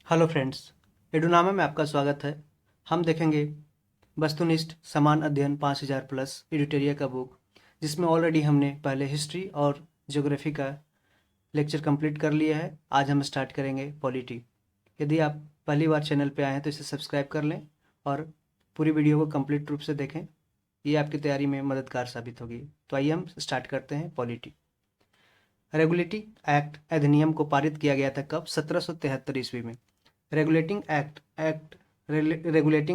Hello friends, एडुनामा में आपका स्वागत है। हम देखेंगे वस्तुनिष्ठ समान अध्ययन 5000 प्लस एडिटोरिया का बुक, जिसमें ऑलरेडी हमने पहले हिस्ट्री और ज्योग्राफी का लेक्चर कंप्लीट कर लिया है। आज हम स्टार्ट करेंगे पॉलिटी। यदि आप पहली बार चैनल पे आए हैं तो इसे सब्सक्राइब कर लें और पूरी वीडियो को कंप्लीट रूप से देखें। ये आपकी तैयारी में मददगार साबित होगी। तो आइए हम स्टार्ट करते हैं पॉलिटी। रेगुलेटिंग एक्ट अधिनियम को पारित किया गया था कब? 1773 ईस्वी में। रेगुलेटिंग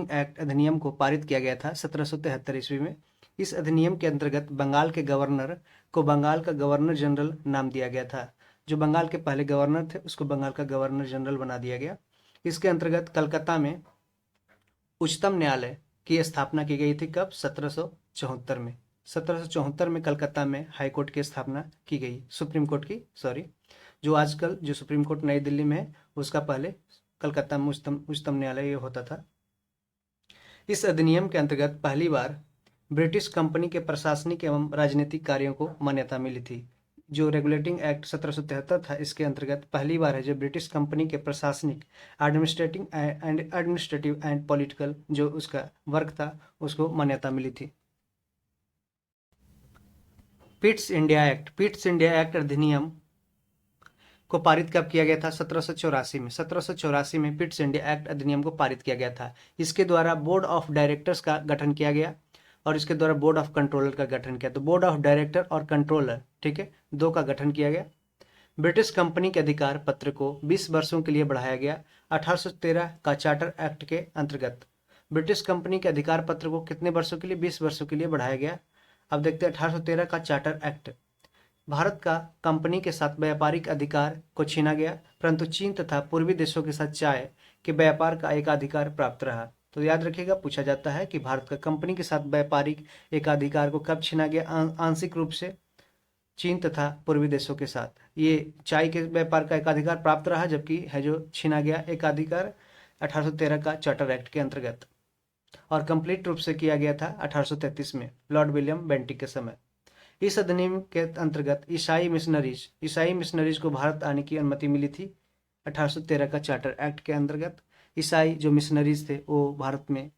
एक्ट अधिनियम को पारित किया गया था 1773 ईस्वी में। इस अधिनियम के अंतर्गत बंगाल के गवर्नर को बंगाल का गवर्नर जनरल नाम दिया गया था। जो बंगाल के पहले गवर्नर थे उसको बंगाल का गवर्नर जनरल बना दिया गया। इसके अंतर्गत कलकत्ता में उच्चतम न्यायालय की स्थापना की गई थी कब? 1774 में। 1774 में कलकत्ता में हाई कोर्ट की स्थापना की गई, सुप्रीम कोर्ट की, सॉरी। जो आजकल जो सुप्रीम कोर्ट नई दिल्ली में है उसका पहले कलकत्ता में उच्चतम न्यायालय होता था। इस अधिनियम के अंतर्गत पहली बार ब्रिटिश कंपनी के प्रशासनिक एवं राजनीतिक कार्यों को मान्यता मिली थी। जो रेगुलेटिंग एक्ट 1773 था, इसके अंतर्गत पहली बार है जो ब्रिटिश कंपनी के प्रशासनिक एडमिनिस्ट्रेटिव एंड पॉलिटिकल जो उसका वर्क था उसको मान्यता मिली थी। पिट्स इंडिया एक्ट अधिनियम को पारित कब किया गया था? 1784 में। 1784 में पिट्स इंडिया एक्ट अधिनियम को पारित किया गया था। इसके द्वारा बोर्ड ऑफ डायरेक्टर्स का गठन किया गया और इसके द्वारा बोर्ड ऑफ कंट्रोलर का गठन किया। तो बोर्ड ऑफ डायरेक्टर और कंट्रोलर, ठीक है, दो का गठन किया गया। ब्रिटिश कंपनी के अधिकार पत्र को 20 वर्षों के लिए बढ़ाया गया 1813 का चार्टर एक्ट के अंतर्गत। ब्रिटिश कंपनी के अधिकार पत्र को कितने वर्षों के लिए? 20 वर्षों के लिए बढ़ाया गया। अब देखते हैं 1813 का चार्टर एक्ट। भारत का कंपनी के साथ व्यापारिक अधिकार को छीना गया, परंतु चीन तथा पूर्वी देशों के साथ चाय के व्यापार का एकाधिकार प्राप्त रहा। तो याद रखिएगा, पूछा जाता है कि भारत का कंपनी के साथ व्यापारिक एकाधिकार को कब छीना गया? आंशिक रूप से चीन तथा पूर्वी देशों के साथ ये चाय के व्यापार का एकाधिकार प्राप्त रहा, जबकि है जो छीना गया एकाधिकार 1813 का चार्टर एक्ट के अंतर्गत। और कंप्लीट रूप से किया गया था 1833 में लॉर्ड विलियम बेंटिक के समय। इस अधिनियम के अंतर्गत ईसाई मिशनरीज को भारत आने की अनुमति मिली थी 1813 का चार्टर एक्ट के अंतर्गत। ईसाई जो मिशनरीज थे वो भारत में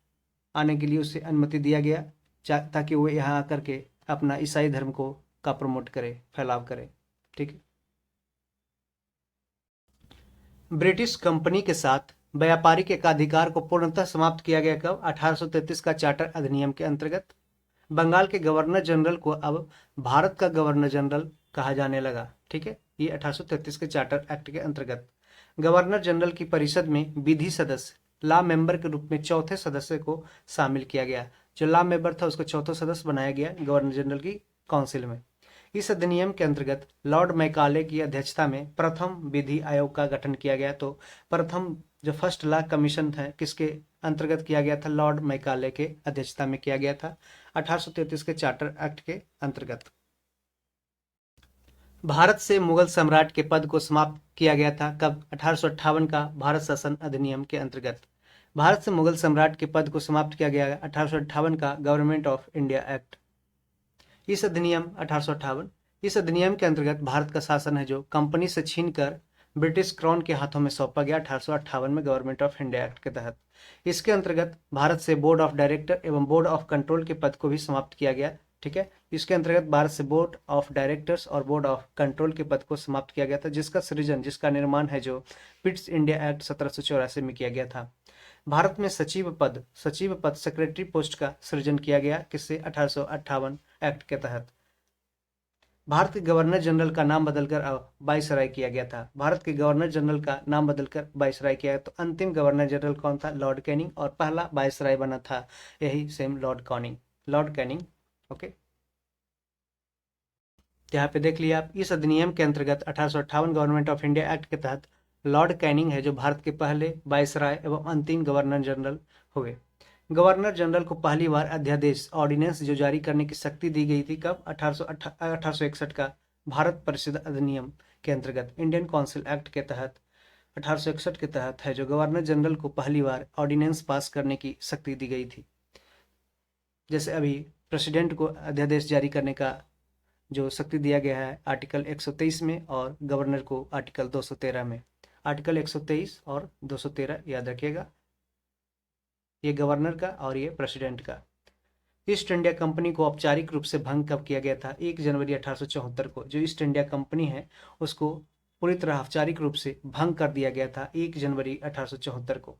आने के लिए उसे अनुमति दिया गया ताकि वो यहाँ आकर के अपना ईसाई धर्म को का प्रमोट करे, फैलाव करे, ठीक है। ब्रिटिश कंपनी के साथ व्यापारिक एकाधिकार को पूर्णतः समाप्त किया गया कब? 1833 का चार्टर अधिनियम के अंतर्गत। बंगाल के गवर्नर जनरल को अब भारत का गवर्नर जनरल कहा जाने लगा, ठीक है। ये 1833 के चार्टर एक्ट के अंतर्गत गवर्नर जनरल की परिषद में विधि सदस्य लॉ मेंबर के रूप में चौथे सदस्य को शामिल किया गया। जो लॉ मेंबर था उसको चौथा सदस्य बनाया गया गवर्नर जनरल की काउंसिल में। इस अधिनियम के अंतर्गत लॉर्ड मैकाले की अध्यक्षता में प्रथम विधि आयोग का गठन किया गया। तो प्रथम जो फर्स्ट लॉ कमीशन था किसके अंतर्गत किया गया था? लॉर्ड मैकाले के अध्यक्षता में किया गया था 1833 के चार्टर एक्ट के अंतर्गत। भारत से मुगल सम्राट के पद को समाप्त किया गया था कब? 1858 का भारत शासन अधिनियम के अंतर्गत। भारत से मुगल सम्राट के पद को समाप्त किया गया 1858 का गवर्नमेंट ऑफ इंडिया एक्ट। इस अधिनियम के अंतर्गत भारत का शासन है जो कंपनी से छीनकर ब्रिटिश क्राउन के हाथों में सौंपा गया 1858 में गवर्नमेंट ऑफ इंडिया एक्ट के तहत। इसके अंतर्गत भारत से बोर्ड ऑफ डायरेक्टर एवं बोर्ड ऑफ कंट्रोल के पद को भी समाप्त किया गया, ठीक है। इसके अंतर्गत भारत से बोर्ड ऑफ डायरेक्टर्स और बोर्ड ऑफ कंट्रोल के पद को समाप्त किया गया था, जिसका निर्माण है जो पिट्स इंडिया एक्ट 1784 में किया गया था। भारत में सचिव पद सेक्रेटरी पोस्ट का सृजन किया गया किससे? 1858 एक्ट के तहत। भारत के गवर्नर जनरल का नाम बदलकर वाइसराय किया गया था। भारत के गवर्नर जनरल का नाम बदलकर वाइसराय किया गया। तो अंतिम गवर्नर जनरल कौन था? Lord Canning. और पहला वाइसराय बना था यही सेम लॉर्ड कैनिंग, ओके। यहाँ पे देख लिया आप, इस अधिनियम के अंतर्गत 1858 गवर्नमेंट ऑफ इंडिया एक्ट के तहत लॉर्ड कैनिंग है जो भारत के पहले वाइसराय एवं अंतिम गवर्नर जनरल हुए। गवर्नर जनरल को पहली बार अध्यादेश ऑर्डिनेंस जो जारी करने की शक्ति दी गई थी कब? 1861 का भारत परिषद अधिनियम के अंतर्गत इंडियन काउंसिल एक्ट के तहत 1861 के तहत है जो गवर्नर जनरल को पहली बार ऑर्डिनेंस पास करने की शक्ति दी गई थी। जैसे अभी प्रेसिडेंट को अध्यादेश जारी करने का जो शक्ति दिया गया है आर्टिकल 123 में और गवर्नर को आर्टिकल 213 में। आर्टिकल 123 और 213 याद रखिएगा। ये गवर्नर का और ये प्रेसिडेंट का। ईस्ट इंडिया कंपनी को औपचारिक रूप से भंग कब किया गया था? 1 जनवरी 1874 को। जो ईस्ट इंडिया कंपनी है उसको पूरी तरह औपचारिक रूप से भंग कर दिया गया था 1 जनवरी 1874 को।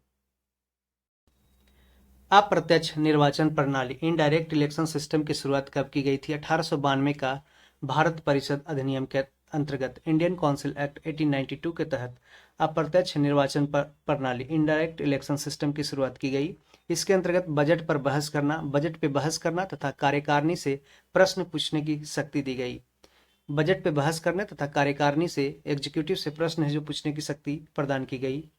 अप्रत्यक्ष निर्वाचन प्रणाली इनडायरेक्ट इलेक्शन सिस्टम की शुरुआत कब की गई थी? 1892 का भारत परिषद अधिनियम के अंतर्गत इंडियन काउंसिल एक्ट 1892 के तहत अप्रत्यक्ष निर्वाचन प्रणाली इनडायरेक्ट इलेक्शन सिस्टम की शुरुआत की गई। इसके अंतर्गत बजट पे बहस करना तथा कार्यकारिणी से प्रश्न पूछने की शक्ति दी गई। बजट पे बहस करने तथा कार्यकारिणी से एग्जीक्यूटिव से प्रश्न है जो पूछने की शक्ति प्रदान की गई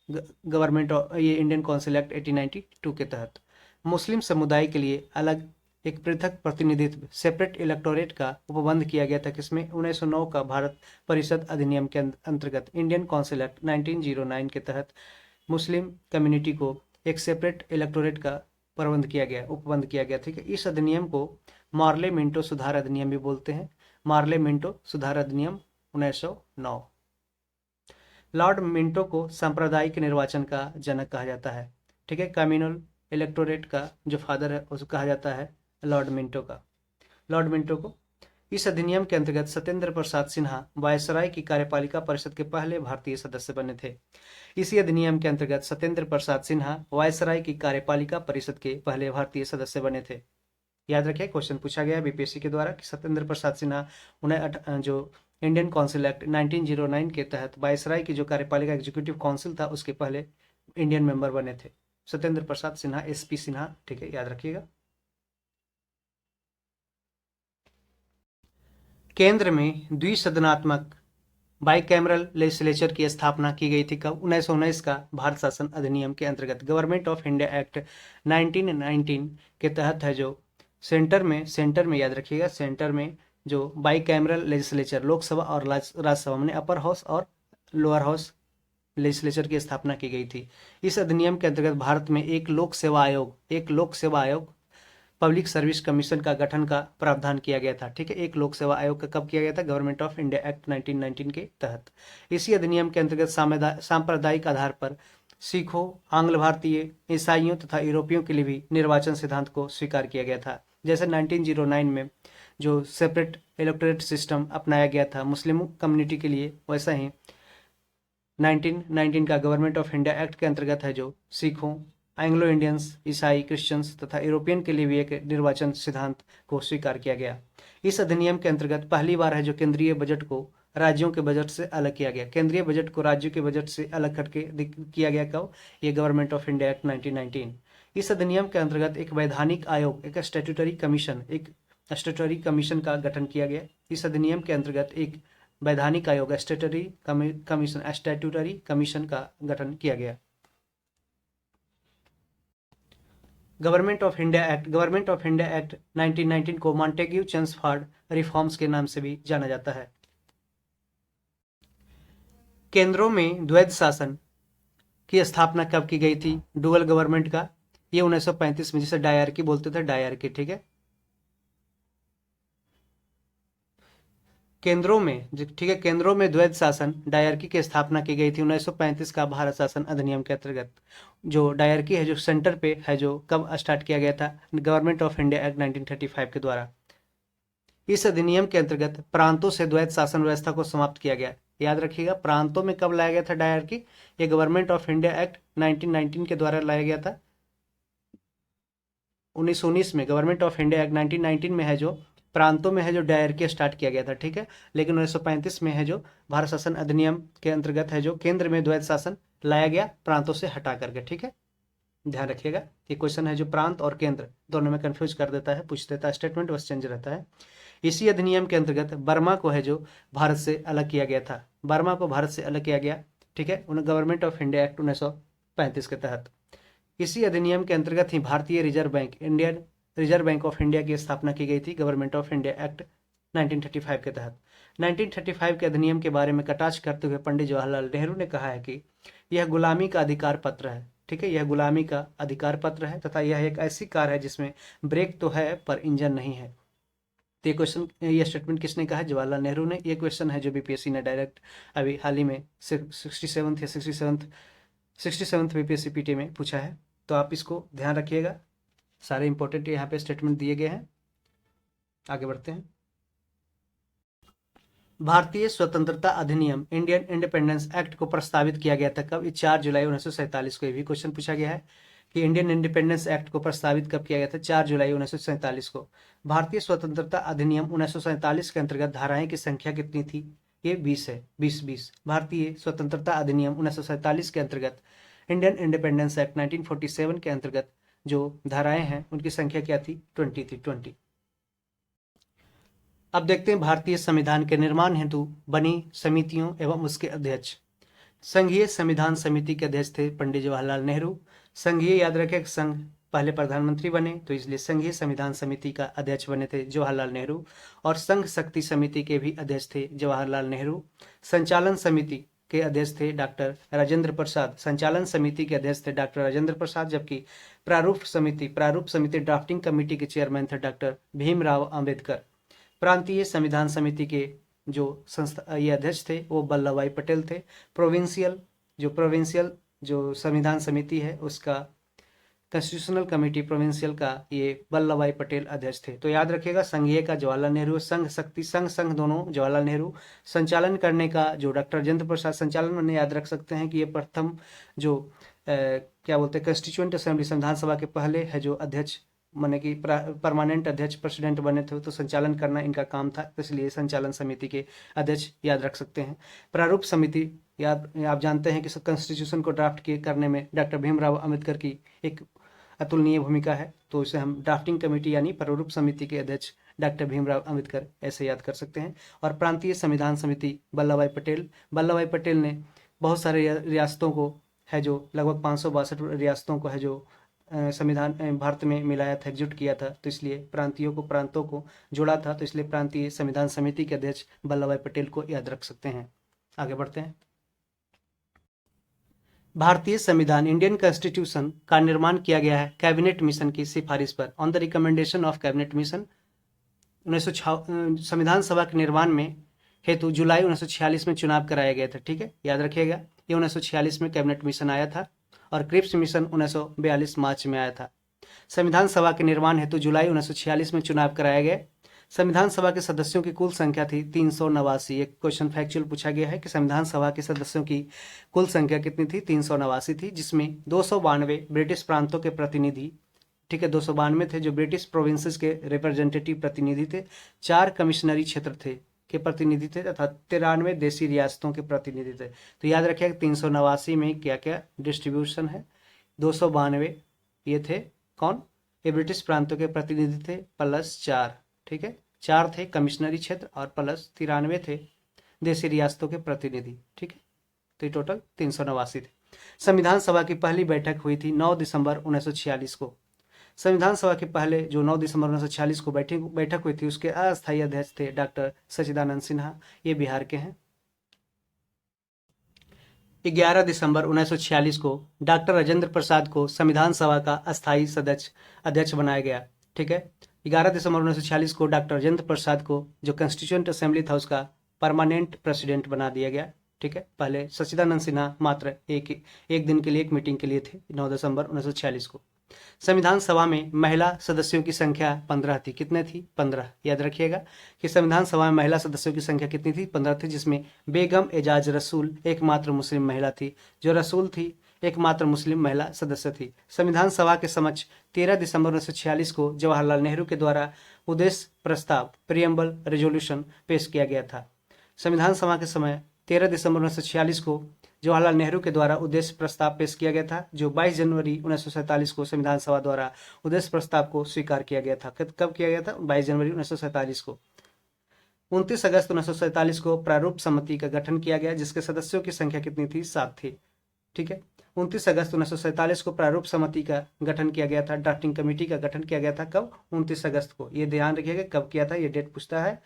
गवर्नमेंट ये इंडियन काउंसिल एक्ट 1892 के तहत। मुस्लिम समुदाय के लिए अलग एक पृथक प्रतिनिधित्व सेपरेट इलेक्टोरेट का उपबंध किया गया था किसमें? 1909 का भारत परिषद अधिनियम के अंतर्गत इंडियन काउंसिल एक्ट 1909 के तहत मुस्लिम कम्युनिटी को एक सेपरेट इलेक्टोरेट का उपबंध किया गया। ठीक है, इस अधिनियम को मार्ले मिंटो सुधार अधिनियम भी बोलते हैं। मार्ले मिंटो सुधार अधिनियम 1909। लॉर्ड मिंटो को सांप्रदायिक निर्वाचन का जनक कहा जाता है। ठीक है, कम्युनल इलेक्टोरेट का जो फादर है उसको कहा जाता है लॉर्ड मिंटो को। इस अधिनियम के अंतर्गत सत्येंद्र प्रसाद सिन्हा वायसराय की कार्यपालिका परिषद के पहले भारतीय सदस्य बने थे। इसी अधिनियम के अंतर्गत सत्येंद्र प्रसाद सिन्हा वायसराय की कार्यपालिका परिषद के पहले भारतीय सदस्य बने थे। याद रखिए, क्वेश्चन पूछा गया बीपीएससी के द्वारा कि सत्येंद्र प्रसाद सिन्हा उन्हें जो इंडियन काउंसिल एक्ट 1909 के तहत वायसराय की जो कार्यपालिका एग्जीक्यूटिव काउंसिल था उसके पहले इंडियन मेंबर बने थे सत्येंद्र प्रसाद सिन्हा, एसपी सिन्हा। ठीक है, याद रखिएगा। केंद्र में द्विसदनात्मक बाइकैमरल लेजिस्लेचर की स्थापना की गई थी कब? 1919 का भारत शासन अधिनियम के अंतर्गत गवर्नमेंट ऑफ इंडिया एक्ट 1919 के तहत है जो सेंटर में याद रखिएगा, सेंटर में जो बाइकैमरल लेजिस्लेचर लोकसभा और राज्यसभा में अपर हाउस और लोअर हाउस लेजिस्लेचर की स्थापना की गई थी। इस अधिनियम के अंतर्गत भारत में एक लोक सेवा आयोग पब्लिक सर्विस कमीशन का गठन का प्रावधान किया गया था। ठीक है, एक लोक सेवा आयोग का कब किया गया था? गवर्नमेंट ऑफ इंडिया एक्ट 1919 के तहत। इसी अधिनियम के अंतर्गत सांप्रदायिक आधार पर सिखों, आंग्ल भारतीय, ईसाइयों तथा यूरोपियों के लिए भी निर्वाचन सिद्धांत को स्वीकार किया गया था। जैसे 1909 में जो सेपरेट इलेक्टोरेट सिस्टम अपनाया गया था मुस्लिम कम्युनिटी के लिए, वैसा ही 1919 का गवर्नमेंट ऑफ इंडिया एक्ट के अंतर्गत है जो सिखों, एंग्लो इंडियंस, ईसाई, क्रिश्चियंस तथा यूरोपियन के लिए भी एक निर्वाचन सिद्धांत को स्वीकार किया गया। इस अधिनियम के अंतर्गत पहली बार है जो केंद्रीय बजट को राज्यों के बजट से अलग किया गया। केंद्रीय बजट को राज्यों के बजट से अलग करके किया गया कब? ये गवर्नमेंट ऑफ इंडिया एक्ट 1919। इस अधिनियम के अंतर्गत एक वैधानिक आयोग, एक स्टैट्यूटरी कमीशन का गठन किया गया। इस अधिनियम के अंतर्गत एक वैधानिक आयोग स्टैट्यूटरी कमीशन का गठन किया गया। गवर्नमेंट ऑफ इंडिया एक्ट 1919 को मॉन्टेग्यू चेम्सफोर्ड रिफॉर्म्स के नाम से भी जाना जाता है। केंद्रों में द्वैध शासन की स्थापना कब की गई थी? डुअल गवर्नमेंट का ये 1935 में, जिसे डायरकी बोलते थे, डायरकी। ठीक है, केंद्रों में द्वैध शासन डायरकी की स्थापना की गई थी 1935 का भारत शासन अधिनियम के अंतर्गत। जो डायरकी है जो सेंटर पे है जो कब स्टार्ट किया गया था? गवर्नमेंट ऑफ इंडिया एक्ट 1935 के द्वारा। इस अधिनियम के अंतर्गत प्रांतों से द्वैध शासन व्यवस्था को समाप्त किया गया। याद रखिएगा, प्रांतों में कब लाया गया था डायरकी? ये गवर्नमेंट ऑफ इंडिया एक्ट 1919 के द्वारा लाया गया था। 1919 में गवर्नमेंट ऑफ इंडिया एक्ट 1919 में है जो प्रांतों में है जो डायरकी स्टार्ट किया गया था। ठीक है, लेकिन 1935 में है जो भारत शासन अधिनियम के अंतर्गत है जो केंद्र में द्वैध शासन लाया गया प्रांतों से हटा करके। ठीक है, ध्यान रखिएगा, ये क्वेश्चन है जो प्रांत और केंद्र दोनों में कंफ्यूज कर देता है, पूछ देता है, स्टेटमेंट बस चेंज रहता है। इसी अधिनियम के अंतर्गत बर्मा को है जो भारत से अलग किया गया था। बर्मा को भारत से अलग किया गया। ठीक है, गवर्नमेंट ऑफ इंडिया एक्ट 1935 के तहत। इसी अधिनियम के अंतर्गत ही भारतीय reserve bank, Indian reserve bank of India की स्थापना की गई थी गवर्नमेंट ऑफ इंडिया एक्ट 1935 के तहत। 1935 के अधिनियम के बारे में कटाक्ष करते हुए पंडित जवाहरलाल नेहरू ने कहा है कि यह गुलामी का अधिकार पत्र है। ठीक है, यह गुलामी का अधिकार पत्र है तथा यह एक ऐसी कार है जिसमें ब्रेक तो है पर इंजन नहीं है। तो ये स्टेटमेंट किसने कहा? जवाहरलाल नेहरू ने। ये क्वेश्चन है जो बीपीएससी ने डायरेक्ट अभी हाल ही में 67th बीपीएससी पीटी में पूछा है, तो आप इसको ध्यान रखिएगा। सारे इंपॉर्टेंट यहाँ पे स्टेटमेंट दिए गए हैं। आगे बढ़ते हैं। भारतीय स्वतंत्रता अधिनियम इंडियन इंडिपेंडेंस एक्ट को प्रस्तावित किया गया था कब? 4 जुलाई 1947 को। ये भी क्वेश्चन पूछा गया है कि इंडियन इंडिपेंडेंस एक्ट को प्रस्तावित कब किया गया था? 4 जुलाई 1947 को। भारतीय स्वतंत्रता अधिनियम 1947 के अंतर्गत धाराएं की संख्या कितनी थी? ये 20 है, 20। भारतीय स्वतंत्रता अधिनियम 1947 के अंतर्गत इंडियन इंडिपेंडेंस एक्ट 1947 के अंतर्गत जो धाराएं हैं उनकी संख्या क्या थी? 20 थी, 20। अब देखते हैं भारतीय संविधान के निर्माण हेतु बनी समितियों एवं उसके अध्यक्ष। संघीय संविधान समिति के अध्यक्ष थे पंडित जवाहरलाल नेहरू। संघीय याद रखें, संघ पहले प्रधानमंत्री बने तो इसलिए संघीय संविधान समिति का अध्यक्ष बने थे जवाहरलाल नेहरू। और संघ शक्ति समिति के भी अध्यक्ष थे जवाहरलाल नेहरू। संचालन समिति के अध्यक्ष थे डॉक्टर राजेंद्र प्रसाद। संचालन समिति के अध्यक्ष थे डॉक्टर राजेंद्र प्रसाद, जबकि प्रारूप समिति ड्राफ्टिंग कमेटी के चेयरमैन थे डॉक्टर भीमराव अंबेडकर। प्रांतीय संविधान समिति के जो ये अध्यक्ष थे वो वल्लभ भाई पटेल थे। प्रोविंशियल जो संविधान समिति है उसका कॉन्स्टिट्यूशनल कमेटी प्रोविंशियल का ये वल्लभ भाई पटेल अध्यक्ष थे। तो याद रखिएगा, संघीय का जवाहरलाल नेहरू, संघ शक्ति संघ दोनों जवाहरलाल नेहरू। संचालन करने का जो डॉक्टर राजेंद्र प्रसाद। संचालन में याद रख सकते हैं कि ये प्रथम जो क्या बोलते हैं कॉन्स्टिट्यूएंट असेंबली संविधान सभा के पहले है जो अध्यक्ष माने कि परमानेंट अध्यक्ष प्रेसिडेंट बने थे, तो संचालन करना इनका काम था, इसलिए संचालन समिति के अध्यक्ष याद रख सकते हैं। प्रारूप समिति आप जानते हैं कि कॉन्स्टिट्यूशन को ड्राफ्ट करने में डॉक्टर भीमराव अंबेडकर की एक अतुलनीय भूमिका है, तो इसे हम ड्राफ्टिंग कमेटी यानी प्रारूप समिति के अध्यक्ष डॉक्टर भीमराव अंबेडकर ऐसे याद कर सकते हैं। और प्रांतीय संविधान समिति वल्लभ भाई पटेल ने बहुत सारे रियासतों को है जो लगभग 562 रियासतों को है जो संविधान भारत में मिलाया था, एकजुट किया था, तो इसलिए प्रांतों को जोड़ा था, तो इसलिए प्रांतीय संविधान समिति के अध्यक्ष वल्लभ भाई पटेल को याद रख सकते हैं। आगे बढ़ते हैं। भारतीय संविधान इंडियन कॉन्स्टिट्यूशन का निर्माण किया गया है कैबिनेट मिशन की सिफारिश पर, on the recommendation of cabinet mission. संविधान सभा के निर्माण में हेतु जुलाई 1946 में चुनाव कराया गया था। ठीक है, याद रखिएगा, ये 1946 में कैबिनेट मिशन आया था और क्रिप्स मिशन 1942 मार्च में आया था। संविधान सभा के निर्माण हेतु जुलाई 1946 में चुनाव कराया गया। संविधान सभा के सदस्यों की कुल संख्या थी 389। एक क्वेश्चन फैक्चुअल पूछा गया है कि संविधान सभा के सदस्यों की कुल संख्या कितनी थी? 389 थी, जिसमें 292 ब्रिटिश प्रांतों के प्रतिनिधि, ठीक है, 292 थे जो ब्रिटिश प्रोविंसेस के रिप्रेजेंटेटिव प्रतिनिधि थे, 4 कमिश्नरी क्षेत्र थे के प्रतिनिधि थे तथा 93 देशी रियासतों के प्रतिनिधि थे। तो याद रखिएगा 389 में क्या क्या डिस्ट्रीब्यूशन है। 292 ये थे कौन? ये ब्रिटिश प्रांतों के प्रतिनिधि थे प्लस 4, ठीक है, 4 थे कमिश्नरी क्षेत्र और प्लस 93 थे देशी रियासतों के प्रतिनिधि। ठीक है, तो ये टोटल 389 थे। संविधान सभा की पहली बैठक हुई थी 9 दिसंबर 1946 को। संविधान सभा के पहले जो 9 दिसंबर 1946 को बैठक हुई थी उसके अस्थायी अध्यक्ष थे डॉक्टर सच्चिदानंद सिन्हा, ये बिहार के हैं। 11 दिसंबर 1946 को डॉक्टर राजेंद्र प्रसाद को संविधान सभा का अस्थायी अध्यक्ष बनाया गया। ठीक है, 11 दिसंबर 1946 को डॉक्टर राजेंद्र प्रसाद को जो कॉन्स्टिट्यूएंट असेंबली था उसका परमानेंट प्रेसिडेंट बना दिया गया। ठीक है, पहले सच्चिदानंद सिन्हा मात्र एक दिन के लिए एक मीटिंग के लिए थे 9 दिसंबर 1946 को। संविधान सभा में महिला सदस्यों की संख्या 15 थी। कितने थी? 15। याद रखिएगा कि संविधान सभा में महिला सदस्यों की संख्या कितनी थी? 15 थी, जिसमें बेगम एजाज रसूल एकमात्र मुस्लिम महिला थी। जो रसूल थी एकमात्र मुस्लिम महिला सदस्य थी। संविधान सभा के समक्ष 13 दिसंबर 1946 को जवाहरलाल नेहरू के द्वारा उद्देश्य प्रस्ताव प्रियम्बल रेजोल्यूशन पेश किया गया था। संविधान सभा के समय 13 दिसंबर 1946 को जवाहरलाल नेहरू के द्वारा उद्देश्य प्रस्ताव पेश किया गया था, जो 22 जनवरी 1947 को संविधान सभा द्वारा उद्देश्य प्रस्ताव को स्वीकार किया गया था। कब किया गया था? 22 जनवरी 1947 को। 29 अगस्त 1947 को प्रारूप समिति का गठन किया गया, जिसके सदस्यों की संख्या कितनी थी? 7 थी। ठीक है, 29 अगस्त 1947 को प्रारूप समिति का गठन किया गया था। ड्राफ्टिंग कमेटी का गठन किया गया था कब? 29 अगस्त को। ये ध्यान रखिएगा कब किया था, ये डेट पूछता है।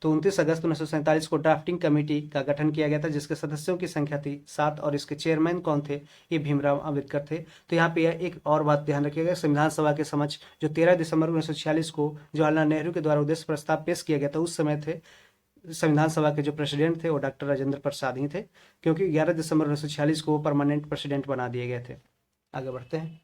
तो 29 अगस्त 1947 को ड्राफ्टिंग कमेटी का गठन किया गया था, जिसके सदस्यों की संख्या थी 7 और इसके चेयरमैन कौन थे, ये भीमराव अम्बेडकर थे। तो यहाँ पे एक और बात ध्यान रखिएगा, संविधान सभा के समक्ष जो 13 दिसंबर 1946 को जवाहरलाल नेहरू के द्वारा उद्देश्य प्रस्ताव पेश किया गया था, उस समय थे संविधान सभा के जो प्रेसिडेंट थे वो डॉक्टर राजेंद्र प्रसाद ही थे, क्योंकि 11 दिसंबर 1946 को वो परमानेंट प्रेसिडेंट बना दिए गए थे। आगे बढ़ते हैं।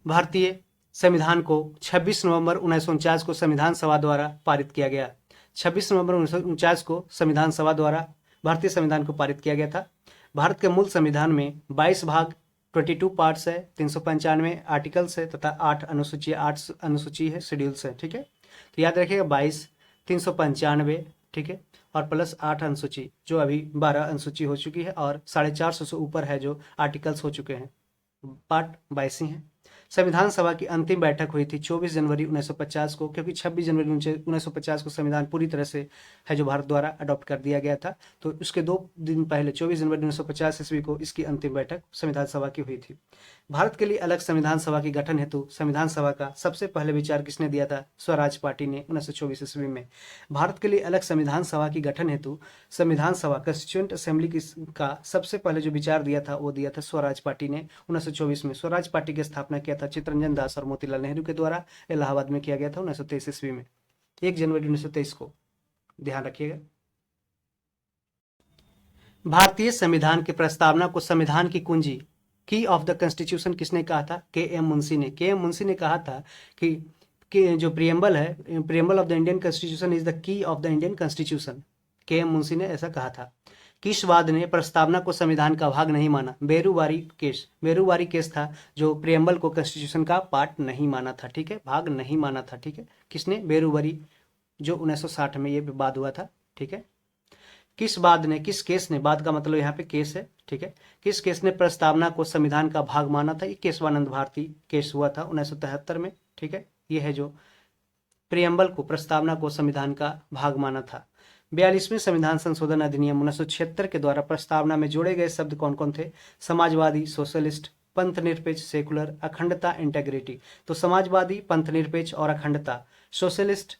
भारतीय संविधान को 26 नवंबर 1949 को संविधान सभा द्वारा पारित किया गया। 26 नवंबर 1949 को संविधान सभा द्वारा भारतीय संविधान को पारित किया गया था। भारत के मूल संविधान में 22 भाग 22 पार्ट्स है, 395 आर्टिकल्स है तथा 8 अनुसूची है, शेड्यूल्स है। ठीक है, तो याद रखिएगा 22, 395, ठीक है, और प्लस 8 अनुसूची, जो अभी 12 अनुसूची हो चुकी है और 450 से ऊपर है जो आर्टिकल्स हो चुके हैं, पार्ट 22 ही है। संविधान सभा की अंतिम बैठक हुई थी 24 जनवरी 1950 को, क्योंकि 26 जनवरी 1950 को संविधान पूरी तरह से है जो भारत द्वारा अडॉप्ट कर दिया गया था, तो उसके 2 दिन पहले 24 जनवरी 1950 ईस्वी को इसकी अंतिम बैठक संविधान सभा की हुई थी। भारत के लिए अलग संविधान सभा के गठन हेतु संविधान सभा का सबसे पहले विचार किसने दिया था? स्वराज पार्टी ने 1924 ईस्वी में। भारत के लिए अलग संविधान सभा की गठन हेतु संविधान सभा कंस्टिट्यूएंट असेंबली का सबसे पहले जो विचार दिया था वो दिया था स्वराज पार्टी ने 1924 में। स्वराज पार्टी की स्थापना किया था चित्तरंजन दास और मोतीलाल नेहरू के द्वारा, इलाहाबाद में किया गया था 1923 ईस्वी में, 1 जनवरी 1923 को, ध्यान रखिएगा। भारतीय संविधान की प्रस्तावना को संविधान की कुंजी, की ऑफ द कॉन्स्टिट्यूशन किसने कहा था? के.एम. मुंशी ने। के.एम. मुंशी ने कहा था कि जो प्रियम्बल है, preamble of the Indian constitution is the key of the Indian constitution. KM. Munshi ने ऐसा कहा था। किस वाद ने प्रस्तावना को संविधान का भाग नहीं माना? बेरुवारी केस। बेरुवारी केस था जो प्रियम्बल को कॉन्स्टिट्यूशन का पार्ट नहीं माना था, ठीक है, भाग नहीं माना था, ठीक है। किसने? बेरुवारी, जो 1960 में ये विवाद हुआ था, ठीक है। किस वाद ने, किस केस ने, वाद का मतलब यहाँ पे केस है, ठीक है, किस केस ने प्रस्तावना को संविधान का भाग माना था? ये केशवानंद भारती केस हुआ था 1973 में, ठीक है। ये है जो प्रियम्बल को, प्रस्तावना को संविधान का भाग माना था। 42वें संविधान संशोधन अधिनियम 1976 के द्वारा प्रस्तावना में जोड़े गए शब्द कौन कौन थे? समाजवादी, सोशलिस्ट, पंथ निरपेक्ष, सेकुलर, अखंडता, इंटेग्रिटी। तो समाजवादी, पंथ निरपेक्ष और अखंडता, सोशलिस्ट,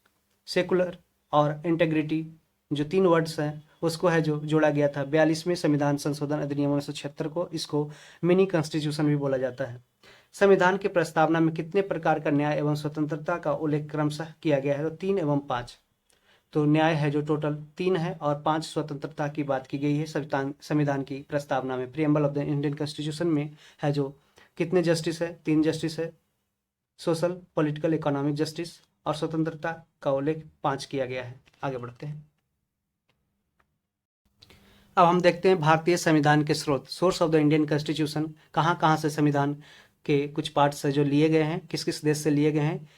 सेकुलर और इंटेग्रिटी, जो 3 वर्ड्स हैं उसको है जो जोड़ा गया था 42वें संविधान संशोधन अधिनियम 1976 को। इसको मिनी कॉन्स्टिट्यूशन भी बोला जाता है। संविधान की प्रस्तावना में कितने प्रकार का न्याय एवं स्वतंत्रता का उल्लेख क्रमशः किया गया है? तो 3 एवं 5। तो न्याय है जो टोटल 3 है और 5 स्वतंत्रता की बात की गई है संविधान की प्रस्तावना में। Preamble of the Indian constitution में है जो कितने जस्टिस है? 3 जस्टिस है, सोशल, पॉलिटिकल, इकोनॉमिक जस्टिस, और स्वतंत्रता का उल्लेख 5 किया गया है। आगे बढ़ते हैं। अब हम देखते हैं भारतीय संविधान के स्रोत, source of the Indian constitution, कहाँ कहाँ से संविधान के कुछ पार्ट्स है जो लिए गए हैं, किस किस देश से लिए गए हैं।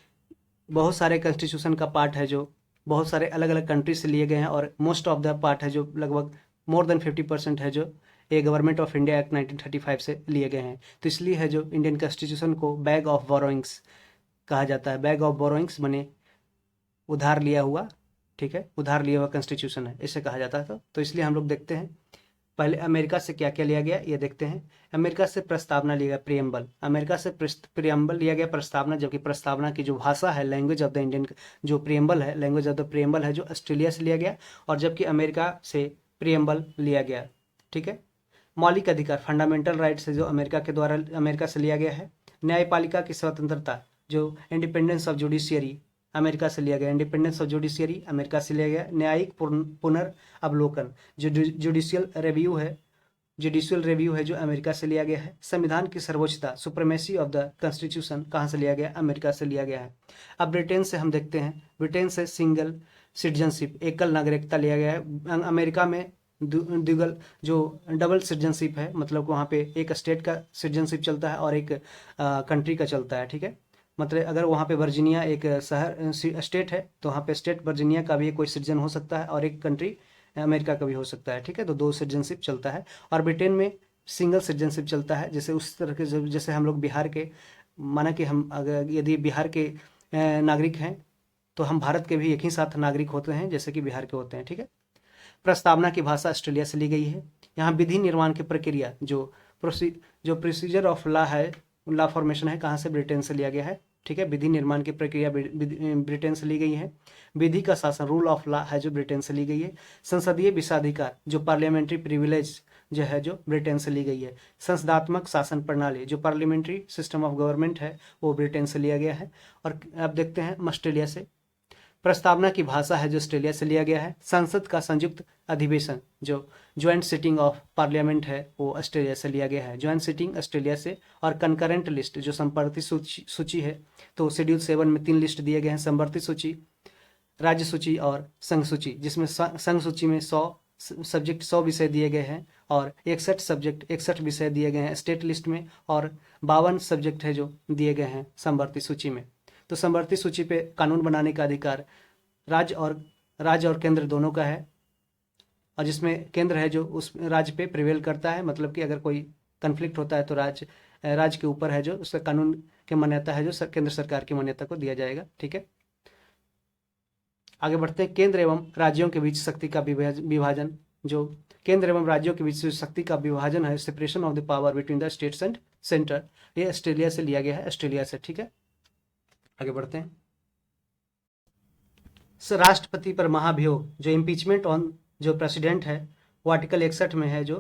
बहुत सारे कॉन्स्टिट्यूशन का पार्ट है जो बहुत सारे अलग अलग कंट्री से लिए गए हैं, और मोस्ट ऑफ द पार्ट है जो लगभग मोर देन 50% है जो ए गवर्नमेंट ऑफ इंडिया एक्ट 1935 से लिए गए हैं। तो इसलिए है जो इंडियन कॉन्स्टिट्यूशन को बैग ऑफ बोरोइंग्स कहा जाता है। बैग ऑफ बोरोइंग्स बने उधार लिया हुआ, ठीक है, उधार लिया हुआ कॉन्स्टिट्यूशन है, इसे कहा जाता है। तो इसलिए हम लोग देखते हैं पहले अमेरिका से क्या क्या लिया गया ये देखते हैं। अमेरिका से प्रस्तावना लिया गया, प्रियम्बल। अमेरिका से प्रियम्बल लिया गया प्रस्तावना, जबकि प्रस्तावना की जो भाषा है, लैंग्वेज ऑफ द इंडियन, जो प्रियम्बल है, लैंग्वेज ऑफ द प्रियम्बल है जो ऑस्ट्रेलिया से लिया गया, और जबकि अमेरिका से प्रियम्बल लिया गया, ठीक है। मौलिक अधिकार, फंडामेंटल राइट्स है जो अमेरिका के द्वारा, अमेरिका से लिया गया है। न्यायपालिका की स्वतंत्रता, जो इंडिपेंडेंस ऑफ जुडिशियरी, अमेरिका से लिया गया। इंडिपेंडेंस ऑफ जुडिशियरी अमेरिका से लिया गया। न्यायिक पुनर्अवलोकन, जो जुडिशियल रिव्यू है जो अमेरिका से लिया गया है। संविधान की सर्वोच्चता, सुप्रीमेसी ऑफ द कॉन्स्टिट्यूशन, कहाँ से लिया गया? अमेरिका से लिया गया है। अब ब्रिटेन से हम देखते हैं, ब्रिटेन से सिंगल सिटीजनशिप, एकल नागरिकता लिया गया है। अमेरिका में द्विगल, जो डबल सिटीजनशिप है, मतलब वहाँ पे एक स्टेट का सिटीजनशिप चलता है और एक कंट्री का चलता है, ठीक है। मतलब अगर वहाँ पे वर्जीनिया एक शहर स्टेट है तो वहाँ पे स्टेट वर्जीनिया का भी कोई सिटीजन हो सकता है और एक कंट्री अमेरिका का भी हो सकता है, ठीक है। तो 2 सिटीजनशिप चलता है। और ब्रिटेन में सिंगल सिटीजनशिप चलता है, जैसे उस तरह के, जैसे हम लोग बिहार के, माना कि हम अगर यदि बिहार के नागरिक हैं तो हम भारत के भी एक ही साथ नागरिक होते हैं जैसे कि बिहार के होते हैं, ठीक है। प्रस्तावना की भाषा ऑस्ट्रेलिया से ली गई है। यहाँ विधि निर्माण की प्रक्रिया, जो प्रोसीजर ऑफ लॉ है, लॉ फॉर्मेशन है, कहाँ से? ब्रिटेन से लिया गया है। ठीक है। विधि निर्माण की प्रक्रिया ब्रिटेन से ली गई है। विधि का शासन, रूल ऑफ लॉ है जो ब्रिटेन से ली गई है। संसदीय विशेषाधिकार जो पार्लियामेंट्री प्रिविलेज जो है जो ब्रिटेन से ली गई है। संसदात्मक शासन प्रणाली जो पार्लियामेंट्री सिस्टम ऑफ गवर्नमेंट है वो ब्रिटेन से लिया गया है। और अब देखते हैं ऑस्ट्रेलिया से। प्रस्तावना की भाषा है जो ऑस्ट्रेलिया से लिया गया है। संसद का संयुक्त अधिवेशन जो ज्वाइंट सिटिंग ऑफ पार्लियामेंट है वो ऑस्ट्रेलिया से लिया गया है, ज्वाइंट सिटिंग ऑस्ट्रेलिया से। और कंकरेंट लिस्ट जो संपर्ती सूची है, तो शेड्यूल 7 में 3 लिस्ट दिए गए हैं, संवर्ती सूची, राज्य सूची और संघ सूची, जिसमें संघ सूची में 100 सब्जेक्ट 100 विषय दिए गए हैं और 61 विषय दिए गए हैं स्टेट लिस्ट में, और 52 सब्जेक्ट है जो दिए गए हैं संवर्ती सूची में। तो संवर्ती सूची पे कानून बनाने का अधिकार राज्य और केंद्र दोनों का है, और जिसमें केंद्र है जो उस राज्य पे प्रिवेल करता है, मतलब कि अगर कोई कन्फ्लिक्ट होता है तो राज्य के ऊपर है जो उसका कानून की मान्यता है जो केंद्र सरकार की मान्यता को दिया जाएगा। ठीक है, आगे बढ़ते हैं। केंद्र एवं राज्यों के बीच शक्ति का विभाजन, जो केंद्र एवं राज्यों के बीच शक्ति का विभाजन है, separation of the power between the states and centre, ये ऑस्ट्रेलिया से लिया गया है, ऑस्ट्रेलिया से। ठीक है, आगे बढ़ते हैं। राष्ट्रपति पर महाभियोग जो इम्पीचमेंट ऑन जो प्रेसिडेंट है वो आर्टिकल 61 में है, जो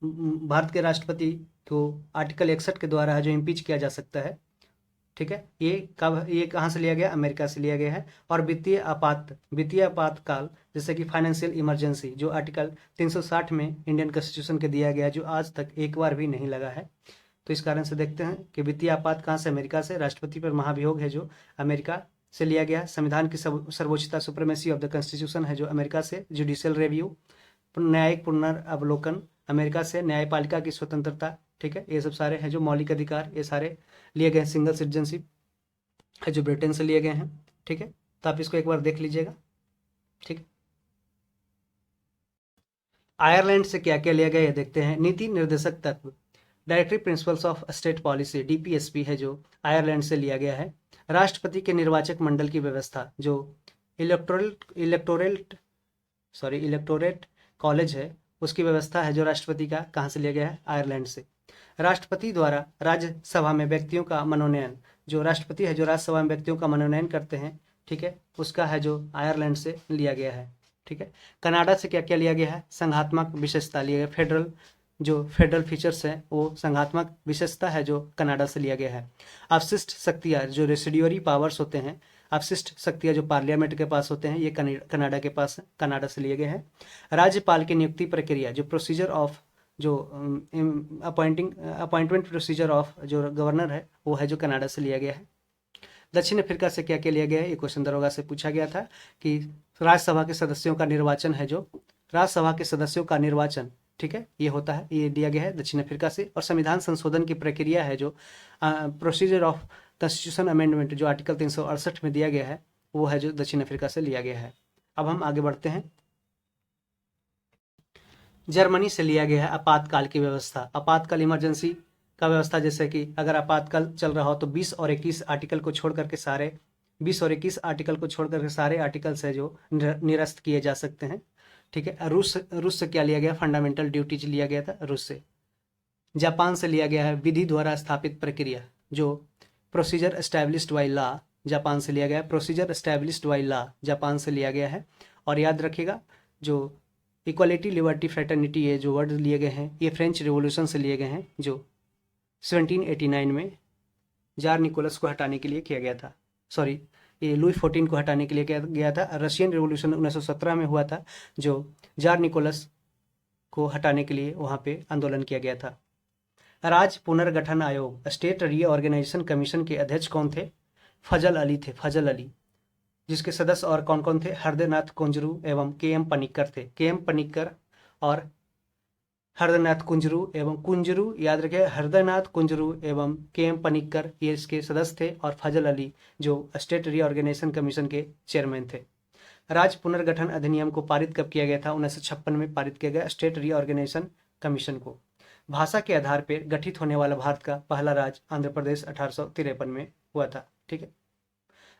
भारत के राष्ट्रपति को आर्टिकल 61 के द्वारा है जो इम्पीच किया जा सकता है। ठीक है, ये कहाँ से लिया गया? अमेरिका से लिया गया है। और वित्तीय आपातकाल जैसे कि फाइनेंशियल इमरजेंसी जो आर्टिकल 360 में इंडियन कॉन्स्टिट्यूशन के दिया गया है, जो आज तक एक बार भी नहीं लगा है। तो इस कारण से देखते हैं कि वित्तीय आपात कहाँ से? अमेरिका से। राष्ट्रपति पर महाभियोग है जो अमेरिका से लिया गया। संविधान की सर्वोच्चता, सुप्रीमेसी ऑफ द कॉन्स्टिट्यूशन है जो अमेरिका से। जुडिशियल रिव्यू, न्यायिक पुनर्वलोकन अमेरिका से। न्यायपालिका की स्वतंत्रता, ठीक है, ये सब सारे हैं जो मौलिक अधिकार, ये सारे लिए गए। सिंगल सिटीजनशिप है जो ब्रिटेन से लिए गए हैं। ठीक है, तो आप इसको एक बार देख लीजिएगा। ठीक है, आयरलैंड से क्या क्या लिया गया ये देखते हैं। नीति निर्देशक तत्व, directory principles of state policy, DPSP है जो आयरलैंड से लिया गया है। राष्ट्रपति के निर्वाचक मंडल की व्यवस्था जो इलेक्टोरेट कॉलेज है उसकी व्यवस्था है जो राष्ट्रपति का कहाँ से लिया गया है? आयरलैंड से। राष्ट्रपति द्वारा राज्यसभा में व्यक्तियों का मनोनयन, जो राष्ट्रपति है जो राज्यसभा में व्यक्तियों का मनोनयन करते हैं, ठीक है, उसका है जो आयरलैंड से लिया गया है। ठीक है, कनाडा से क्या क्या लिया गया है? संघात्मक विशेषता लिया गया। फेडरल फीचर्स है वो संघात्मक विशेषता है जो कनाडा से लिया गया है। अवशिष्ट शक्तियाँ जो रेसिड्यूअरी पावर्स होते हैं, अवशिष्ट शक्तियाँ जो पार्लियामेंट के पास होते हैं, ये कनाडा के पास है, कनाडा से लिए गए हैं। राज्यपाल की नियुक्ति प्रक्रिया जो प्रोसीजर ऑफ जो अपॉइंटमेंट प्रोसीजर ऑफ जो गवर्नर है वो है जो कनाडा से लिया गया है। दक्षिण अफ्रीका से क्या क्या लिया गया है? ये क्वेश्चन दरोगा से पूछा गया था कि राज्यसभा के सदस्यों का निर्वाचन है जो राज्यसभा के सदस्यों का निर्वाचन, ठीक है, ये होता है, ये दिया गया है दक्षिण अफ्रीका से। और संविधान संशोधन की प्रक्रिया है जो प्रोसीजर ऑफ कॉन्स्टिट्यूशन अमेंडमेंट जो आर्टिकल 368 में दिया गया है वो है जो दक्षिण अफ्रीका से लिया गया है। अब हम आगे बढ़ते हैं। जर्मनी से लिया गया है आपातकाल की व्यवस्था, आपातकाल इमरजेंसी का व्यवस्था, जैसे कि अगर आपातकाल चल रहा हो तो 20 और 21 आर्टिकल को छोड़ करके सारे 20 और 21 आर्टिकल को छोड़ करके सारे आर्टिकल्स है जो निरस्त किए जा सकते हैं। ठीक है, रूस से क्या लिया गया? फंडामेंटल ड्यूटीज लिया गया था रूस से। जापान से लिया गया है विधि द्वारा स्थापित प्रक्रिया जो procedure established by law, Japan से लिया गया है। Procedure established by law Japan से लिया गया है। और याद रखिएगा जो इक्वालिटी, लिबर्टी, फ्रेटर्निटी ये जो वर्ड लिए गए हैं ये फ्रेंच रिवॉल्यूशन से लिए गए हैं जो 1789 में जार निकोलस को हटाने के लिए किया गया था। सॉरी, ये लुई 14 को हटाने के लिए किया गया था। रशियन रिवॉल्यूशन 1917 में हुआ था जो जार निकोलस को हटाने के लिए वहाँ पे आंदोलन किया गया था। राज्य पुनर्गठन आयोग, स्टेट रीऑर्गेनाइजेशन कमीशन के अध्यक्ष कौन थे? फजल अली थे, फजल अली, जिसके सदस्य और कौन कौन थे? हरदेनाथ कुंजरू एवं के.एम. पनिक्कर थे। के.एम. पनिक्कर और हरदेनाथ कुंजरू याद रखिए, हरदेनाथ कुंजरू एवं के.एम. पनिक्कर ये इसके सदस्य थे, और फजल अली जो स्टेट रीऑर्गेनाइजेशन कमीशन के चेयरमैन थे। राज्य पुनर्गठन अधिनियम को पारित कब किया गया था? 1956 में पारित किया गया स्टेट रीऑर्गेनाइजेशन कमीशन को। भाषा के आधार पर गठित होने वाला भारत का पहला राज्य आंध्र प्रदेश 1853 में हुआ था। ठीक है,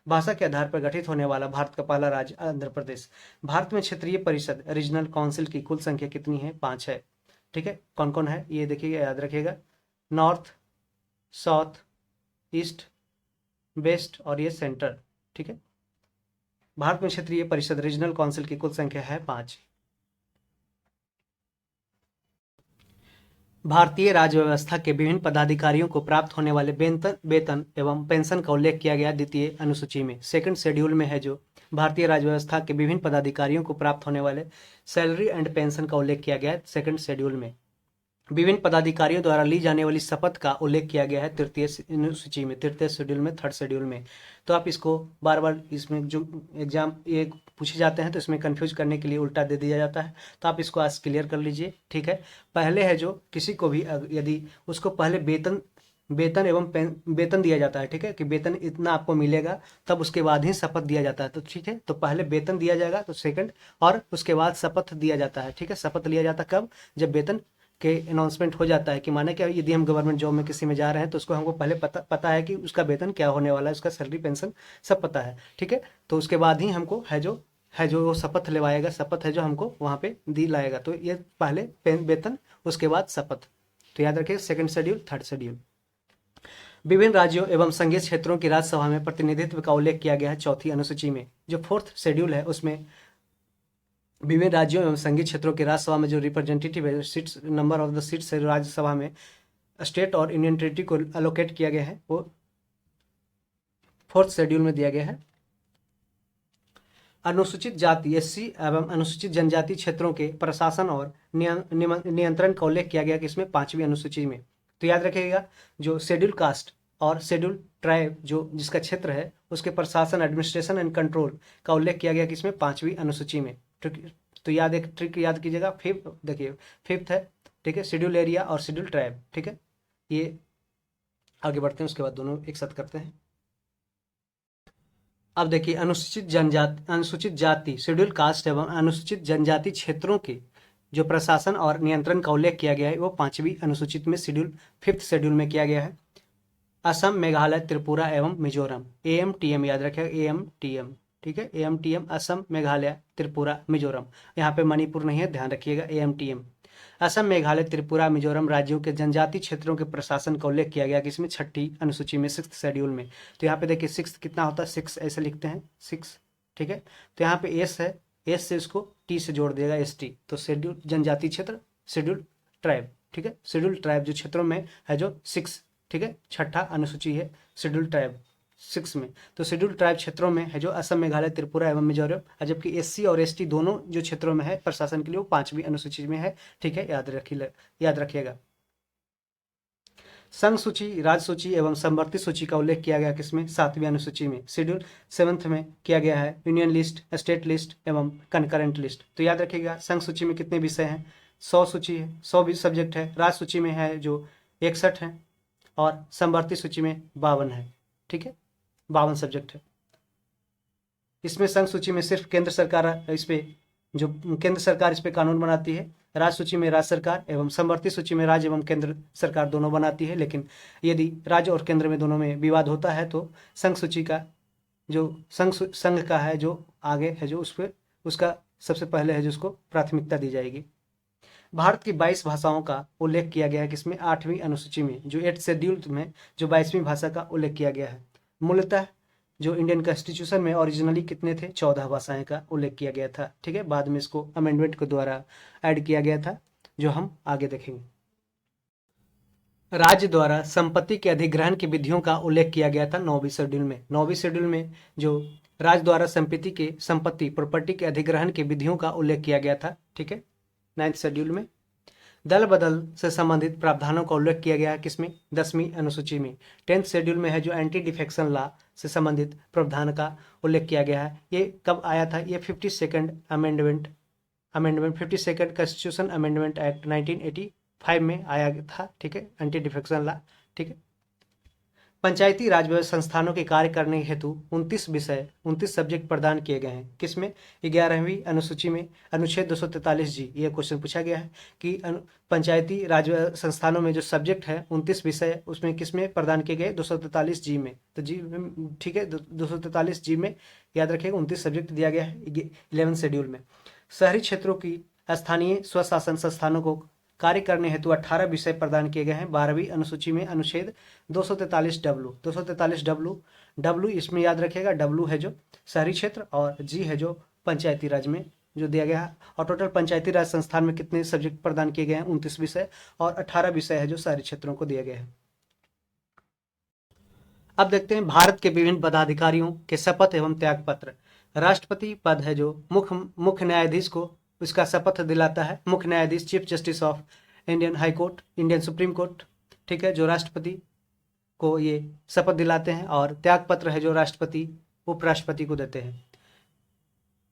भाषा के आधार पर गठित होने वाला भारत का पहला राज्य आंध्र प्रदेश। भारत में क्षेत्रीय परिषद रीजनल काउंसिल की कुल संख्या कितनी है? 5 है। ठीक है, कौन कौन है ये देखिएगा, याद रखिएगा। नॉर्थ, साउथ, ईस्ट, वेस्ट और ये सेंटर। ठीक है। भारत में क्षेत्रीय परिषद रीजनल काउंसिल की कुल संख्या है 5। भारतीय राज्य व्यवस्था के विभिन्न पदाधिकारियों को प्राप्त होने वाले वेतन एवं पेंशन का उल्लेख किया गया द्वितीय अनुसूची में। सेकंड शेड्यूल में है जो भारतीय राज्य व्यवस्था के विभिन्न पदाधिकारियों को प्राप्त होने वाले सैलरी एंड पेंशन का उल्लेख किया गया है सेकंड शेड्यूल में। विभिन्न पदाधिकारियों द्वारा ली जाने वाली शपथ का उल्लेख किया गया है तृतीय अनुसूची में, तृतीय शेड्यूल में, थर्ड शेड्यूल में। तो आप इसको बार बार इसमें जो एग्जाम ये पूछे जाते हैं तो इसमें कंफ्यूज करने के लिए उल्टा दे दिया जाता है, तो आप इसको आज क्लियर कर लीजिए। ठीक है। पहले है जो किसी को भी यदि उसको पहले वेतन एवं वेतन दिया जाता है, ठीक है, कि वेतन इतना आपको मिलेगा, तब उसके बाद ही शपथ दिया जाता है। तो ठीक है, तो पहले वेतन दिया जाएगा तो सेकंड, और उसके बाद शपथ दिया जाता है। ठीक है। शपथ लिया जाता है कब? जब वेतन के अनाउंसमेंट हो जाता है कि माने क्या, यदि हम गवर्नमेंट जॉब में किसी में जा रहे हैं तो उसको हमको पहले पता है कि उसका वेतन क्या होने वाला है, उसका सैलरी पेंशन सब पता है। ठीक है। तो उसके बाद ही हमको है जो वो शपथ लेवाएगा, शपथ है जो हमको वहाँ पे लाएगा। तो ये पहले वेतन, उसके बाद शपथ। तो याद रखिए सेकंड शेड्यूल, थर्ड शेड्यूल। विभिन्न राज्यों एवं संघीय क्षेत्रों की राज्यसभा में प्रतिनिधित्व का उल्लेख किया गया है चौथी अनुसूची में। जो फोर्थ शेड्यूल है उसमें विभिन्न राज्यों एवं संघीय क्षेत्रों की राज्यसभा में जो रिप्रेजेंटेटिव है, seats, number of the seats है राज्यसभा में स्टेट और यूनियन टेरिटरी को अलोकेट किया गया है, वो फोर्थ शेड्यूल में दिया गया है। अनुसूचित जाति एससी एवं अनुसूचित जनजाति क्षेत्रों के प्रशासन और नियंत्रण का उल्लेख किया गया कि इसमें पांचवी अनुसूची में। तो याद रखिएगा जो शेड्यूल कास्ट और शेड्यूल ट्राइब जो जिसका क्षेत्र है उसके प्रशासन, एडमिनिस्ट्रेशन एंड कंट्रोल का उल्लेख किया गया कि इसमें पांचवी अनुसूची में। तो याद एक ट्रिक याद कीजिएगा, फिफ्थ देखिए, फिफ्थ है। ठीक है, शेड्यूल एरिया और शेड्यूल ट्राइब। ठीक है, ये आगे बढ़ते हैं, उसके बाद दोनों एक साथ करते हैं। अब देखिए अनुसूचित जाति शेड्यूल कास्ट एवं अनुसूचित जनजाति क्षेत्रों के जो प्रशासन और नियंत्रण का उल्लेख किया गया है वो पांचवी अनुसूचित में शेड्यूल फिफ्थ शेड्यूल में किया गया है। असम, मेघालय, त्रिपुरा एवं मिजोरम, AMTM याद रखिएगा, AMTM। ठीक है, AMTM, असम, मेघालय, त्रिपुरा, मिजोरम। यहाँ पे मणिपुर नहीं है, ध्यान रखिएगा, AMTM। असम, मेघालय, त्रिपुरा, मिजोरम राज्यों के जनजाति क्षेत्रों के प्रशासन का उल्लेख किया गया कि इसमें छठी अनुसूची में, सिक्स शेड्यूल में। तो यहाँ पे देखिए सिक्स कितना होता है, सिक्स ऐसे लिखते हैं, सिक्स। ठीक है, तो यहाँ पे एस है, एस से इसको टी से जोड़ देगा, ST। तो शेड्यूल जनजाति क्षेत्र, शेड्यूल ट्राइब। ठीक है, शेड्यूल ट्राइब जो क्षेत्रों में है जो सिक्स। ठीक है, छठा अनुसूची है शेड्यूल ट्राइब 6 में। तो शेड्यूल ट्राइब क्षेत्रों में है जो असम, मेघालय, त्रिपुरा एवं मिजोरम, जबकि SC और ST दोनों जो क्षेत्रों में है प्रशासन के लिए वो पांचवी अनुसूची में है। ठीक है, याद रखिएगा। संघ सूची, राज्य सूची एवं समवर्ती सूची का उल्लेख किया गया किसमें? सातवीं अनुसूची में। शेड्यूल 7 में किया गया है यूनियन लिस्ट, स्टेट लिस्ट एवं कंकरेंट लिस्ट। तो याद रखिएगा संघ सूची में कितने विषय हैं? 100 सूची है, 100 सब्जेक्ट है। राज्य सूची में है जो 61 है और समवर्ती सूची में 52 है। ठीक है, 52 सब्जेक्ट है। इसमें संघ सूची में सिर्फ केंद्र सरकार इस पे जो केंद्र सरकार इस पे कानून बनाती है। राज्य सूची में राज्य सरकार एवं समवर्ती सूची में राज्य एवं केंद्र सरकार दोनों बनाती है। लेकिन यदि राज्य और केंद्र में दोनों में विवाद होता है तो संघ सूची का जो संघ का है जो आगे है जो उस पर उसका सबसे पहले है जो उसको प्राथमिकता दी जाएगी। भारत की 22 भाषाओं का उल्लेख किया गया है किसमें? 8वीं अनुसूची में, जो 8th शेड्यूल में जो 22वीं भाषा का उल्लेख किया गया है। मूलतः जो इंडियन कॉन्स्टिट्यूशन में ओरिजिनली कितने थे? 14 भाषाएं का उल्लेख किया गया था। ठीक है, बाद में इसको अमेंडमेंट के द्वारा ऐड किया गया था, जो हम आगे देखेंगे। राज्य द्वारा संपत्ति के अधिग्रहण की विधियों का उल्लेख किया गया था 9वीं शेड्यूल में। 9वीं शेड्यूल में जो राज्य द्वारा संपत्ति प्रॉपर्टी के अधिग्रहण की विधियों का उल्लेख किया गया था। ठीक है, 9th शेड्यूल में। दल बदल से संबंधित प्रावधानों का उल्लेख किया गया है किसमें? 10वीं अनुसूची में। 10th शेड्यूल में है जो एंटी डिफेक्शन लॉ से संबंधित प्रावधान का उल्लेख किया गया है। ये कब आया था? ये 52nd amendment 52nd constitution amendment act 1985 में आया था। ठीक है, एंटी डिफेक्शन लॉ। ठीक है, पंचायती राज संस्थानों के कार्य करने हेतु 29 सब्जेक्ट प्रदान किए गए हैं किसमें? 11वीं अनुसूची में, अनुच्छेद 243G। ये क्वेश्चन पूछा गया है कि पंचायती राज संस्थानों में जो सब्जेक्ट है 29 विषय उसमें किसमें प्रदान किए गए? 243G में। तो जी ठीक है, 243G में याद रखिएगा 29 सब्जेक्ट दिया गया है 11 शेड्यूल में। शहरी क्षेत्रों की स्थानीय स्वशासन संस्थानों को कार्य करने हेतु 18 विषय प्रदान किए गए हैं 12वीं अनुसूची में, अनुच्छेद 243W डब्ल्यू इसमें याद रखिएगा, डब्ल्यू है जो शहरी क्षेत्र और जी है जो पंचायती राज में जो दिया गया है। और टोटल पंचायती राज संस्थान में कितने सब्जेक्ट प्रदान किए गए हैं, 29 विषय, और 18 विषय है जो शहरी क्षेत्रों को दिए गए हैं। अब देखते हैं भारत के विभिन्न पदाधिकारियों के शपथ एवं त्याग पत्र। राष्ट्रपति पद है जो मुख्य न्यायाधीश को इसका शपथ दिलाता है। मुख्य न्यायाधीश chief justice of Indian high court, Indian supreme court, ठीक है, जो राष्ट्रपति को ये शपथ दिलाते हैं। और त्याग पत्र है जो राष्ट्रपति उपराष्ट्रपति को देते हैं।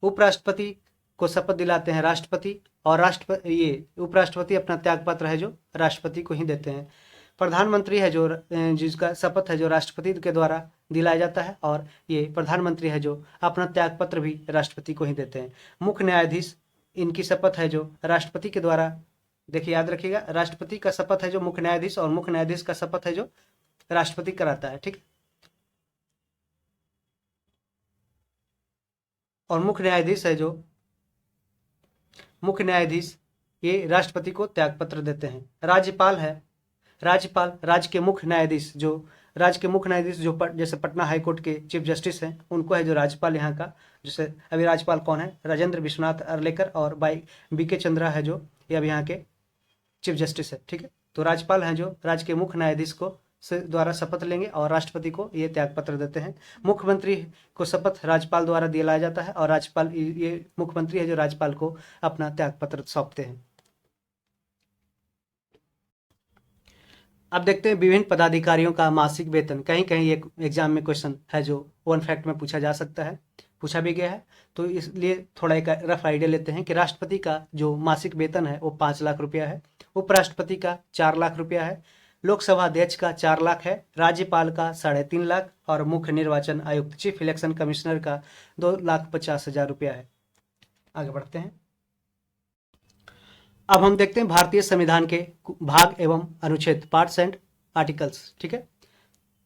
उपराष्ट्रपति को शपथ दिलाते हैं राष्ट्रपति, और ये उपराष्ट्रपति अपना त्याग पत्र है जो राष्ट्रपति को ही देते हैं। प्रधानमंत्री है जो जिसका शपथ है जो राष्ट्रपति के द्वारा दिलाया जाता है, और ये प्रधानमंत्री है जो अपना त्याग पत्र भी राष्ट्रपति को ही देते हैं। मुख्य न्यायाधीश, इनकी शपथ है जो राष्ट्रपति के द्वारा, देखिए याद रखिएगा, राष्ट्रपति का शपथ है जो मुख्य न्यायाधीश, और मुख्य न्यायाधीश का शपथ है जो राष्ट्रपति कराता है, ठीक। और मुख्य न्यायाधीश है जो मुख्य न्यायाधीश ये राष्ट्रपति को त्याग पत्र देते हैं। राज्यपाल है, राज्यपाल राज्य के मुख्य न्यायाधीश जो जैसे पटना हाई कोर्ट के चीफ जस्टिस हैं, उनको है जो राज्यपाल यहाँ का। जैसे अभी राज्यपाल कौन है, राजेंद्र विश्वनाथ अर्लेकर, और BK चंद्रा है जो ये अब यहाँ के चीफ जस्टिस है, ठीक है। तो राज्यपाल हैं जो राज्य के मुख्य न्यायाधीश को से द्वारा शपथ लेंगे और राष्ट्रपति को ये त्याग पत्र देते हैं। मुख्यमंत्री को शपथ राज्यपाल द्वारा दिलाया जाता है, और राज्यपाल ये मुख्यमंत्री है जो राज्यपाल को अपना त्याग पत्र सौंपते हैं। अब देखते हैं विभिन्न पदाधिकारियों का मासिक वेतन। कहीं कहीं एक एग्जाम में क्वेश्चन है जो 1 फैक्ट में पूछा जा सकता है, पूछा भी गया है, तो इसलिए थोड़ा एक रफ आइडिया लेते हैं कि राष्ट्रपति का जो मासिक वेतन है वो 5 लाख रुपया है, उपराष्ट्रपति का 4 लाख रुपया है, लोकसभा अध्यक्ष का 4 लाख है, राज्यपाल का 3.5 लाख, और मुख्य निर्वाचन आयुक्त चीफ इलेक्शन कमिश्नर का 2,50,000 रुपया है। आगे बढ़ते हैं। अब हम देखते हैं भारतीय संविधान के भाग एवं अनुच्छेद, पार्ट्स एंड आर्टिकल्स, ठीक है।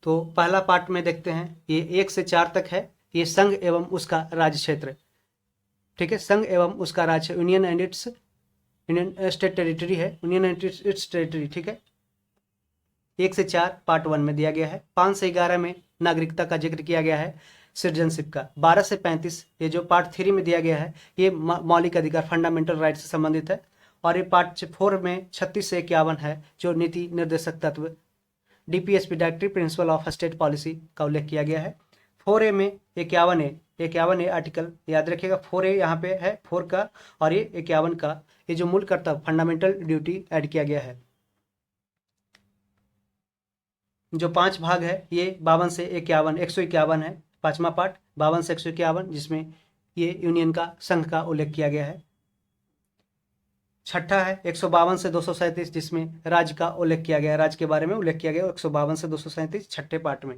तो पहला पार्ट में देखते हैं, ये 1 से 4 तक है, ये संघ एवं उसका राज्य क्षेत्र, ठीक है। संघ एवं उसका राज्य, union and it's state territory है, यूनियन एंड इट्स टेरिटरी, ठीक है। 1 से 4 पार्ट 1 में दिया गया है। 5 से 11 में नागरिकता का जिक्र किया गया है, सिटीजनशिप का। 12 से 35 ये जो पार्ट 3 में दिया गया है, ये मौलिक अधिकार, फंडामेंटल राइट से संबंधित है। और ये पार्ट 4 में 36 से 51 है जो नीति निर्देशक तत्व, DPSP directive principle of state policy का उल्लेख किया गया है। 4A में 51A आर्टिकल याद रखिएगा, 4A यहाँ पे है 4 का, और ये 51 का, ये जो मूल कर्तव्य, फंडामेंटल ड्यूटी ऐड किया गया है। जो 5 भाग है ये 52 से 151 है, 5वां पार्ट 52 से 151, जिसमें ये यूनियन का, संघ का उल्लेख किया गया है। 6ठा है 152 से 237, जिसमें राज्य का उल्लेख किया गया, राज्य के बारे में उल्लेख किया गया 152 से 237 6ठे पार्ट में।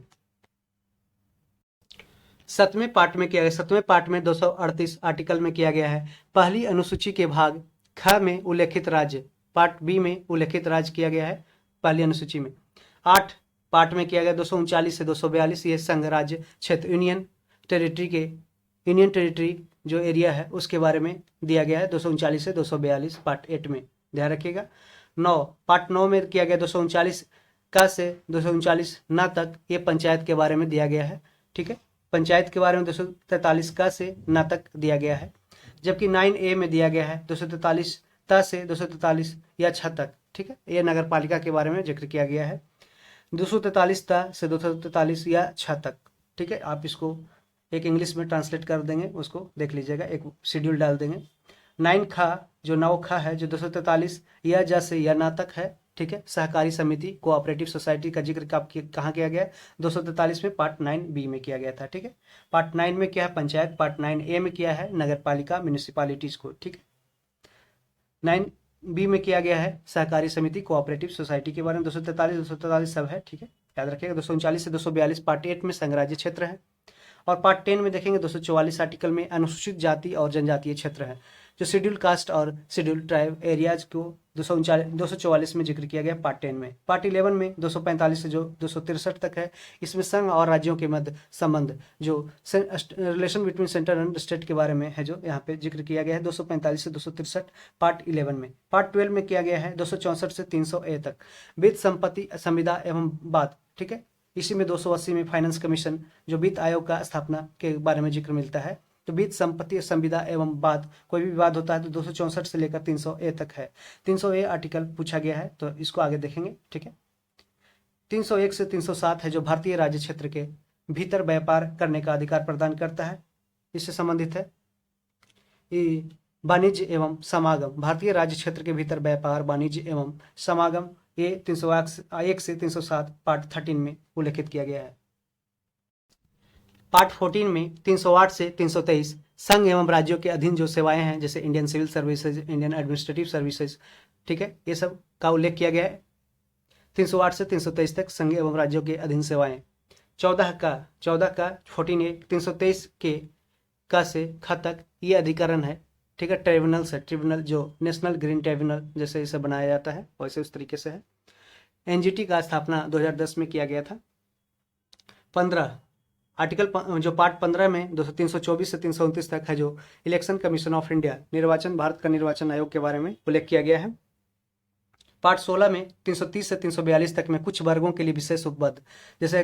7वें पार्ट में किया गया, 7वें पार्ट में 238 आर्टिकल में किया गया है। पहली अनुसूची के भाग ख में उल्लेखित राज्य, पार्ट बी में उल्लेखित राज्य किया गया है पहली अनुसूची में। 8 पार्ट में किया गया 239 से 242, ये संघ राज्य क्षेत्र, यूनियन टेरिटरी जो एरिया है उसके बारे में दिया गया है 239 से 242 पार्ट 8 में, ध्यान रखिएगा। 9 पार्ट 9 में किया गया 239 का से 239 ना तक, ये पंचायत के बारे में दिया गया है, ठीक है। पंचायत के बारे में 243 का से ना तक दिया गया है। जबकि 9A में दिया गया है 243 ता से 243 या 6 तक, ठीक है। ये नगर पालिका के बारे में जिक्र किया गया है, 243 ता से 243 या 6 तक, ठीक है। आप इसको एक इंग्लिश में ट्रांसलेट कर देंगे, उसको देख लीजिएगा, एक शेड्यूल डाल देंगे। 9 खा जो 9 खा है जो 243 या जा से या ना तक है, ठीक है। सहकारी समिति, कोऑपरेटिव सोसाइटी का जिक्र कहाँ किया गया, 243 में पार्ट 9B में किया गया था, ठीक है। पार्ट 9 में क्या है, पंचायत। पार्ट 9A में किया है नगर पालिका, म्यूनिसिपालिटीज को, ठीक है। 9B में किया गया है सहकारी समिति, कोऑपरेटिव सोसाइटी के बारे में। 243 सब है, ठीक है, याद रखिएगा। 239 से 242 पार्ट 8 में संघ राज्य क्षेत्र है। और पार्ट 10 में देखेंगे 244 आर्टिकल में अनुसूचित जाति और जनजातीय क्षेत्र है, जो शेड्यूल कास्ट और शेड्यूल ट्राइब एरियाज को 244 में जिक्र किया गया पार्ट 10 में। पार्ट 11 में 245 से जो 263 तक है, इसमें संघ और राज्यों के मध्य संबंध, जो relation between centre and state के बारे में है, जो यहाँ पे जिक्र किया गया है 245 से 263 पार्ट 11 में। पार्ट 12 में किया गया है 264 से 300A तक, वित्त संपत्ति संविदा एवं बात, ठीक है। इसी में 280 में फाइनेंस कमीशन जो वित्त आयोग का स्थापना के बारे में जिक्र मिलता है। तो वित्त, संपत्ति, संविदा एवं वाद, कोई भी विवाद होता है तो 264 से लेकर 300A तक है। 300A आर्टिकल पूछा गया है, तो इसको आगे देखेंगे, ठीक है। 301 से 307 है जो भारतीय राज्य क्षेत्र के भीतर व्यापार करने का अधिकार प्रदान करता है। इससे संबंधित है ये वाणिज्य एवं समागम, भारतीय राज्य क्षेत्र के भीतर व्यापार, वाणिज्य एवं समागम, ये 301 से 307 पार्ट 13 में उल्लेखित किया गया है। पार्ट 14 में 308 से 323 संघ एवं राज्यों के अधीन जो सेवाएं हैं, जैसे Indian civil services, Indian administrative services, ठीक है, ये सब का उल्लेख किया गया है। 308 से 323 तक संघ एवं राज्यों के अधीन सेवाएं। 14 का 14A 323 के का से ख तक ये अधिकरण है, ठीक है। ट्रिब्यूनल से, ट्रिब्यूनल जो नेशनल ग्रीन ट्रिब्यूनल जैसे इसे बनाया जाता है वैसे उस तरीके से है। एनजीटी का स्थापना 2010 में किया गया था। 15 आर्टिकल जो पार्ट 15 में 324 से 329 तक है जो इलेक्शन कमीशन ऑफ इंडिया, निर्वाचन, भारत का निर्वाचन आयोग के बारे में उल्लेख किया गया है। पार्ट 16 में 330 से 342 तक में कुछ वर्गों के लिए विशेष उपबंध, जैसे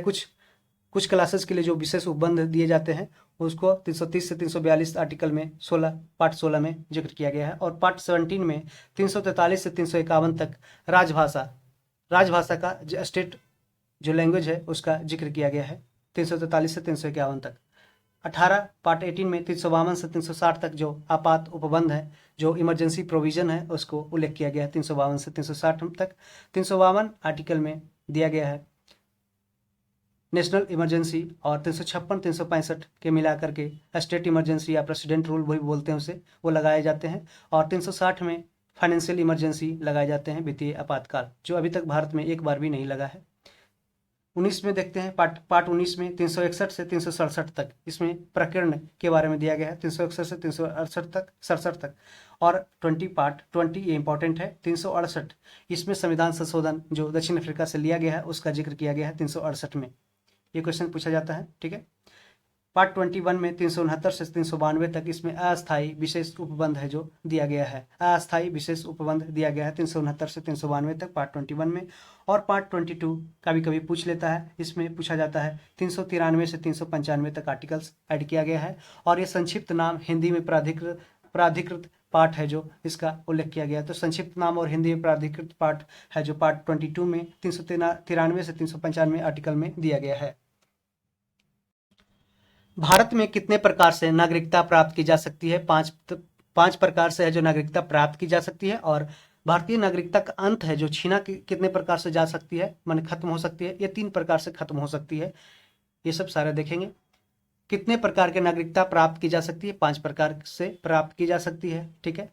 कुछ क्लासेस के लिए जो विशेष उपबंध दिए जाते हैं उसको 330 से 342 आर्टिकल में पार्ट 16 में जिक्र किया गया है। और पार्ट 17 में 343 से 351 तक राजभाषा का जो स्टेट जो लैंग्वेज है उसका जिक्र किया गया है, 343 से 351 तक। 18 पार्ट 18 में 352 से 360 तक जो आपात उपबंध है, जो इमरजेंसी प्रोविजन है, उसको उल्लेख किया गया है 352 से 360 तक। 352 आर्टिकल में दिया गया है नेशनल इमरजेंसी, और 356 365 के मिला करके स्टेट इमरजेंसी या प्रेसिडेंट रूल वही बोलते हैं उसे, वो लगाए जाते हैं। और 360 में फाइनेंशियल इमरजेंसी लगाए जाते हैं, वित्तीय आपातकाल, जो अभी तक भारत में एक बार भी नहीं लगा है। 19 में देखते हैं पार्ट 19 में 361 से 367 तक, इसमें प्रकरण के बारे में दिया गया है 361 से 367 तक। और 20 ये इंपॉर्टेंट है 368, इसमें संविधान संशोधन जो दक्षिण अफ्रीका से लिया गया है उसका जिक्र किया गया है 368 में, ये क्वेश्चन पूछा जाता है, ठीक है। पार्ट 21 में 369 से 392 तक, इसमें अस्थायी विशेष उपबंध है जो दिया गया है, अस्थायी विशेष उपबंध दिया गया है 369 से 392 तक पार्ट 21 में। और पार्ट 22 कभी कभी पूछ लेता है, इसमें पूछा जाता है 393 से 395 तक आर्टिकल्स ऐड किया गया है। और ये संक्षिप्त नाम हिंदी में प्राधिकृत पार्ट है जो इसका उल्लेख किया गया है। तो संक्षिप्त नाम और हिंदी में प्राधिकृत पार्ट है जो पार्ट 22 में 393 से 395 आर्टिकल में दिया गया है। भारत में कितने प्रकार से नागरिकता प्राप्त की जा सकती है? पांच प्रकार से है जो नागरिकता प्राप्त की जा सकती है। और भारतीय नागरिकता का अंत है जो छीना कितने प्रकार से जा सकती है, माने खत्म हो सकती है? ये 3 प्रकार से खत्म हो सकती है। ये सब सारे देखेंगे। कितने प्रकार के नागरिकता प्राप्त की जा सकती है? 5 प्रकार से प्राप्त की जा सकती है, ठीक है।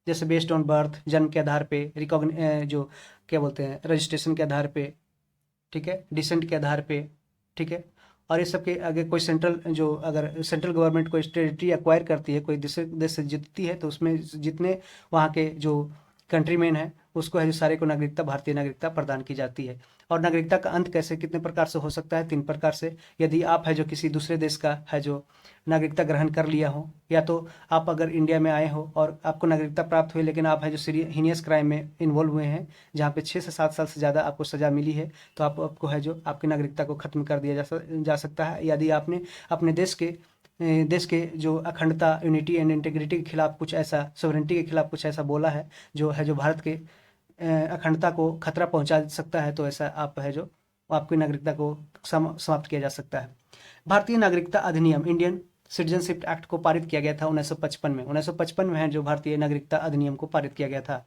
जैसे बेस्ड ऑन बर्थ, जन्म के आधार पे, जो क्या बोलते हैं, रजिस्ट्रेशन के आधार पे, ठीक है, डिसेंट के आधार पे, ठीक है। और ये सब के आगे कोई अगर सेंट्रल गवर्नमेंट कोई टेरिटरी एक्वायर करती है, कोई देश से जीतती है, तो उसमें जितने वहाँ के जो कंट्रीमैन है उसको है जो सारे को नागरिकता, भारतीय नागरिकता प्रदान की जाती है। और नागरिकता का अंत कैसे, कितने प्रकार से हो सकता है? 3 प्रकार से। यदि आप है जो किसी दूसरे देश का है जो नागरिकता ग्रहण कर लिया हो, या तो आप अगर इंडिया में आए हो और आपको नागरिकता प्राप्त हुई, लेकिन आप है जो हीनियस क्राइम में इन्वॉल्व हुए हैं, जहाँ पे 6 से 7 साल से ज़्यादा आपको सज़ा मिली है, तो आपको है जो आपकी नागरिकता को खत्म कर दिया जा सकता है। यदि आपने अपने देश के जो अखंडता, यूनिटी एंड इंटीग्रिटी के खिलाफ कुछ ऐसा, सोवरेनिटी के खिलाफ कुछ ऐसा बोला है जो भारत के अखंडता को खतरा पहुंचा सकता है, तो ऐसा आप है जो आपकी नागरिकता को समाप्त किया जा सकता है। भारतीय नागरिकता अधिनियम, इंडियन सिटीजनशिप एक्ट को पारित किया गया था 1955 में। 1955 में है जो भारतीय नागरिकता अधिनियम को पारित किया गया था।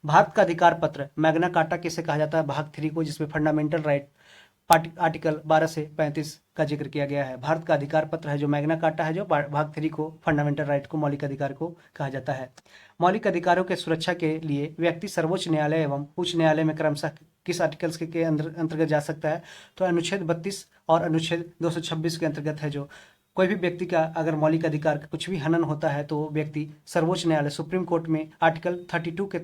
भारत का अधिकार पत्र, मैग्ना कार्टा किसे कहा जाता है? भाग 3 को, जिसमें फंडामेंटल राइट आर्टिकल 12 से 35 का जिक्र किया गया है। भारत का अधिकार पत्र है जो मैग्ना कार्टा है जो भाग 3 को, फंडामेंटल राइट को, मौलिक अधिकार को कहा जाता है। मौलिक अधिकारों के सुरक्षा के लिए व्यक्ति सर्वोच्च न्यायालय एवं उच्च न्यायालय में क्रमशः किस आर्टिकल्स के अंतर्गत जा सकता है? तो अनुच्छेद 32 और अनुच्छेद 226 के अंतर्गत है जो कोई भी व्यक्ति का अगर मौलिक अधिकार का कुछ भी हनन होता है तो व्यक्ति सर्वोच्च न्यायालय, सुप्रीम कोर्ट में आर्टिकल 32 के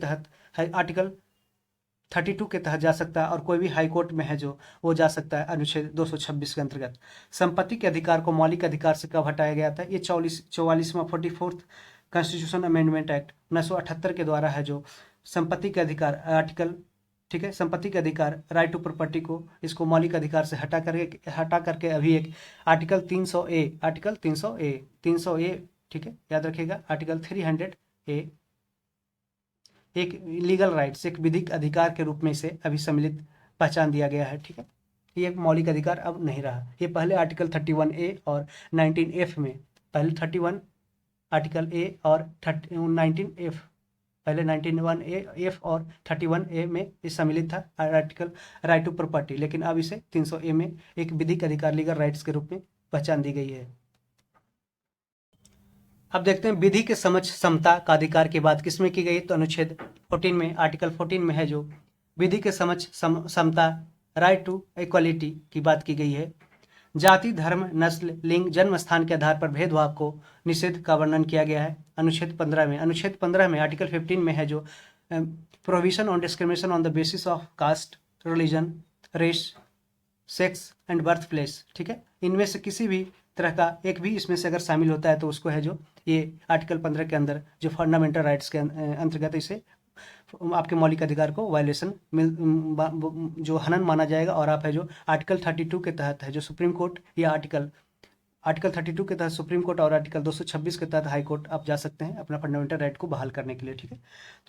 तहत जा सकता है। और कोई भी हाई कोर्ट में है जो वो जा सकता है अनुच्छेद 226 के अंतर्गत। संपत्ति के अधिकार को मौलिक अधिकार से कब हटाया गया था? ये 44वां 44th कॉन्स्टिट्यूशन अमेंडमेंट एक्ट 1978 के द्वारा है जो संपत्ति के अधिकार, आर्टिकल ठीक है। संपत्ति के अधिकार, राइट टू प्रॉपर्टी को, इसको मौलिक अधिकार से हटा करके अभी एक आर्टिकल 300 ए, ठीक है, याद रखिएगा, आर्टिकल 300 ए एक लीगल राइट्स, एक विधिक अधिकार के रूप में इसे अभी सम्मिलित पहचान दिया गया है। ठीक है, ये एक मौलिक अधिकार अब नहीं रहा। ये पहले आर्टिकल 31A और 19F में, पहले 31 आर्टिकल ए और 19F, पहले 91F और 31A में ये सम्मिलित था आर्टिकल राइट टू प्रॉपर्टी, लेकिन अब इसे 300A में एक विधिक अधिकार, लीगल राइट्स के रूप में पहचान दी गई है। अब देखते हैं विधि के समक्ष समता का अधिकार की बात किसमें की गई, तो अनुच्छेद 14 में, आर्टिकल 14 में है जो विधि के समक्ष समता, राइट टू इक्वालिटी की बात की गई है। जाति, धर्म, नस्ल, लिंग, जन्म स्थान के आधार पर भेदभाव को निषेध का वर्णन किया गया है अनुच्छेद 15 में। अनुच्छेद 15 में आर्टिकल 15 में है जो provision on discrimination on the basis of caste, religion, race, sex and birth place. ठीक है, इनमें से किसी भी तरह का एक भी इसमें से अगर शामिल होता है तो उसको है जो ये आर्टिकल 15 के अंदर जो फंडामेंटल राइट्स के अंतर्गत इसे आपके मौलिक अधिकार को वायलेशन जो हनन माना जाएगा। और आप है जो आर्टिकल 32 के तहत है जो सुप्रीम कोर्ट या आर्टिकल 32 के तहत सुप्रीम कोर्ट और आर्टिकल 226 के तहत हाई कोर्ट आप जा सकते हैं अपना फंडामेंटल राइट को बहाल करने के लिए। ठीक है,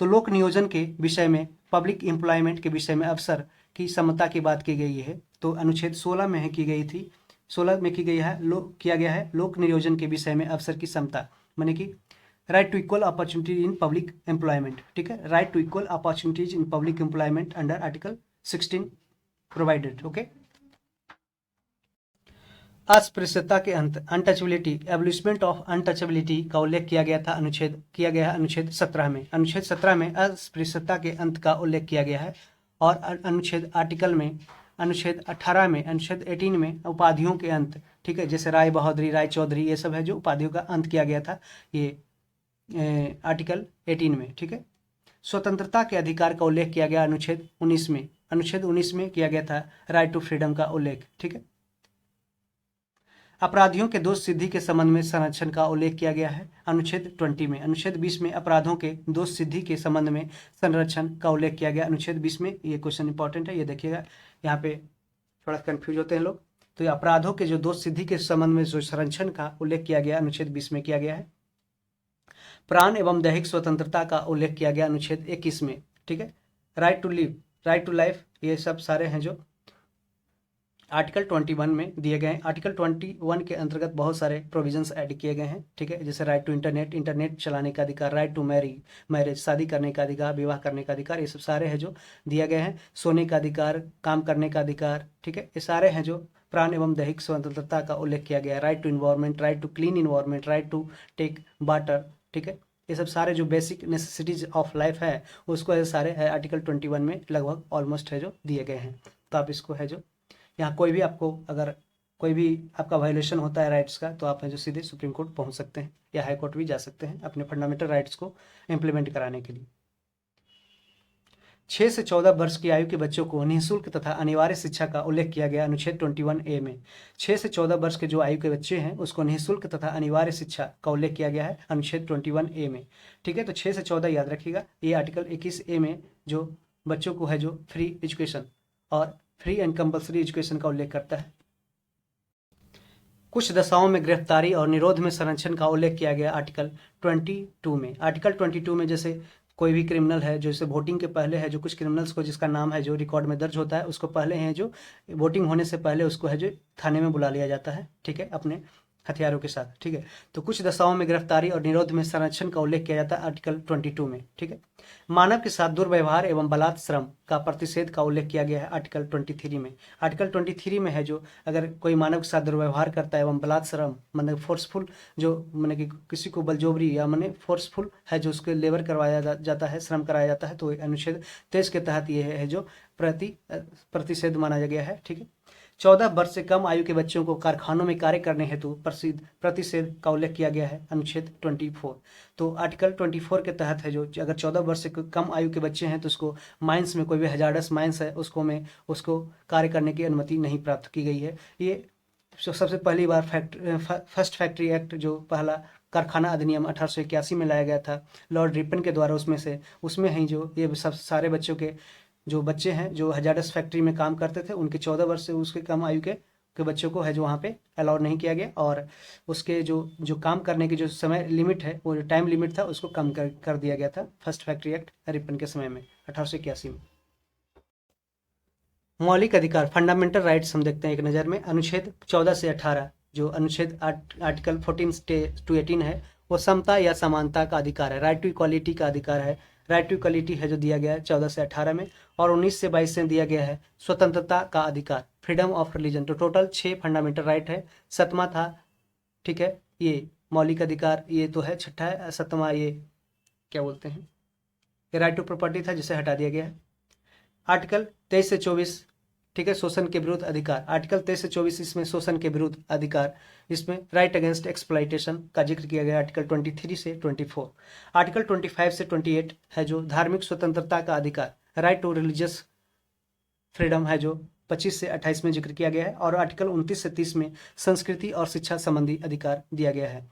तो लोक नियोजन के विषय में, पब्लिक एम्प्लॉयमेंट के विषय में अवसर की समता की बात की गई है, तो अनुच्छेद 16 में की गई थी, 16 में की गई है, किया गया है लोक नियोजन के विषय में अवसर की समता, माने कि right to equal opportunities in public employment. ठीक है, right to equal opportunities in public employment under article 16 provided. Okay, अस्पृश्यता के अंत, अनटचेबिलिटी, एब्लिशमेंट ऑफ अनटचेबिलिटी का उल्लेख किया गया है अनुच्छेद 17 में। अनुच्छेद 17 में अस्पृश्यता के अंत का उल्लेख किया गया है। और अनुच्छेद 18 में, अनुच्छेद 18 में उपाधियों के अंत, ठीक है, जैसे राय बहादुरी, राय चौधरी, ये सब है जो उपाधियों का अंत किया गया था ये आर्टिकल 18 में। ठीक है, स्वतंत्रता के अधिकार का उल्लेख किया गया अनुच्छेद 19 में। अनुच्छेद 19 में किया गया था राइट टू फ्रीडम का उल्लेख। ठीक है, अपराधियों के दोष सिद्धि के संबंध में संरक्षण का उल्लेख किया गया है अनुच्छेद 20 में। अनुच्छेद 20 में अपराधों के दोष सिद्धि के संबंध में संरक्षण का उल्लेख किया गया अनुच्छेद 20 में। ये क्वेश्चन इंपॉर्टेंट है, ये देखिएगा, यहाँ पे थोड़ा कंफ्यूज होते हैं लोग। तो ये अपराधों के जो दोष सिद्धि के संबंध में जो संरक्षण का उल्लेख किया गया अनुच्छेद 20 में किया गया है। प्राण एवं दैहिक स्वतंत्रता का उल्लेख किया गया अनुच्छेद 21 में। ठीक है, right to live, right to life, ये सब सारे हैं जो आर्टिकल 21 में दिए गए हैं। आर्टिकल 21 के अंतर्गत बहुत सारे प्रोविजंस ऐड किए गए हैं। ठीक है, जैसे राइट टू इंटरनेट चलाने का अधिकार, राइट टू मैरिज, शादी करने का अधिकार, विवाह करने का अधिकार, ये सब सारे हैं जो दिए गए हैं। सोने का अधिकार, काम करने का अधिकार, ठीक है, ये सारे हैं जो प्राण एवं दैहिक स्वतंत्रता का उल्लेख किया गया है। Right to environment, right to clean environment, right to take water, ठीक है, ये सब सारे जो बेसिक नेसेसिटीज ऑफ लाइफ है उसको ये सारे है आर्टिकल 21 में लगभग ऑलमोस्ट है जो दिए गए हैं। तो आप इसको है जो यहाँ कोई भी आपको अगर कोई भी आपका वायलेशन होता है राइट्स का, तो आप है जो सीधे सुप्रीम कोर्ट पहुँच सकते हैं या हाई कोर्ट भी जा सकते हैं अपने फंडामेंटल राइट्स को इम्प्लीमेंट कराने के लिए। 6 से 14 वर्ष की आयु के बच्चों को निःशुल्क तथा अनिवार्य शिक्षा का उल्लेख किया गया अनुच्छेद 21A में। 6 से 14 वर्ष के जो आयु के बच्चे हैं उसको निःशुल्क तथा अनिवार्य शिक्षा का उल्लेख किया गया है अनुच्छेद 21A में। ठीक है, तो 6 से 14 याद रखिएगा। ये आर्टिकल 21A में जो बच्चों को है जो फ्री एजुकेशन और फ्री एंड कंपल्सरी एजुकेशन का उल्लेख करता है। कुछ दशाओं में गिरफ्तारी और निरोध में संरक्षण का उल्लेख किया गया आर्टिकल 22 में। आर्टिकल 22 में जैसे कोई भी क्रिमिनल है जो जैसे वोटिंग के पहले है जो कुछ क्रिमिनल्स को जिसका नाम है जो रिकॉर्ड में दर्ज होता है उसको पहले है जो वोटिंग होने से पहले उसको है जो थाने में बुला लिया जाता है। ठीक है, अपने हथियारों के साथ। ठीक है, तो कुछ दशाओं में गिरफ्तारी और निरोध में संरक्षण का उल्लेख किया जाता है आर्टिकल 22 में। ठीक है, मानव के साथ दुर्व्यवहार एवं बलात् श्रम का प्रतिषेध का उल्लेख किया गया है आर्टिकल 23 में। आर्टिकल 23 में है जो अगर कोई मानव के साथ दुर्व्यवहार करता है एवं बलात् श्रम मतलब फोर्सफुल जो मैंने कि किसी को बलजोबरी या मैंने फोर्सफुल है जो उसके लेबर करवाया जाता है, श्रम कराया जाता है, तो अनुच्छेद 23 के तहत ये है जो प्रतिषेध माना गया है। ठीक है, 14 वर्ष से कम आयु के बच्चों को कारखानों में कार्य करने हेतु प्रतिषेध का उल्लेख किया गया है अनुच्छेद 24। तो आर्टिकल 24 के तहत है जो अगर 14 वर्ष से कम आयु के बच्चे हैं तो उसको माइंस में कोई भी हजार्डस माइंस है उसको कार्य करने की अनुमति नहीं प्राप्त की गई है। ये सबसे पहली बार फर्स्ट फैक्ट्री एक्ट जो पहला कारखाना अधिनियम 1881 में लाया गया था लॉर्ड रिपन के द्वारा, उसमें ही जो ये सब सारे बच्चों के जो बच्चे हैं जो हजारस फैक्ट्री में काम करते थे उनके 14 वर्ष से उसके कम आयु के बच्चों को है जो वहाँ पे अलाउ नहीं किया गया, और उसके जो जो काम करने की जो समय लिमिट है, वो जो टाइम लिमिट था उसको कम कर दिया गया था फर्स्ट फैक्ट्री एक्ट रिपन के समय में 1881 में। मौलिक अधिकार फंडामेंटल राइट्स हम देखते हैं एक नज़र में। अनुच्छेद 14 से 18 जो अनुच्छेद आर्टिकल 14 टू 18 है वो समता या समानता का अधिकार है, राइट टू इक्वालिटी का अधिकार है। राइट टू इक्वालिटी है जो दिया गया है 14 से 18 में, और 19 से 22 से दिया गया है स्वतंत्रता का अधिकार, फ्रीडम ऑफ रिलीजन। तो टोटल 6 फंडामेंटल राइट है। 7वां था, ठीक है, ये मौलिक अधिकार, ये तो है 6ठा है। 7वां ये क्या बोलते हैं, ये राइट टू प्रॉपर्टी था जिसे हटा दिया गया है। आर्टिकल 23 से 24, ठीक है, शोषण के विरुद्ध अधिकार। आर्टिकल 23 से 24 इसमें शोषण के विरुद्ध अधिकार, इसमें राइट अगेंस्ट एक्सप्लॉइटेशन का जिक्र किया गया। आर्टिकल 23 से 24। आर्टिकल 25 से 28 है जो धार्मिक स्वतंत्रता का अधिकार, राइट टू रिलीजियस फ्रीडम है जो 25 से 28 में जिक्र किया गया है। और आर्टिकल 29 से 30 में संस्कृति और शिक्षा संबंधी अधिकार दिया गया है।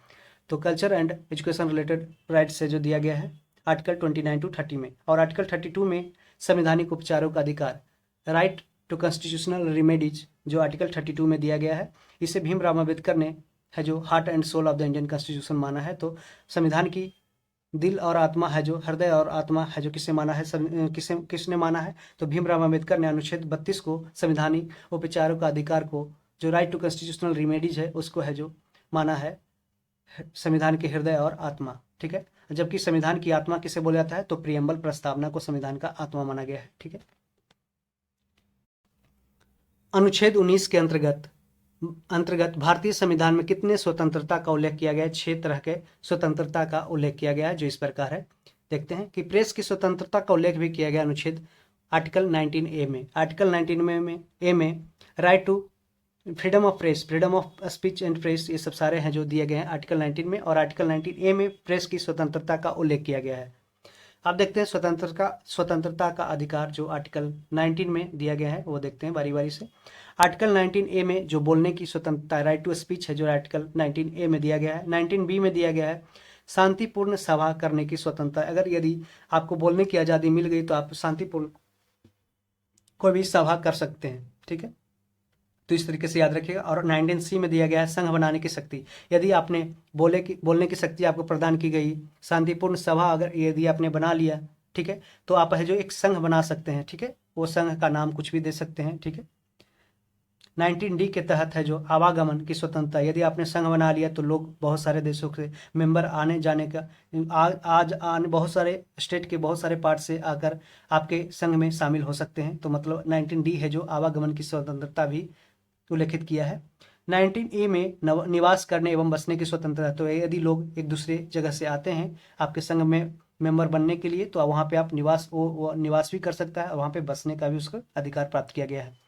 तो culture and education related rights है जो दिया गया है आर्टिकल 29 टू 30 में। और आर्टिकल 32 में संवैधानिक उपचारों का अधिकार, राइट टू कॉन्स्टिट्यूशनल रिमेडीज जो आर्टिकल 32 में दिया गया है। इसे भीमराव अम्बेडकर ने है जो heart and soul of the Indian constitution माना है। तो संविधान की दिल और आत्मा है जो, हृदय और आत्मा है जो किसे माना है, किसने माना है, तो भीमराव अम्बेडकर ने अनुच्छेद 32 को संविधानिक उपचारों का अधिकार को, जो राइट टू कॉन्स्टिट्यूशनल रिमेडीज है उसको है जो माना है संविधान के हृदय और आत्मा, ठीक है। जबकि संविधान की आत्मा किसे बोला जाता है, तो प्रियम्बल प्रस्तावना को संविधान का आत्मा माना गया है, ठीक है। अनुच्छेद 19 के अंतर्गत भारतीय संविधान में कितने स्वतंत्रता का उल्लेख किया गया है? 6 तरह के स्वतंत्रता का उल्लेख किया गया है जो इस प्रकार है। देखते हैं कि प्रेस की स्वतंत्रता का उल्लेख भी किया गया अनुच्छेद आर्टिकल 19A में। आर्टिकल 19A में right to freedom of press, freedom of speech and press, ये सब सारे हैं जो दिए गए हैं आर्टिकल 19 में। और आर्टिकल 19A में प्रेस की स्वतंत्रता का उल्लेख किया गया है। आप देखते हैं स्वतंत्रता का अधिकार जो आर्टिकल 19 में दिया गया है वो देखते हैं बारी बारी से। आर्टिकल 19A में जो बोलने की स्वतंत्रता, राइट टू स्पीच है जो आर्टिकल 19A में दिया गया है। 19B में दिया गया है शांतिपूर्ण सभा करने की स्वतंत्रता। अगर यदि आपको बोलने की आज़ादी मिल गई तो आप शांतिपूर्ण कोई भी सभा कर सकते हैं, ठीक है। तो इस तरीके से याद रखिएगा। और 19C में दिया गया है संघ बनाने की शक्ति। यदि आपने बोलने की शक्ति आपको प्रदान की गई, शांतिपूर्ण सभा अगर यदि आपने बना लिया, ठीक है, तो आप है जो एक संघ बना सकते हैं, ठीक है। वो संघ का नाम कुछ भी दे सकते हैं, ठीक है। 19D के तहत है जो आवागमन की स्वतंत्रता। यदि आपने संघ बना लिया तो लोग बहुत सारे देशों से मेंबर आने जाने का, आज आने बहुत सारे स्टेट के बहुत सारे पार्ट से आकर आपके संघ में शामिल हो सकते हैं। तो मतलब 19D है जो आवागमन की स्वतंत्रता भी उल्लेखित किया है। 19A में निवास करने एवं बसने की स्वतंत्रता। तो यदि लोग एक दूसरे जगह से आते हैं आपके संघ में मेंबर बनने के लिए, तो वहाँ पे आप निवास भी कर सकता है, वहाँ पे बसने का भी उसको अधिकार प्राप्त किया गया है।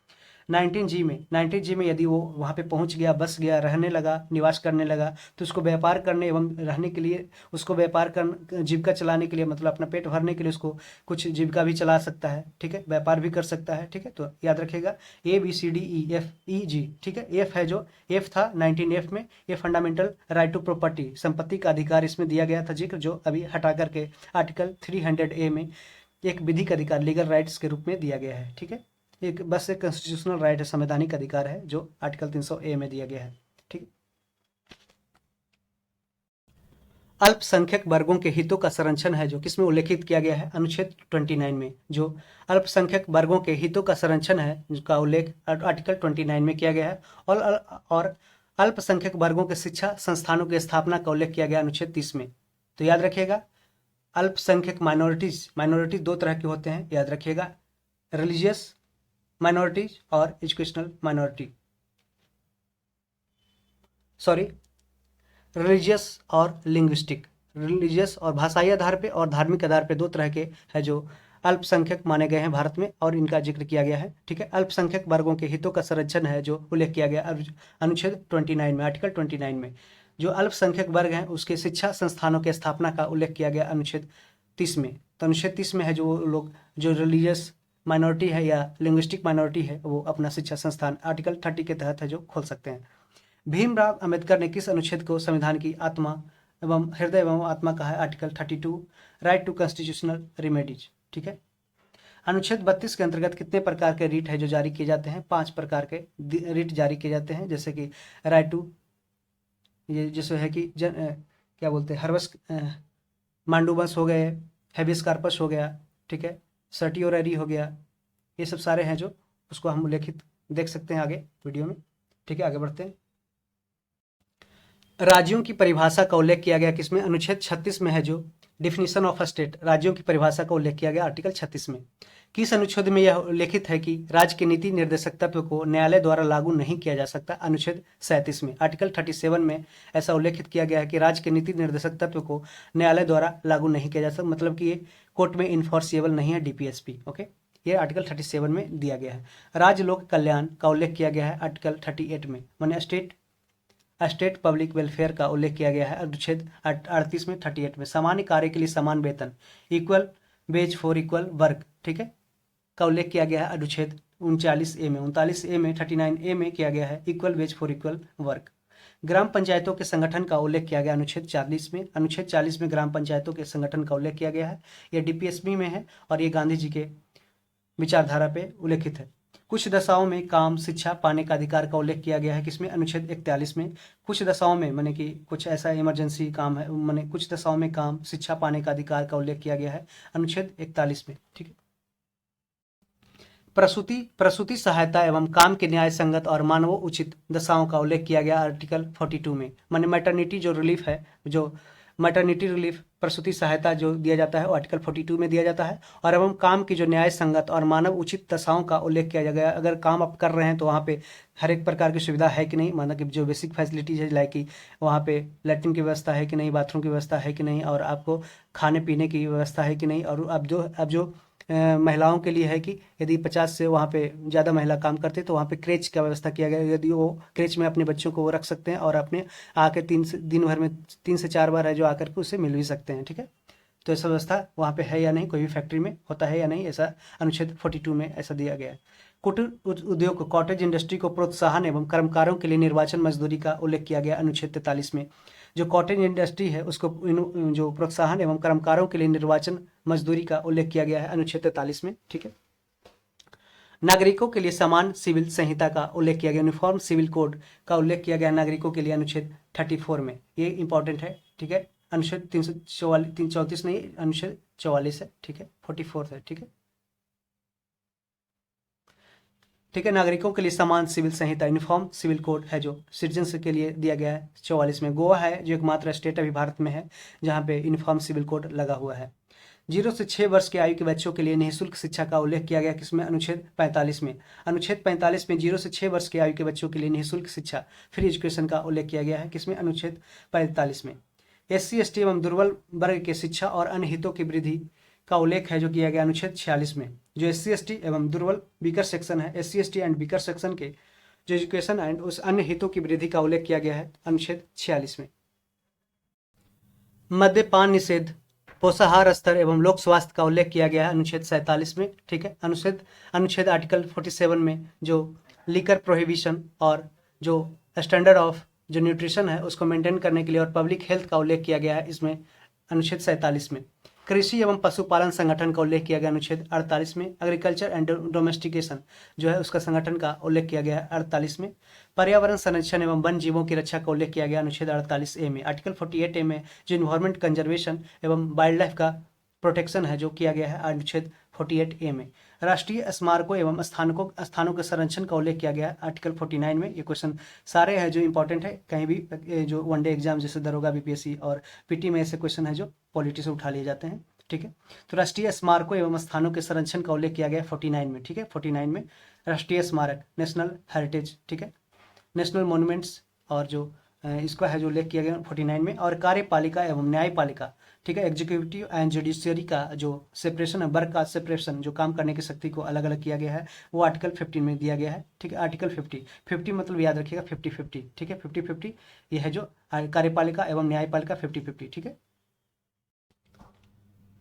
19G में यदि वो वहाँ पे पहुँच गया, बस गया, रहने लगा, निवास करने लगा, तो उसको व्यापार करने एवं रहने के लिए, उसको व्यापार कर जीविका चलाने के लिए, मतलब अपना पेट भरने के लिए उसको कुछ जीविका भी चला सकता है, ठीक है, व्यापार भी कर सकता है, ठीक है। तो याद रखिएगा ABCDEFEG, ठीक है। एफ है जो एफ था 19F में, ये फंडामेंटल राइट टू प्रॉपर्टी, संपत्ति का अधिकार इसमें दिया गया था जिक्र, जो अभी हटा करके आर्टिकल 300A में एक विधिक अधिकार, लीगल राइट्स के रूप में दिया गया है, ठीक है। एक बस एक कॉन्स्टिट्यूशनल राइट है, संवैधानिक अधिकार है जो आर्टिकल 300A में दिया गया है, ठीक। अल्पसंख्यक वर्गों के हितों का संरक्षण है जो किसमें उल्लेखित किया गया है, अनुच्छेद 29 में। जो अल्पसंख्यक वर्गों के हितों का संरक्षण है जिसका उल्लेख आर्टिकल 29 में किया गया है। और अल्पसंख्यक वर्गों के शिक्षा संस्थानों की स्थापना का उल्लेख किया गया अनुच्छेद 30 में। तो याद रखिएगा अल्पसंख्यक माइनॉरिटीज 2 तरह के होते हैं, याद रखिएगा, रिलीजियस माइनॉरिटीज और एजुकेशनल माइनॉरिटी, सॉरी, रिलीजियस और लिंग्विस्टिक, रिलीजियस और भाषाई आधार पे और धार्मिक आधार पे 2 तरह के है जो अल्पसंख्यक माने गए हैं भारत में, और इनका जिक्र किया गया है, ठीक है। अल्पसंख्यक वर्गों के हितों का संरक्षण है जो उल्लेख किया गया अनुच्छेद 29 में, आर्टिकल 29 में। जो अल्पसंख्यक वर्ग हैं उसके शिक्षा संस्थानों की स्थापना का उल्लेख किया गया अनुच्छेद 30 में। तो अनुच्छेद 30 में है जो लोग जो रिलीजियस माइनॉरिटी है या लिंग्विस्टिक माइनॉरिटी है वो अपना शिक्षा संस्थान आर्टिकल 30 के तहत है जो खोल सकते हैं। भीमराव अंबेडकर ने किस अनुच्छेद को संविधान की आत्मा एवं हृदय एवं आत्मा कहा है, article 32, right to constitutional remedies, ठीक है। अनुच्छेद 32 के अंतर्गत कितने प्रकार के रीट है जो जारी किए जाते हैं? 5 प्रकार के रीट जारी किए जाते हैं, जैसे कि राइट टू, ये जैसे है कि क्या बोलते हैं, हर्बस मांडूबस हो गए, हेबियस कार्पस हो गया, ठीक है, सर्टियोररी हो गया, ये सब सारे हैं जो उसको हम उल्लेखित देख सकते हैं आगे वीडियो में। ठीक है, आगे बढ़ते हैं। राज्यों की परिभाषा का उल्लेख किया गया किसमें? अनुच्छेद 36 में है जो डिफिनीशन ऑफ अ स्टेट, राज्यों की परिभाषा का उल्लेख किया गया आर्टिकल 36 में। किस अनुच्छेद में यह उल्लेखित है कि राज्य के नीति निर्देशक तत्व को न्यायालय द्वारा लागू नहीं किया जा सकता? अनुच्छेद 37 में, आर्टिकल 37 में ऐसा उल्लेखित किया गया है कि राज्य के नीति निर्देशक तत्व को न्यायालय द्वारा लागू नहीं किया जा सकता, मतलब कि ये कोर्ट में इन्फोर्सिएबल नहीं है, डीपीएसपी। ओके, ये आर्टिकल 37 में दिया गया है। राज्य लोक कल्याण का उल्लेख किया गया है आर्टिकल 38 में, माने स्टेट पब्लिक वेलफेयर का उल्लेख किया गया है अनुच्छेद 38 में, 38 में। सामान्य कार्य के लिए समान वेतन, equal wage for equal work, ठीक है, का उल्लेख किया गया है अनुच्छेद 39A में, 39A में, 39A में किया गया है equal wage for equal work. ग्राम पंचायतों के संगठन का उल्लेख किया गया अनुच्छेद 40 में, अनुच्छेद 40 में ग्राम पंचायतों के संगठन का उल्लेख किया गया है। यह डीपीएसपी में है और ये गांधी जी के विचारधारा पे उल्लेखित है। कुछ दशाओं में काम शिक्षा पाने का अधिकार का उल्लेख किया गया है किसमें? अनुच्छेद 41 में। कुछ दशाओं में माने कि कुछ ऐसा इमरजेंसी काम है, माने कुछ दशाओं में काम शिक्षा पाने का अधिकार का उल्लेख किया गया है अनुच्छेद 41 में। ठीक है, प्रसूति सहायता एवं काम के न्याय संगत और मानव उचित दशाओं का उल्लेख किया गया आर्टिकल 42 में, माने मैटरनिटी जो रिलीफ है, जो मैटरनिटी रिलीफ प्रसूति सहायता जो दिया जाता है वो आर्टिकल 42 में दिया जाता है। और एवं काम की जो न्याय संगत और मानव उचित दशाओं का उल्लेख किया गया, अगर काम आप कर रहे हैं तो वहाँ पे हर एक प्रकार की सुविधा है कि नहीं, माना कि जो बेसिक फैसिलिटीज है, लाइक कि वहाँ पे लैट्रिन की व्यवस्था है कि नहीं, बाथरूम की व्यवस्था है कि नहीं, और आपको खाने पीने की व्यवस्था है कि नहीं। और अब जो महिलाओं के लिए है कि यदि 50 से वहाँ पे ज़्यादा महिला काम करते तो वहाँ पे क्रेच का व्यवस्था किया गया, यदि वो क्रेच में अपने बच्चों को वो रख सकते हैं और अपने आके दिन भर में 3 से 4 बार है जो आकर के उससे मिल भी सकते हैं। ठीक है, तो ऐसा व्यवस्था वहाँ पे है या नहीं, कोई भी फैक्ट्री में होता है या नहीं, ऐसा अनुच्छेद 42 में ऐसा दिया गया है। कुटीर उद्योग कॉटेज इंडस्ट्री को प्रोत्साहन एवं कर्मकारों के लिए निर्वाचन मजदूरी का उल्लेख किया गया अनुच्छेद 43 में। जो कॉटेज इंडस्ट्री है उसको जो प्रोत्साहन एवं कर्मकारों के लिए निर्वाचन मजदूरी का उल्लेख किया गया है अनुच्छेद 43 में। ठीक है, नागरिकों के लिए समान सिविल संहिता का उल्लेख किया गया, यूनिफॉर्म सिविल कोड का उल्लेख किया गया नागरिकों के लिए अनुच्छेद 34 में। ये इंपॉर्टेंट है। ठीक है, अनुच्छेद 334 नहीं, अनुच्छेद 44 है। ठीक है, 44 है। ठीक है, ठीक है, नागरिकों के लिए समान सिविल संहिता यूनिफॉर्म सिविल कोड है जो सिटीजन्स के लिए दिया गया है 44 में। गोवा है जो एकमात्र स्टेट अभी भारत में है जहाँ पे यूनिफॉर्म सिविल कोड लगा हुआ है। 0 से 6 वर्ष की आयु के बच्चों के लिए निःशुल्क शिक्षा का उल्लेख किया गया किसमें? अनुच्छेद 45 में। अनुच्छेद 45 में 0 से 6 वर्ष की आयु के बच्चों के लिए निःशुल्क शिक्षा फ्री एजुकेशन का उल्लेख किया गया है किसमें? अनुच्छेद 45 में। SC ST एवं दुर्बल वर्ग के शिक्षा और अन्य हितों की वृद्धि का उल्लेख है जो किया गया अनुच्छेद 46 में। जो SC ST एवं दुर्बल वीकर सेक्शन है, SC ST and weaker section के जो एजुकेशन एंड उस अन्य हितों की वृद्धि का उल्लेख किया गया है अनुच्छेद 46 में। मद्यपान निषेध, पोषाहार स्तर एवं लोक स्वास्थ्य का उल्लेख किया गया है अनुच्छेद 47 में। ठीक है, अनुच्छेद आर्टिकल 47 में जो लिकर प्रोहिबिशन और जो स्टैंडर्ड ऑफ जो न्यूट्रिशन है उसको मेंटेन करने के लिए और पब्लिक हेल्थ का उल्लेख किया गया है इसमें अनुच्छेद 47 में। कृषि एवं पशुपालन संगठन का उल्लेख किया गया अनुच्छेद 48 में। एग्रीकल्चर एंड डोमेस्टिकेशन जो है उसका संगठन का उल्लेख किया गया है 48 में। पर्यावरण संरक्षण एवं वन जीवों की रक्षा का उल्लेख किया गया अनुच्छेद 48A में। आर्टिकल 48A में जो इन्वायरमेंट कंजर्वेशन एवं वाइल्ड लाइफ का प्रोटेक्शन है जो किया गया है अनुच्छेद 48A में। राष्ट्रीय स्मारकों एवं स्थानों के संरक्षण का उल्लेख किया गया है आर्टिकल 49 में। ये क्वेश्चन सारे हैं जो इंपॉर्टेंट है, कहीं भी जो वनडे एग्जाम जैसे दरोगा BPSC और PT में ऐसे क्वेश्चन है जो पॉलिटी से उठा लिए जाते हैं। ठीक है, तो राष्ट्रीय स्मारकों एवं स्थानों के संरक्षण का उल्लेख किया गया है 49 में। ठीक है, 49 में राष्ट्रीय स्मारक नेशनल हेरिटेज, ठीक है, नेशनल मॉन्यूमेंट्स और जो इसका है जो उल्लेख किया गया 49 में। और कार्यपालिका एवं न्यायपालिका, ठीक है, एग्जीक्यूटिव एंड जुडिशियरी का जो सेपरेशन है, वर्क का सेपरेशन, जो काम करने की शक्ति को अलग अलग किया गया है वो आर्टिकल 15 में दिया गया है। ठीक है, आर्टिकल 50 मतलब याद रखिएगा 50-50। ठीक है, 50-50 ये है जो कार्यपालिका एवं न्यायपालिका 50-50। ठीक है,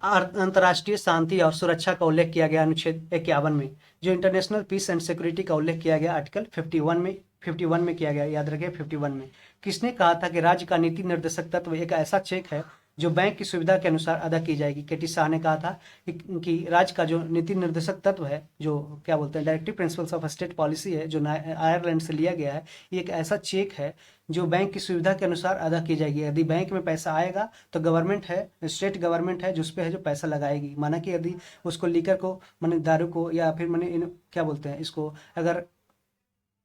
अंतर्राष्ट्रीय शांति और सुरक्षा का उल्लेख किया गया अनुच्छेद 51 में। जो इंटरनेशनल पीस एंड सिक्योरिटी का उल्लेख किया गया आर्टिकल 51 में किया गया, याद रखिए 51 में। किसने कहा था कि राज्य का नीति निर्देशक तत्व एक ऐसा चेक है जो बैंक की सुविधा के अनुसार अदा की जाएगी। केटी शाह ने कहा था कि राज्य का जो नीति निर्देशक तत्व है, जो क्या बोलते हैं directive principles of state policy है, जो आयरलैंड से लिया गया है, ये एक ऐसा चेक है जो बैंक की सुविधा के अनुसार अदा की जाएगी। यदि बैंक में पैसा आएगा तो गवर्नमेंट है, स्टेट गवर्नमेंट है, जिस पे है जो पैसा लगाएगी। माना कि यदि उसको लीकर को, माने दारू को, या फिर माने क्या बोलते हैं इसको, अगर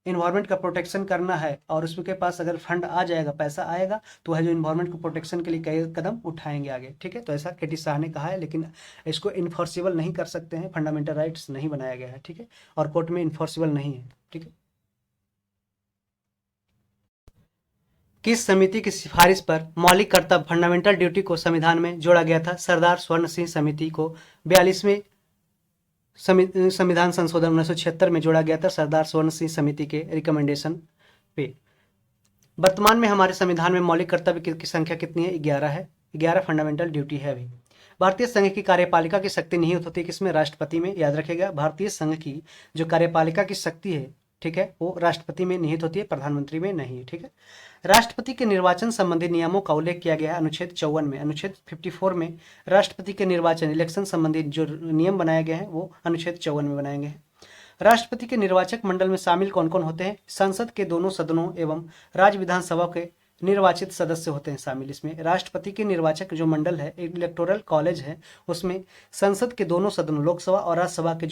इन्वायरमेंट का प्रोटेक्शन करना है और उसके पास अगर फंड आ जाएगा, पैसा आएगा, तो है जो इन्वायरमेंट को प्रोटेक्शन के लिए कई कदम उठाएंगे आगे। ठीक है, तो ऐसा केटी शाह ने कहा है, लेकिन इसको इन्फोर्सिबल नहीं कर सकते हैं, फंडामेंटल राइट्स नहीं बनाया गया है। ठीक है, और कोर्ट में इन्फोर्सिबल नहीं है। ठीक है, किस समिति की सिफारिश पर मौलिक कर्तव्य फंडामेंटल ड्यूटी को संविधान में जोड़ा गया था? सरदार स्वर्ण सिंह समिति को 42वें संविधान संशोधन 1976 में जोड़ा गया था, सरदार स्वर्ण सिंह समिति के रिकमेंडेशन पे। वर्तमान में हमारे संविधान में मौलिक कर्तव्य की संख्या कितनी है? 11 है। 11 फंडामेंटल ड्यूटी है अभी। भारतीय संघ की कार्यपालिका की शक्ति निहित होती है किसमें? राष्ट्रपति में। याद रखिएगा, भारतीय संघ की जो कार्यपालिका की शक्ति है, ठीक है, वो राष्ट्रपति में निहित होती है, प्रधानमंत्री में नहीं। ठीक है, राष्ट्रपति के निर्वाचन संबंधी नियमों का उल्लेख किया गया है अनुच्छेद 54 में। अनुच्छेद 54 में राष्ट्रपति के निर्वाचन इलेक्शन संबंधी जो नियम बनाए गए हैं वो अनुच्छेद 54 में बनाए गए हैं। राष्ट्रपति के निर्वाचक मंडल में शामिल कौन कौन होते हैं? संसद के दोनों सदनों एवं राज्य विधानसभा के निर्वाचित सदस्य होते हैं शामिल इसमें। राष्ट्रपति के निर्वाचक जो मंडल है, इलेक्टोरल कॉलेज है, उसमें संसद के दोनों सदनों, लोकसभा और राज्यसभा के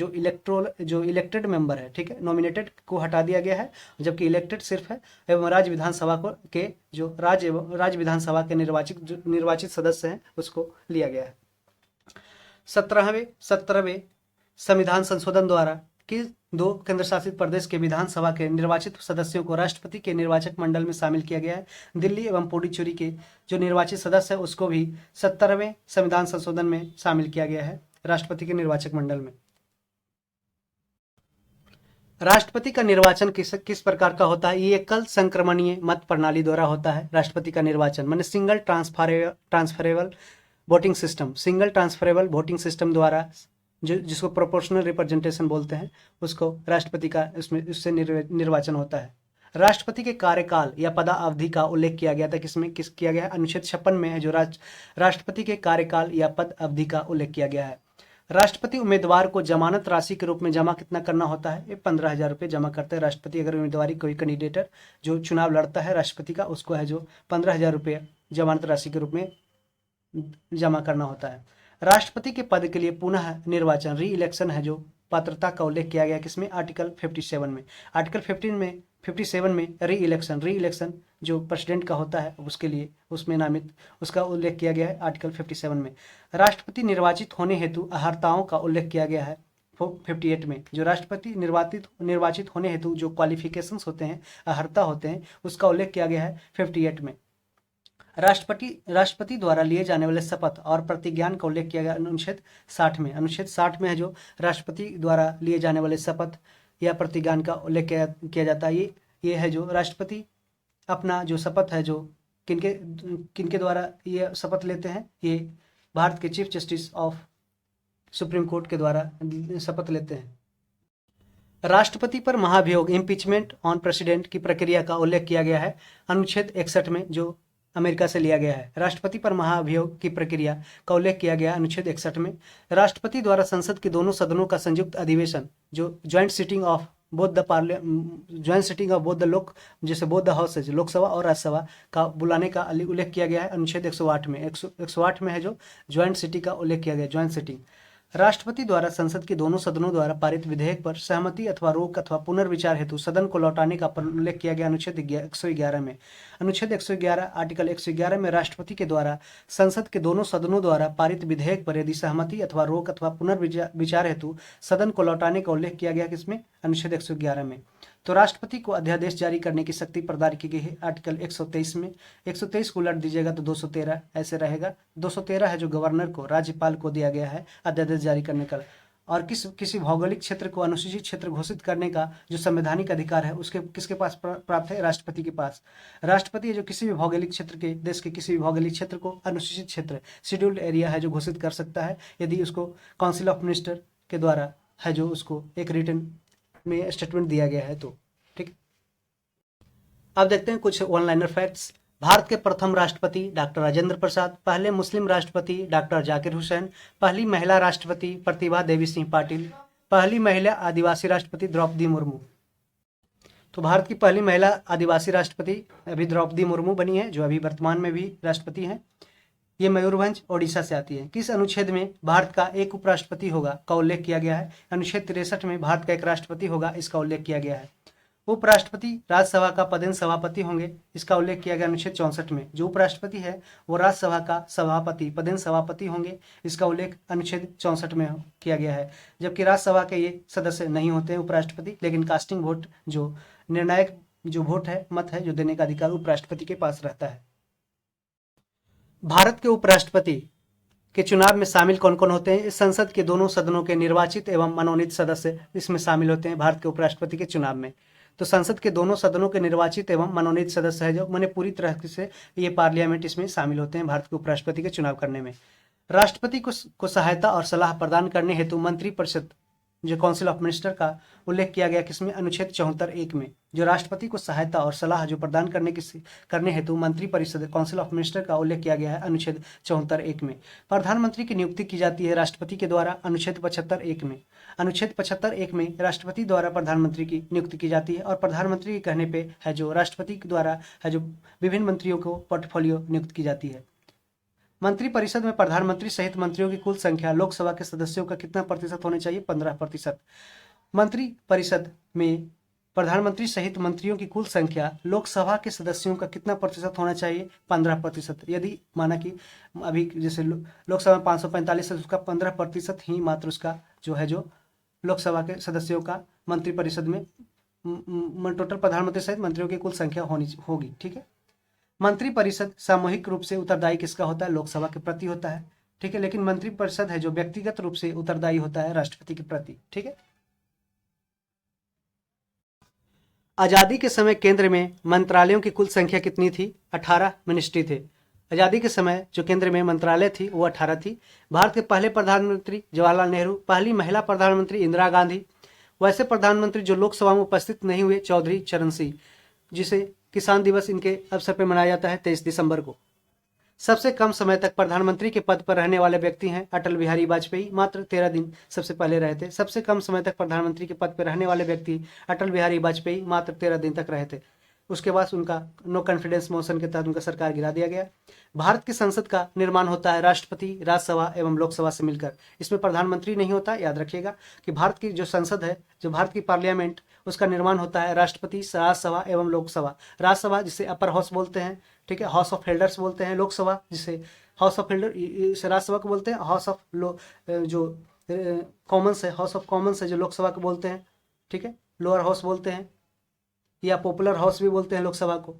जो इलेक्टेड मेंबर है, ठीक है, नॉमिनेटेड को हटा दिया गया है, जबकि इलेक्टेड सिर्फ है, एवं राज्य विधानसभा को के जो राज्य विधानसभा के निर्वाचित सदस्य हैं उसको लिया गया है। 17वें संविधान संशोधन द्वारा कि 2 केंद्र शासित प्रदेश के विधानसभा के निर्वाचित सदस्यों को राष्ट्रपति के निर्वाचक मंडल में शामिल किया गया है। दिल्ली एवं पुडुचेरी के जो निर्वाचित सदस्य है उसको भी 17वें संविधान संशोधन में शामिल किया गया है राष्ट्रपति के निर्वाचक मंडल में। राष्ट्रपति का निर्वाचन किस प्रकार का होता है? ये एकल संक्रमणीय मत प्रणाली द्वारा होता है राष्ट्रपति का निर्वाचन, माने single transferable voting system. Single transferable voting system द्वारा जिसको प्रोपोर्शनल रिप्रेजेंटेशन बोलते हैं, उसको राष्ट्रपति का उससे निर्वाचन होता है। राष्ट्रपति के कार्यकाल या पदावधि का उल्लेख किया गया था किसमें किया गया है? अनुच्छेद 56 में है जो राष्ट्रपति के कार्यकाल या पद अवधि का उल्लेख किया गया है। राष्ट्रपति उम्मीदवार को जमानत राशि के रूप में जमा कितना करना होता है? ये 15,000 रुपये जमा करते हैं राष्ट्रपति। अगर उम्मीदवारी कोई कैंडिडेटर जो चुनाव लड़ता है राष्ट्रपति का, उसको है जो 15,000 रुपये जमानत राशि के रूप में जमा करना होता है। राष्ट्रपति के पद के लिए पुनः निर्वाचन, री इलेक्शन है जो पात्रता का उल्लेख किया गया किसमें? आर्टिकल 57 में। आर्टिकल 57 में री इलेक्शन जो प्रेसिडेंट का होता है उसके लिए उसमें नामित उसका उल्लेख किया गया है आर्टिकल 57 में। राष्ट्रपति निर्वाचित होने हेतु अहर्ताओं का उल्लेख किया गया है 58 में। जो राष्ट्रपति निर्वाचित होने हेतु जो क्वालिफिकेशंस होते हैं, अहर्ता होते हैं, उसका उल्लेख किया गया है 58 में। राष्ट्रपति द्वारा लिए जाने वाले शपथ और प्रतिज्ञान का उल्लेख किया गया अनुच्छेद 60 में। अनुच्छेद 60 में है जो राष्ट्रपति द्वारा लिए जाने वाले शपथ या प्रतिज्ञान का उल्लेख किया जाता है। ये है जो राष्ट्रपति अपना जो शपथ है, जो किनके द्वारा ये शपथ लेते हैं, ये भारत के chief justice of supreme court के द्वारा शपथ लेते हैं। राष्ट्रपति पर महाभियोग इम्पीचमेंट ऑन प्रेसिडेंट की प्रक्रिया का उल्लेख किया गया है अनुच्छेद 61 में, जो अमेरिका से लिया गया है। राष्ट्रपति पर महाभियोग की प्रक्रिया का उल्लेख किया गया अनुच्छेद 61 में। राष्ट्रपति द्वारा संसद के दोनों सदनों का संयुक्त अधिवेशन, जो joint sitting of both the लोक, जैसे बोथ द हाउसेज, लोकसभा और राज्यसभा का बुलाने का उल्लेख किया गया है अनुच्छेद 108 में। 108 में है जो ज्वाइंट सिटिंग का उल्लेख किया गया, ज्वाइंट सिटिंग। राष्ट्रपति द्वारा संसद के दोनों सदनों द्वारा पारित विधेयक पर सहमति अथवा रोक अथवा पुनर्विचार हेतु सदन को लौटाने का उल्लेख किया गया अनुच्छेद 111 में। अनुच्छेद 111 आर्टिकल 111 में राष्ट्रपति के द्वारा संसद के दोनों सदनों द्वारा पारित विधेयक पर यदि सहमति अथवा रोक अथवा पुनर्विचार हेतु सदन को लौटाने का उल्लेख किया गया किसमें? अनुच्छेद 111 में। तो राष्ट्रपति को अध्यादेश जारी करने की शक्ति प्रदान की गई है आर्टिकल 123 में। 123 को उलट दीजिएगा तो 213 ऐसे रहेगा। 213 है जो गवर्नर को, राज्यपाल को दिया गया है अध्यादेश जारी करने का। और किसी भौगोलिक क्षेत्र को अनुसूचित क्षेत्र घोषित करने का जो संवैधानिक अधिकार है उसके किसके पास प्राप्त है? राष्ट्रपति के पास। राष्ट्रपति जो किसी भी भौगोलिक क्षेत्र के, देश के किसी भी भौगोलिक क्षेत्र को अनुसूचित क्षेत्र, शेड्यूल्ड एरिया है जो घोषित कर सकता है, यदि उसको काउंसिल ऑफ मिनिस्टर के द्वारा है जो उसको एक रिटन में स्टेटमेंट दिया गया है तो। ठीक, अब देखते हैं कुछ वन लाइनर फैक्ट्स। भारत के प्रथम राष्ट्रपति डॉक्टर राजेंद्र प्रसाद, पहले मुस्लिम राष्ट्रपति डॉक्टर जाकिर हुसैन, पहली महिला राष्ट्रपति प्रतिभा देवी सिंह पाटिल, पहली महिला आदिवासी राष्ट्रपति द्रौपदी मुर्मू। तो भारत की पहली महिला आदिवासी राष्ट्रपति अभी द्रौपदी मुर्मू बनी है, जो अभी वर्तमान में भी राष्ट्रपति हैं। ये मयूरभंज ओडिशा से आती है। किस अनुच्छेद में भारत का एक उपराष्ट्रपति होगा का उल्लेख किया गया है? अनुच्छेद 63 में भारत का एक राष्ट्रपति होगा, इसका उल्लेख किया गया है। उपराष्ट्रपति राज्यसभा का पदेन सभापति होंगे, इसका उल्लेख किया गया अनुच्छेद 64 में। जो उपराष्ट्रपति है वो राज्यसभा का सभापति पदेन सभापति होंगे, इसका उल्लेख अनुच्छेद 64 में किया गया है। जबकि राज्यसभा के ये सदस्य नहीं होते हैं उपराष्ट्रपति, लेकिन कास्टिंग वोट जो निर्णायक जो वोट है, मत है, जो देने का अधिकार उपराष्ट्रपति के पास रहता है। भारत के उपराष्ट्रपति के चुनाव में शामिल कौन कौन होते हैं? इस संसद के दोनों सदनों के निर्वाचित एवं मनोनीत सदस्य इसमें शामिल होते हैं भारत के उपराष्ट्रपति के चुनाव में। तो संसद के दोनों सदनों के निर्वाचित एवं मनोनीत सदस्य है जो मैंने पूरी तरह से ये पार्लियामेंट इसमें शामिल होते हैं भारत के उपराष्ट्रपति के चुनाव करने में। राष्ट्रपति को सहायता और सलाह प्रदान करने हेतु मंत्रिपरिषद जो काउंसिल ऑफ मिनिस्टर का उल्लेख किया गया किसमें? अनुच्छेद 74(1) में। जो राष्ट्रपति को सहायता और सलाह जो प्रदान करने हेतु मंत्रिपरिषद काउंसिल ऑफ मिनिस्टर का उल्लेख किया गया है अनुच्छेद 74(1) में। प्रधानमंत्री की नियुक्ति की जाती है राष्ट्रपति के द्वारा अनुच्छेद 75(1) में। अनुच्छेद 75(1) में राष्ट्रपति द्वारा प्रधानमंत्री की नियुक्ति की जाती है और प्रधानमंत्री के कहने पे है जो राष्ट्रपति के द्वारा है जो विभिन्न मंत्रियों को पोर्टफोलियो नियुक्त की जाती है। मंत्रिपरिषद में प्रधानमंत्री सहित मंत्रियों की कुल संख्या लोकसभा के सदस्यों का कितना प्रतिशत होना चाहिए? 15%। मंत्रिपरिषद में प्रधानमंत्री सहित मंत्रियों की कुल संख्या लोकसभा के सदस्यों का कितना प्रतिशत होना चाहिए? 15%। यदि माना कि अभी जैसे लोकसभा में 545 है, उसका 15% ही मात्र उसका जो है जो लोकसभा के सदस्यों का मंत्रिपरिषद में टोटल प्रधानमंत्री सहित मंत्रियों की कुल संख्या होगी। ठीक है। मंत्रिपरिषद सामूहिक रूप से उत्तरदायी किसका होता है? लोकसभा के प्रति होता है। ठीक है। लेकिन मंत्रिपरिषद है जो व्यक्तिगत रूप से उत्तरदायी होता है राष्ट्रपति के प्रति। ठीक है। आजादी के समय केंद्र में मंत्रालयों की कुल संख्या कितनी थी? 18 मिनिस्ट्री थे। आजादी के समय जो केंद्र में मंत्रालय थी वो 18 थी। भारत के पहले प्रधानमंत्री जवाहरलाल नेहरू, पहली महिला प्रधानमंत्री इंदिरा गांधी, वैसे प्रधानमंत्री जो लोकसभा में उपस्थित नहीं हुए चौधरी चरण सिंह, जिसे किसान दिवस इनके अवसर पर मनाया जाता है 23 दिसंबर को। सबसे कम समय तक प्रधानमंत्री के पद पर रहने वाले व्यक्ति हैं अटल बिहारी वाजपेयी, मात्र 13 दिन सबसे पहले रहे थे। सबसे कम समय तक प्रधानमंत्री के पद पर रहने वाले व्यक्ति अटल बिहारी वाजपेयी मात्र 13 दिन तक रहे थे। उसके बाद उनका नो कॉन्फिडेंस मोशन के तहत उनका सरकार गिरा दिया गया। भारत की संसद का निर्माण होता है राष्ट्रपति, राज्यसभा एवं लोकसभा से मिलकर। इसमें प्रधानमंत्री नहीं होता। याद रखिएगा कि भारत की जो संसद है, जो भारत की पार्लियामेंट, उसका निर्माण होता है राष्ट्रपति, राज्यसभा एवं लोकसभा। राज्यसभा जिसे अपर हाउस बोलते हैं, ठीक है, हाउस ऑफ एल्डर्स बोलते हैं। लोकसभा जिसे हाउस ऑफ एल्डर, राज्यसभा को बोलते हैं हाउस ऑफ जो कॉमन्स है, हाउस ऑफ कॉमन्स है जो लोकसभा को बोलते हैं। ठीक है, लोअर हाउस बोलते हैं या पॉपुलर हाउस भी बोलते हैं लोकसभा को।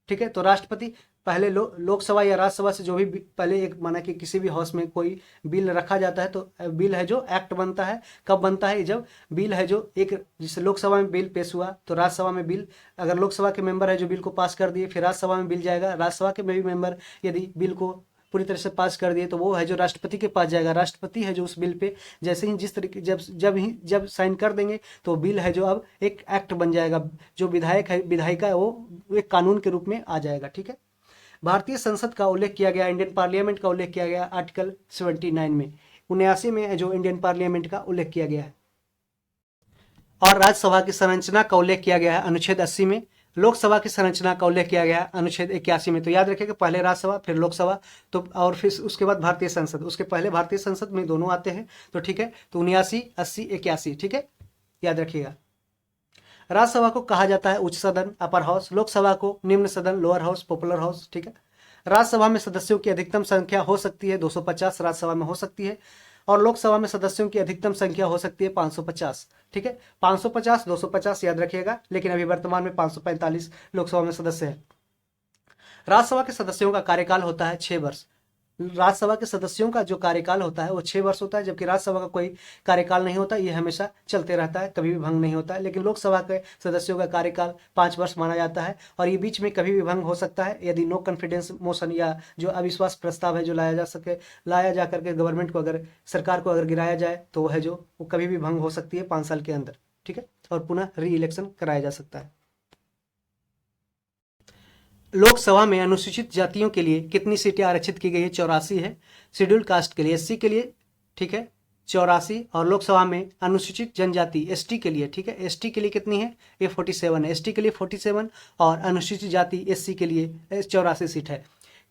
ठीक है। तो राष्ट्रपति पहले लोकसभा या राज्यसभा से जो भी पहले एक माना कि किसी भी हाउस में कोई बिल रखा जाता है तो बिल है जो एक्ट बनता है। कब बनता है? जब बिल है जो एक जिससे लोकसभा में बिल पेश हुआ तो राज्यसभा में बिल, अगर लोकसभा के मेंबर है जो बिल को पास कर दिए, फिर राज्यसभा में बिल जाएगा। राज्यसभा के भी मेंबर यदि बिल को पूरी तरह से पास कर दिए तो वो है जो राष्ट्रपति के पास जाएगा। राष्ट्रपति है जो उस बिल पे जैसे ही जिस तरीके जब साइन कर देंगे तो बिल है जो अब एक एक्ट बन जाएगा। जो विधायक है, विधायिका है, वो एक कानून के रूप में आ जाएगा। ठीक है। भारतीय संसद का उल्लेख किया गया, इंडियन पार्लियामेंट का उल्लेख किया गया आर्टिकल 79 में, 79 में जो इंडियन पार्लियामेंट का उल्लेख किया गया है। और राज्यसभा की संरचना का उल्लेख किया गया है अनुच्छेद 80 में। लोकसभा की संरचना का उल्लेख किया गया है अनुच्छेद 81 में। तो याद रखिएगा पहले राज्यसभा फिर लोकसभा, तो और फिर उसके बाद भारतीय संसद, उसके पहले भारतीय संसद में दोनों आते हैं। तो ठीक है। तो 79, 80, 81। ठीक है, याद रखिएगा। राज्यसभा को कहा जाता है उच्च सदन, अपर हाउस। लोकसभा को निम्न सदन, लोअर हाउस, पॉपुलर हाउस। ठीक है। राज्यसभा में सदस्यों की अधिकतम संख्या हो सकती है 250, राज्यसभा में हो सकती है। और लोकसभा में सदस्यों की अधिकतम संख्या हो सकती है 550। ठीक है, 550, 250 याद रखिएगा। लेकिन अभी वर्तमान में 545 लोकसभा में सदस्य हैं। राज्यसभा के सदस्यों का कार्यकाल होता है 6 वर्ष। राज्यसभा के सदस्यों का जो कार्यकाल होता है वो 6 वर्ष होता है, जबकि राज्यसभा का कोई कार्यकाल नहीं होता। ये हमेशा चलते रहता है, कभी भी भंग नहीं होता है। लेकिन लोकसभा के सदस्यों का कार्यकाल 5 वर्ष माना जाता है और ये बीच में कभी भी भंग हो सकता है यदि नो कॉन्फिडेंस मोशन या जो अविश्वास प्रस्ताव है जो लाया जा करके गवर्नमेंट को, अगर सरकार को अगर गिराया जाए तो है जो वो कभी भी भंग हो सकती है 5 साल के अंदर। ठीक है, और पुनः री इलेक्शन कराया जा सकता है। लोकसभा में अनुसूचित जातियों के लिए कितनी सीटें आरक्षित की गई है? 84 है। शेड्यूल कास्ट के लिए, एससी के लिए, ठीक है, 84। और लोकसभा में अनुसूचित जनजाति एसटी के लिए, ठीक है, एसटी के लिए कितनी है? ये 47 है। एसटी के लिए 47 और अनुसूचित जाति एससी के लिए 84 सीट है।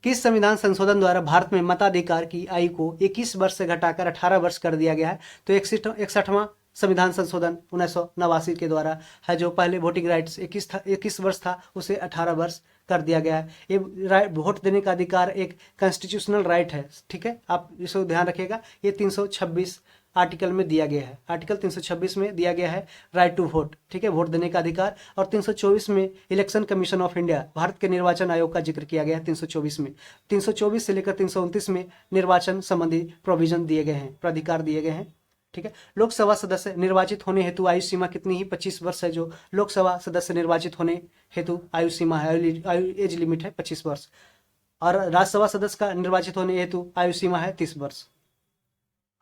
किस संविधान संशोधन द्वारा भारत में मताधिकार की आयु को 21 वर्ष से घटाकर 18 वर्ष कर दिया गया है? तो 61वां संविधान संशोधन 1989 के द्वारा है। जो पहले वोटिंग राइट्स 21 वर्ष था, उसे 18 वर्ष कर दिया गया है। ये वोट देने का अधिकार एक कॉन्स्टिट्यूशनल राइट है, ठीक है, आप इसे ध्यान रखिएगा। ये 326 आर्टिकल में दिया गया है, आर्टिकल 326 में दिया गया है राइट टू वोट, ठीक है, वोट देने का अधिकार। और 324 में election commission of India, Bharat के निर्वाचन आयोग का जिक्र किया गया है 324 में। 324 से लेकर 329 में निर्वाचन संबंधी प्रोविजन दिए गए हैं, प्राधिकार दिए गए हैं, ठीक है। लोकसभा सदस्य निर्वाचित होने हेतु आयु सीमा कितनी ही? 25 वर्ष है। जो लोकसभा सदस्य निर्वाचित होने हेतु आयु सीमा है, आयु एज लिमिट है 25 वर्ष। और राज्यसभा सदस्य का निर्वाचित होने हेतु आयु सीमा है 30 वर्ष।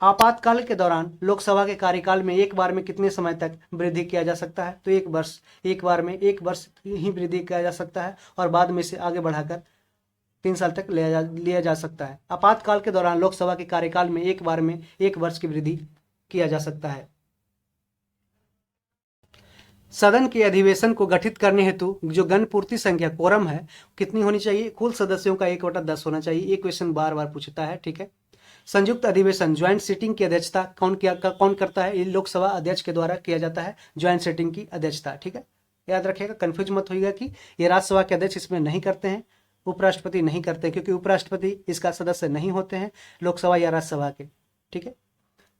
आपातकाल के दौरान लोकसभा के कार्यकाल में एक बार में कितने समय तक वृद्धि किया जा सकता है? तो 1 वर्ष, एक बार में 1 वर्ष ही वृद्धि किया जा सकता है और बाद में से आगे बढ़ाकर 3 साल तक लिया जा सकता है। आपातकाल के दौरान लोकसभा के कार्यकाल में एक बार में 1 वर्ष की वृद्धि किया जा सकता है। सदन के अधिवेशन को गठित करने हेतु जो गणपूर्ति संख्या कोरम है कितनी होनी चाहिए? कुल सदस्यों का 1/10 होना चाहिए। ये क्वेश्चन बार बार पूछता है, ठीक है। संयुक्त अधिवेशन ज्वाइंट सिटिंग की अध्यक्षता कौन करता है? ये लोकसभा अध्यक्ष के द्वारा किया जाता है ज्वाइंट सिटिंग की अध्यक्षता, ठीक है। याद रखिएगा, कंफ्यूज मत होइएगा कि ये राज्यसभा के अध्यक्ष इसमें नहीं करते हैं, उपराष्ट्रपति नहीं करते, क्योंकि उपराष्ट्रपति इसका सदस्य नहीं होते हैं लोकसभा या राज्यसभा के, ठीक है।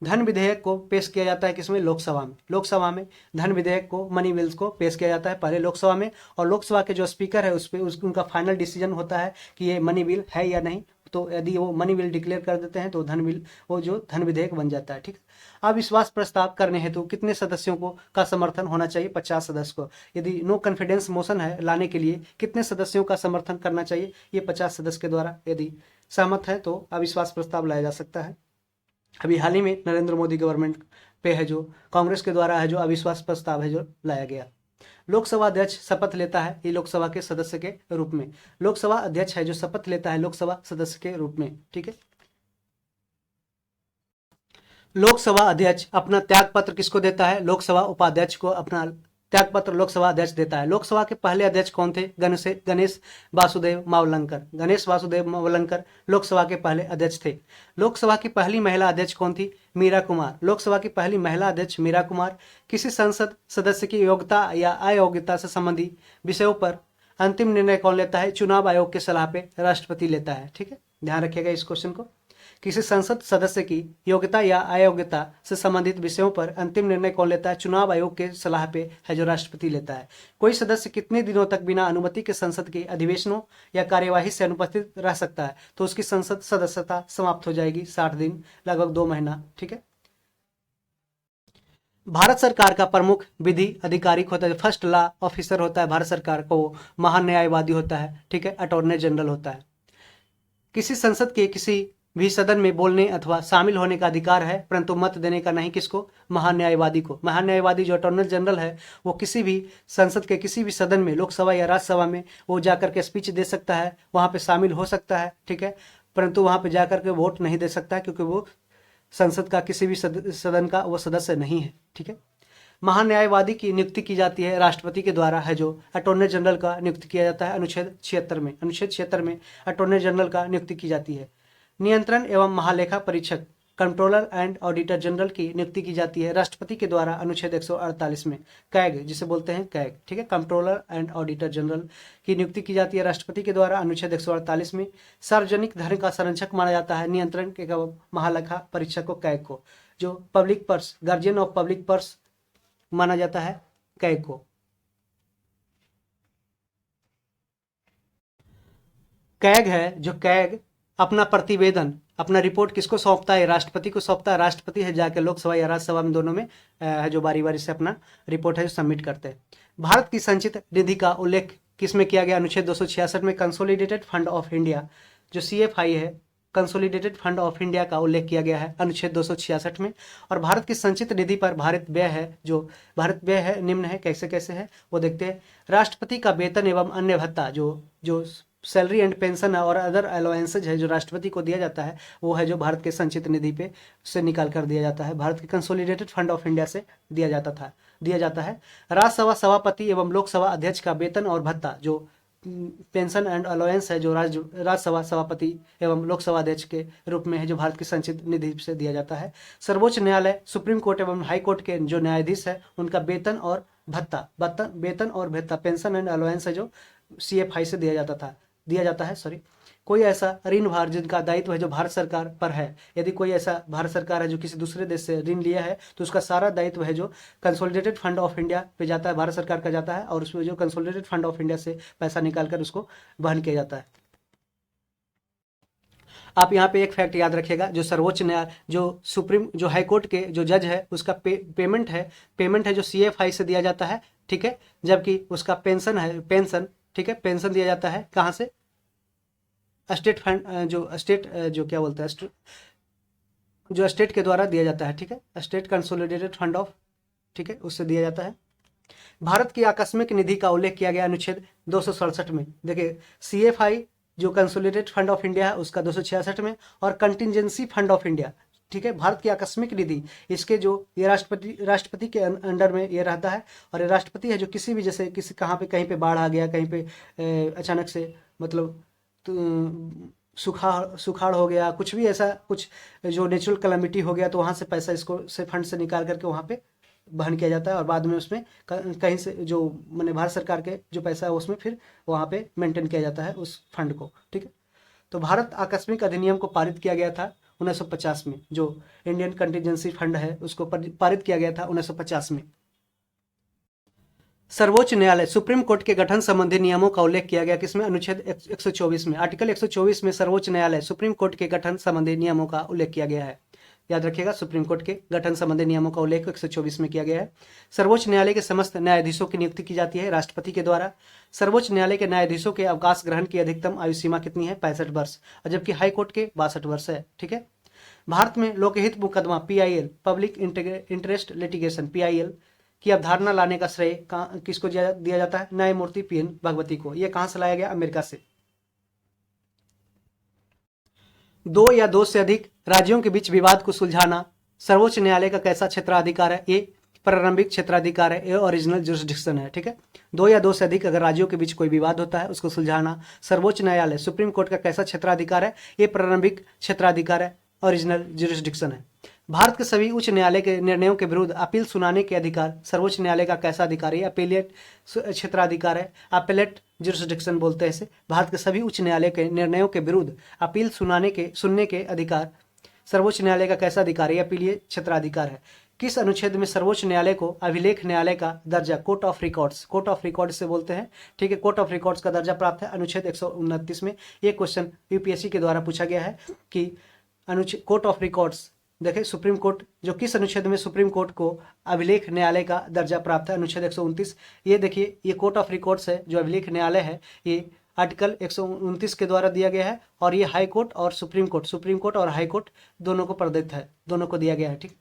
धन विधेयक को पेश किया जाता है किसमें? लोकसभा में। लोकसभा में धन विधेयक को, मनी बिल्स को पेश किया जाता है पहले लोकसभा में, और लोकसभा के जो स्पीकर है उस पर उनका फाइनल डिसीजन होता है कि ये मनी बिल है या नहीं। तो यदि वो मनी बिल डिक्लेयर कर देते हैं तो धन बिल, वो जो धन विधेयक बन जाता है, ठीक है। अविश्वास प्रस्ताव करने हेतु कितने सदस्यों को का समर्थन होना चाहिए? 50 सदस्य को। यदि नो कॉन्फिडेंस मोशन है लाने के लिए कितने सदस्यों का समर्थन करना चाहिए? ये 50 सदस्य के द्वारा यदि सहमत है तो अविश्वास प्रस्ताव लाया जा सकता है। अभी हाल ही में नरेंद्र मोदी गवर्नमेंट पे है जो कांग्रेस के द्वारा है जो अविश्वास प्रस्ताव है जो लाया गया। लोकसभा अध्यक्ष शपथ लेता है ये लोकसभा के सदस्य के रूप में। लोकसभा अध्यक्ष है जो शपथ लेता है लोकसभा सदस्य के रूप में, ठीक है। लोकसभा अध्यक्ष अपना त्याग पत्र किसको देता है? लोकसभा उपाध्यक्ष को अपना त्यागपत्र लोकसभा अध्यक्ष देता है। लोकसभा के पहले अध्यक्ष कौन थे? गणेश वासुदेव मावलंकर। गणेश वासुदेव मावलंकर लोकसभा के पहले अध्यक्ष थे। लोकसभा की पहली महिला अध्यक्ष कौन थी? मीरा कुमार। लोकसभा की पहली महिला अध्यक्ष मीरा कुमार। किसी संसद सदस्य की योग्यता या अयोग्यता से संबंधी विषयों पर अंतिम निर्णय कौन लेता है? चुनाव आयोग के सलाह पे राष्ट्रपति लेता है, ठीक है, ध्यान रखिएगा इस क्वेश्चन को। किसी संसद सदस्य की योग्यता या अयोग्यता से संबंधित विषयों पर अंतिम निर्णय कौन लेता है? चुनाव आयोग के सलाह पे है जो राष्ट्रपति लेता है। कोई सदस्य कितने दिनों तक बिना अनुमति के संसद के अधिवेशनों या कार्यवाही से अनुपस्थित रह सकता है? तो उसकी संसद सदस्यता समाप्त हो जाएगी 60 दिन, लगभग 2 महीना, ठीक है। भारत सरकार का प्रमुख विधि अधिकारी होता है, फर्स्ट लॉ ऑफिसर होता है भारत सरकार का, वो महान्यायवादी होता है, ठीक है, अटॉर्नी जनरल होता है। किसी संसद के किसी भी सदन में बोलने अथवा शामिल होने का अधिकार है, परंतु मत देने का नहीं। किसको? महान्यायवादी को। महान्यायवादी जो अटॉर्नी जनरल है वो किसी भी संसद के किसी भी सदन में, लोकसभा या राज्यसभा में, वो जाकर के स्पीच दे सकता है, वहां पे शामिल हो सकता है, ठीक है, परंतु वहां पे जाकर के वोट नहीं दे सकता है, क्योंकि वो संसद का किसी भी सदन का वो सदस्य नहीं है, ठीक है। महान्यायवादी की नियुक्ति की जाती है राष्ट्रपति के द्वारा, है जो अटॉर्नी जनरल का नियुक्ति किया जाता है अनुच्छेद 76 में अटॉर्नी जनरल का नियुक्ति की जाती है। नियंत्रण एवं महालेखा परीक्षक कंट्रोलर एंड ऑडिटर जनरल की नियुक्ति की जाती है राष्ट्रपति के द्वारा अनुच्छेद 148 में। कैग जिसे बोलते हैं कैग, ठीक है, कंट्रोलर एंड ऑडिटर जनरल की नियुक्ति की जाती है राष्ट्रपति के द्वारा अनुच्छेद 148 में। सार्वजनिक धन का संरक्षक माना जाता है नियंत्रण के महालेखा परीक्षक को, कैग को, जो public purse, guardian of public purse माना जाता है कैग को। कैग है जो कैग अपना प्रतिवेदन, अपना रिपोर्ट किसको सौंपता है? राष्ट्रपति को सौंपता है। राष्ट्रपति है जाकर लोकसभा या राज्यसभा में दोनों में है जो बारी बारी से अपना रिपोर्ट है जो सबमिट करते हैं। भारत की संचित निधि का उल्लेख किसमें किया गया? अनुच्छेद 266 में कंसोलिडेटेड फंड ऑफ इंडिया जो CFI है, कंसोलिडेटेड फंड ऑफ इंडिया का उल्लेख किया गया है अनुच्छेद 266 में। और भारत की संचित निधि पर भारत व्यय है, जो भारत व्यय है निम्न है, कैसे कैसे है वो देखते हैं। राष्ट्रपति का वेतन एवं अन्य भत्ता, जो सैलरी एंड पेंशन और अदर अलाउंसेज है जो राष्ट्रपति को दिया जाता है, वो है जो भारत के संचित निधि पे से निकाल कर दिया जाता है, भारत के कंसोलिडेटेड फंड ऑफ इंडिया से दिया जाता है। राज्यसभा सभापति एवं लोकसभा अध्यक्ष का वेतन और भत्ता, जो पेंशन एंड अलाउंस है, जो राज्यसभा सभापति एवं लोकसभा अध्यक्ष के रूप में है, जो भारत की संचित निधि से दिया जाता है। सर्वोच्च न्यायालय, सुप्रीम कोर्ट एवं हाई कोर्ट के जो न्यायाधीश है, उनका वेतन और भत्ता पेंशन एंड अलाउंस है, जो CFI से दिया जाता है। कोई ऐसा ऋण भार जिनका दायित्व है जो भारत सरकार पर है, यदि कोई ऐसा भारत सरकार है जो किसी दूसरे देश से ऋण लिया है, तो उसका सारा दायित्व है जो कंसोलिडेटेड फंड ऑफ इंडिया पे जाता है, भारत सरकार का जाता है, और उसमें जो कंसोलिडेटेड फंड ऑफ इंडिया से पैसा निकालकर उसको वहन किया जाता है। आप यहाँ पे एक फैक्ट याद रखिएगा, जो सर्वोच्च न्यायालय जो हाई कोर्ट के जो जज है, उसका पेमेंट है जो CFI से दिया जाता है, ठीक है, जबकि उसका पेंशन ठीक है, पेंशन दिया जाता है कहाँ से, स्टेट फंड, जो क्या बोलता है, जो स्टेट के द्वारा दिया जाता है, ठीक है, स्टेट कंसोलिडेटेड फंड ऑफ, ठीक है, उससे दिया जाता है। भारत की आकस्मिक निधि का उल्लेख किया गया अनुच्छेद 267 में। देखिए CFI जो कंसोलिडेटेड फंड ऑफ इंडिया है उसका 266 में, और कंटिजेंसी फंड ऑफ इंडिया, ठीक है, भारत की आकस्मिक निधि, इसके जो ये राष्ट्रपति के अंडर में ये रहता है, और ये राष्ट्रपति है जो किसी भी, जैसे कहीं पे बाढ़ आ गया, कहीं पे अचानक से मतलब सुखाड़ हो गया, कुछ भी ऐसा कुछ जो नेचुरल कैलामिटी हो गया, तो वहाँ से पैसा इसको से फंड से निकाल करके वहाँ पे वहन किया जाता है, और बाद में उसमें कहीं से जो मैंने भारत सरकार के जो पैसा है उसमें फिर वहाँ पे मेंटेन किया जाता है उस फंड को, ठीक है। तो भारत आकस्मिक अधिनियम को पारित किया गया था 1950 में, जो इंडियन कंटिजेंसी फंड है उसको पारित किया गया था 1950 में। सर्वोच्च न्यायालय, सुप्रीम कोर्ट के गठन संबंधी नियमों का उल्लेख किया गया किसमें, अनुच्छेद 124 में। आर्टिकल 124 में सर्वोच्च न्यायालय सुप्रीम कोर्ट के गठन संबंधी नियमों का उल्लेख किया गया है। याद रखिएगा, सुप्रीम कोर्ट के गठन संबंधी नियमों का उल्लेख 124 में किया गया है। सर्वोच्च न्यायालय के समस्त न्यायाधीशों की नियुक्ति की जाती है राष्ट्रपति के द्वारा। सर्वोच्च न्यायालय के न्यायाधीशों के अवकाश ग्रहण की अधिकतम आयु सीमा कितनी है, 65 वर्ष, और जबकि हाई कोर्ट के 62 वर्ष है, ठीक है। भारत में लोकहित मुकदमा PIL, public interest litigation, PIL की अवधारणा लाने का श्रेय किसको दिया जाता है, न्यायमूर्ति PN भगवती को। यह कहां से लाया गया, अमेरिका से। दो या दो से अधिक राज्यों के बीच विवाद को सुलझाना सर्वोच्च न्यायालय का कैसा क्षेत्राधिकार है, ये प्रारंभिक क्षेत्राधिकार है, ये ओरिजिनल जुरिस्डिक्शन है, ठीक है। दो या दो से अधिक अगर राज्यों के बीच कोई विवाद होता है उसको सुलझाना सर्वोच्च न्यायालय सुप्रीम कोर्ट का कैसा क्षेत्राधिकार है, ये प्रारंभिक क्षेत्राधिकार है, ओरिजिनल जुरिस्डिक्शन है। भारत के सभी उच्च न्यायालय के निर्णयों के विरुद्ध अपील सुनाने के अधिकार सर्वोच्च न्यायालय का कैसा अधिकार है, अपीलेट क्षेत्राधिकार है, अपीलेट जुरिस्डिक्शन बोलते हैं इसे। भारत के सभी उच्च न्यायालय के निर्णयों के विरुद्ध अपील सुनने के अधिकार सर्वोच्च न्यायालय का कैसा अधिकार है, अपीलीय क्षेत्राधिकार है। किस अनुच्छेद में सर्वोच्च न्यायालय को अभिलेख न्यायालय का दर्जा, कोर्ट ऑफ रिकॉर्ड्स से बोलते हैं, ठीक है, कोर्ट ऑफ रिकॉर्ड्स का दर्जा प्राप्त है अनुच्छेद 129 में। ये क्वेश्चन UPSC के द्वारा पूछा गया है कि अनुच्छेद कोर्ट ऑफ रिकॉर्ड्स, देखें सुप्रीम कोर्ट जो किस अनुच्छेद में सुप्रीम कोर्ट को अभिलेख न्यायालय का दर्जा प्राप्त है, अनुच्छेद 129। ये देखिए, ये कोर्ट ऑफ रिकॉर्ड्स है जो अभिलेख न्यायालय है, ये आर्टिकल 129 के द्वारा दिया गया है, और ये हाई कोर्ट और सुप्रीम कोर्ट और हाई कोर्ट दोनों को प्रदत्त है, दोनों को दिया गया है, ठीक।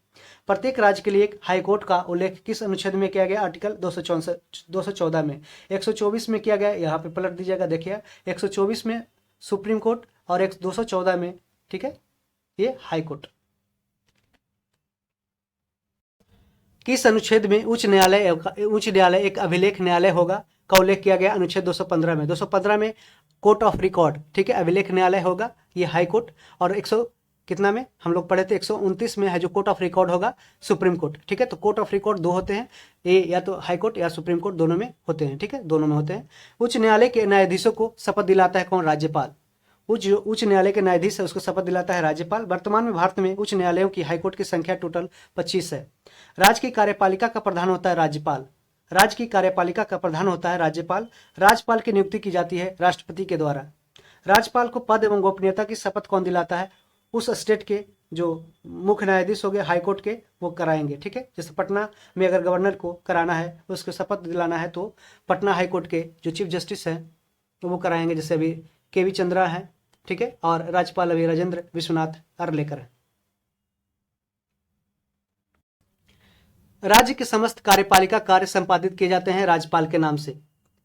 प्रत्येक राज्य के लिए एक हाई कोर्ट का उल्लेख किस अनुच्छेद में किया गया, आर्टिकल 214 में। 124 में किया गया, यहाँ पे पलट दीजिएगा, देखिए 124 में सुप्रीम कोर्ट और 214 में, ठीक है, ये हाई कोर्ट। किस अनुच्छेद में उच्च न्यायालय एक अभिलेख न्यायालय होगा का उल्लेख किया गया, अनुच्छेद 215 में। 215 में कोर्ट ऑफ रिकॉर्ड, ठीक है, अभिलेख न्यायालय होगा, ये हाई कोर्ट। और 100 कितना में हम लोग पढ़े थे, 129 में है जो कोर्ट ऑफ रिकॉर्ड होगा, सुप्रीम कोर्ट, ठीक है। तो कोर्ट ऑफ रिकॉर्ड दो होते हैं, ये या तो हाई कोर्ट या सुप्रीम कोर्ट, दोनों में होते हैं, ठीक है, दोनों में होते हैं। उच्च न्यायालय के न्यायाधीशों को शपथ दिलाता है कौन, राज्यपाल। उच्च न्यायालय के न्यायाधीश है उसको शपथ दिलाता है राज्यपाल। वर्तमान में भारत में उच्च न्यायालयों की हाईकोर्ट की संख्या टोटल 25 है। राज्य की कार्यपालिका का प्रधान होता है राज्यपाल। राज्यपाल की नियुक्ति की जाती है राष्ट्रपति के द्वारा। राज्यपाल को पद एवं गोपनीयता की शपथ कौन दिलाता है, उस स्टेट के जो मुख्य न्यायाधीश हो गए हाईकोर्ट के, वो कराएंगे, ठीक है। जैसे पटना में अगर गवर्नर को कराना है, उसको शपथ दिलाना है, तो पटना हाईकोर्ट के जो चीफ जस्टिस हैं तो वो कराएंगे। जैसे अभी KV चंद्रा है, ठीक है, और राज्यपाल अभी राजेंद्र विश्वनाथ अर्लेकर। राज्य के समस्त कार्यपालिका कार्य संपादित किए जाते हैं राज्यपाल के नाम से।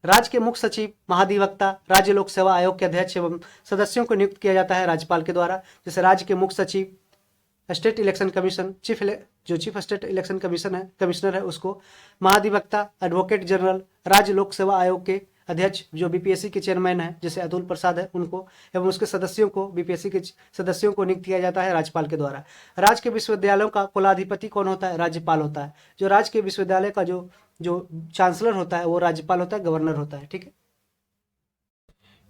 राज्य के मुख्य सचिव, महाधिवक्ता, राज्य लोक सेवा आयोग के अध्यक्ष एवं सदस्यों को नियुक्त किया जाता है राज्यपाल के द्वारा। जैसे राज्य के मुख्य सचिव, state election commission, chief state election commissioner है उसको, महाधिवक्ता, एडवोकेट जनरल, राज्य लोक सेवा आयोग के अध्यक्ष जो बीपीएससी के चेयरमैन है जैसे अतुल प्रसाद है उनको, एवं उसके सदस्यों को, बीपीएससी के सदस्यों को नियुक्त किया जाता है राज्यपाल के द्वारा। राज्य के विश्वविद्यालयों का कुलाधिपति कौन होता है? राज्यपाल होता है। जो राज्य के विश्वविद्यालय का जो चांसलर होता है वो राज्यपाल होता है, गवर्नर होता है। ठीक है,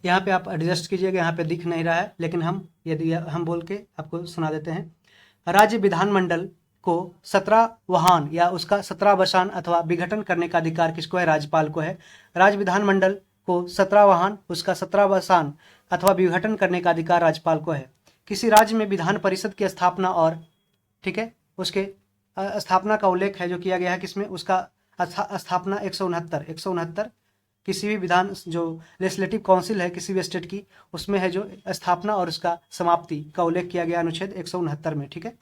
यहाँ पे आप एडजस्ट कीजिएगा, यहाँ पे दिख नहीं रहा है लेकिन हम बोल के आपको सुना देते हैं। राज्य विधानमंडल को 17 वाहन या उसका 17 वसान अथवा विघटन करने का अधिकार किसको है? राज्यपाल को है। राज्य विधानमंडल को 17 वाहन, उसका 17 वसान अथवा विघटन करने का अधिकार राज्यपाल को है। किसी राज्य में विधान परिषद की स्थापना और ठीक है उसके स्थापना का उल्लेख है जो किया गया है किसमें? उसका स्थापना 169 किसी भी विधान जो लेजिस्लेटिव काउंसिल है किसी भी स्टेट की, उसमें है जो स्थापना और उसका समाप्ति का उल्लेख किया गया अनुच्छेद 169 में। ठीक है,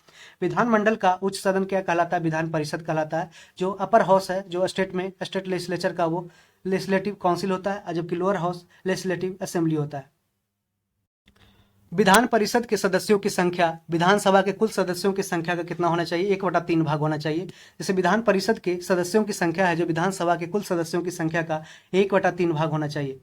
विधानमंडल का उच्च सदन क्या कहलाता है? विधान परिषद कहलाता है। जो अपर हाउस है जो स्टेट में स्टेट लेजिस्लेचर का वो लेजिस्लेटिव काउंसिल होता है, जबकि लोअर हाउस लेजिस्लेटिव असेंबली होता है। विधान परिषद के सदस्यों की संख्या विधानसभा के कुल सदस्यों की संख्या का कितना होना चाहिए? 1/3 भाग होना चाहिए। जैसे विधान परिषद के सदस्यों की संख्या है जो विधानसभा के कुल सदस्यों की संख्या का 1/3 भाग होना चाहिए।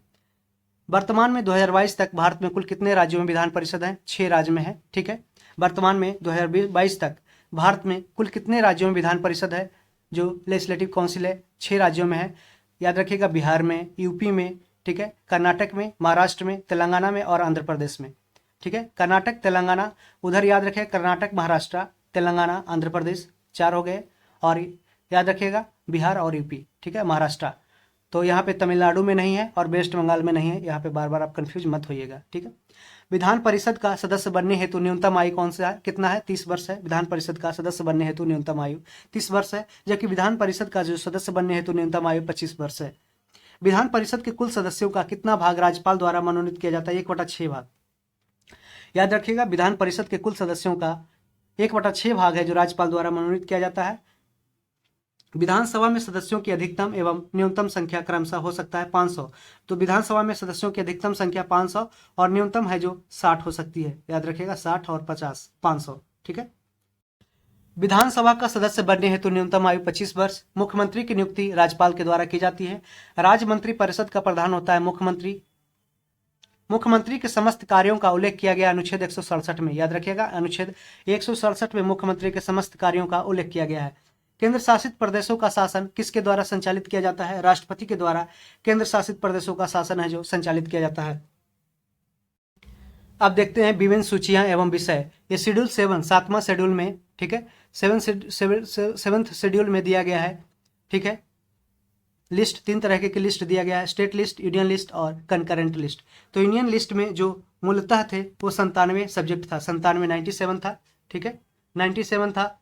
वर्तमान में 2022 तक भारत में कुल कितने राज्यों में विधान परिषद है? 6 राज्य में है। ठीक है, वर्तमान में 2022 तक भारत में कुल कितने राज्यों में विधान परिषद है जो लेजिस्लेटिव काउंसिल है? 6 राज्यों में है। याद रखिएगा, बिहार में, यूपी में, ठीक है, कर्नाटक में, महाराष्ट्र में, तेलंगाना में और आंध्र प्रदेश में। ठीक है, कर्नाटक, तेलंगाना, उधर याद रखिए कर्नाटक, महाराष्ट्र, तेलंगाना, आंध्र प्रदेश 4 हो गए, और याद रखिएगा बिहार और यूपी। ठीक है, महाराष्ट्र तो यहाँ पे तमिलनाडु में नहीं है और वेस्ट बंगाल में नहीं है, यहाँ पे बार बार आप कंफ्यूज मत होइएगा। ठीक है, विधान परिषद का सदस्य बनने हेतु न्यूनतम आयु कौन सा है? कितना है? 30 वर्ष है। विधान परिषद का सदस्य बनने हेतु न्यूनतम आयु 30 वर्ष है, जबकि विधान परिषद का जो सदस्य बनने हेतु न्यूनतम आयु 25 वर्ष है। विधान परिषद के कुल सदस्यों का कितना भाग राज्यपाल द्वारा मनोनीत किया जाता है? 1/6 भाग। याद रखिएगा, विधान परिषद के कुल सदस्यों का 1/6 भाग है जो राज्यपाल द्वारा मनोनीत किया जाता है। विधानसभा में सदस्यों की अधिकतम एवं न्यूनतम संख्या क्रमशः हो सकता है 500। तो विधानसभा में सदस्यों की अधिकतम संख्या 500 और न्यूनतम है जो 60 हो सकती है। याद रखिएगा, 60 और 50, 500। ठीक है, विधानसभा का सदस्य बनने हेतु न्यूनतम आयु 25 वर्ष। मुख्यमंत्री की नियुक्ति राज्यपाल के द्वारा की जाती है। राज्य मंत्री परिषद का प्रधान होता है मुख्यमंत्री। मुख्यमंत्री के समस्त कार्यों का उल्लेख किया गया अनुच्छेद 167 में। याद रखिएगा, अनुच्छेद 167 में मुख्यमंत्री के समस्त कार्यों का उल्लेख किया गया है। केंद्र शासित प्रदेशों का शासन किसके द्वारा संचालित किया जाता है? राष्ट्रपति के द्वारा केंद्र शासित प्रदेशों का शासन है जो संचालित किया जाता है। अब देखते हैं विभिन्न सूचियां एवं विषय। ये शेड्यूल 7 7वां शेड्यूल में, ठीक है, 7th शेड्यूल में दिया गया है। ठीक है, लिस्ट 3 तरह की लिस्ट दिया गया है, स्टेट लिस्ट, यूनियन लिस्ट और कंकरेंट लिस्ट। तो यूनियन लिस्ट में जो मूलतः थे वो 97 सब्जेक्ट था, 97 था। ठीक है, 97 था,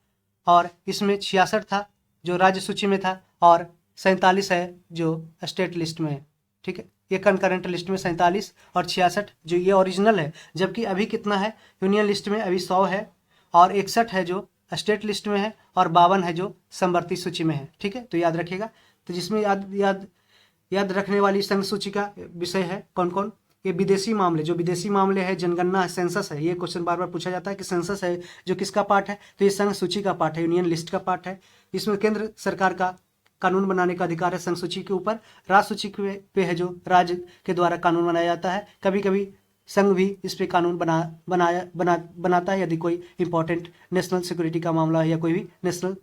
और इसमें 66 था जो राज्य सूची में था, और 47 है जो स्टेट लिस्ट में है। ठीक है, ये कंकरेंट लिस्ट में 47 और 66 जो ये ओरिजिनल है, जबकि अभी कितना है यूनियन लिस्ट में? अभी 100 है, और 61 है जो स्टेट लिस्ट में है, और 52 है जो समवर्ती सूची में है। ठीक है, तो याद रखिएगा। तो जिसमें याद रखने वाली संघ सूची का विषय है कौन कौन? ये विदेशी मामले, जो विदेशी मामले है, जनगणना है, सेंसस है। ये क्वेश्चन बार बार पूछा जाता है कि सेंसस है जो किसका पार्ट है? तो ये संघ सूची का पार्ट है, यूनियन लिस्ट का पार्ट है। इसमें केंद्र सरकार का कानून बनाने का अधिकार है संघ सूची के ऊपर। राज्य सूची पे है जो राज्य के द्वारा कानून बनाया जाता है। कभी कभी संघ भी इस पे कानून बनाता है यदि कोई इंपॉर्टेंट नेशनल सिक्योरिटी का मामला है या कोई भी नेशनल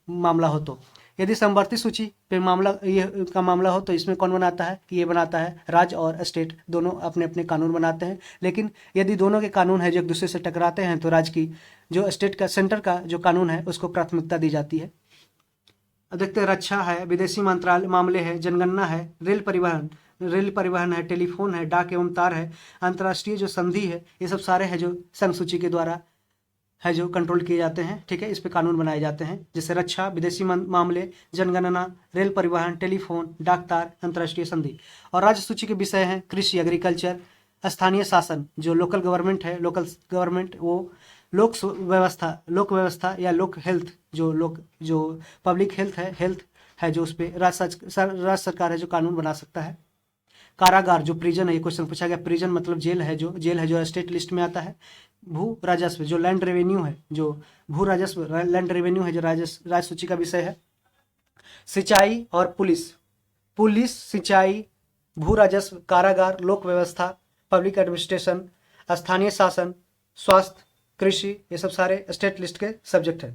मामला हो तो। यदि समवर्ती सूची पे ये का मामला हो तो इसमें कौन बनाता है? ये बनाता है राज्य और स्टेट, दोनों अपने अपने कानून बनाते हैं। लेकिन यदि दोनों के कानून है जो एक दूसरे से टकराते हैं तो राज्य की जो स्टेट का सेंटर का जो कानून है उसको प्राथमिकता दी जाती है। देखते हैं, रक्षा है, विदेशी मंत्रालय मामले है, जनगणना है, रेल परिवहन है, टेलीफोन है, डाक एवं तार है, अंतर्राष्ट्रीय जो संधि है, ये सब सारे हैं जो संघ सूची के द्वारा है जो कंट्रोल किए जाते हैं। ठीक है, इस पे कानून बनाए जाते हैं, जैसे रक्षा, विदेशी मामले, जनगणना, रेल परिवहन, टेलीफोन, डाक तार, अंतर्राष्ट्रीय संधि। और राज्य सूची के विषय हैं कृषि, एग्रीकल्चर, स्थानीय शासन, जो लोकल गवर्नमेंट है, लोकल गवर्नमेंट, वो लोक व्यवस्था या लोक हेल्थ, जो पब्लिक हेल्थ है जो उस पर राज्य सरकार है जो कानून बना सकता है। कारागार, जो प्रिजन है, ये क्वेश्चन पूछा गया, प्रिजन मतलब जेल है जो स्टेट लिस्ट में आता है। भू राजस्व, जो लैंड रेवेन्यू है, जो भू राजस्व लैंड रेवेन्यू है, जो राज्य सूची का विषय है। सिंचाई और पुलिस, सिंचाई, भू राजस्व, कारागार, लोक व्यवस्था, पब्लिक एडमिनिस्ट्रेशन, स्थानीय शासन, स्वास्थ्य, कृषि, ये सब सारे स्टेट लिस्ट के सब्जेक्ट है।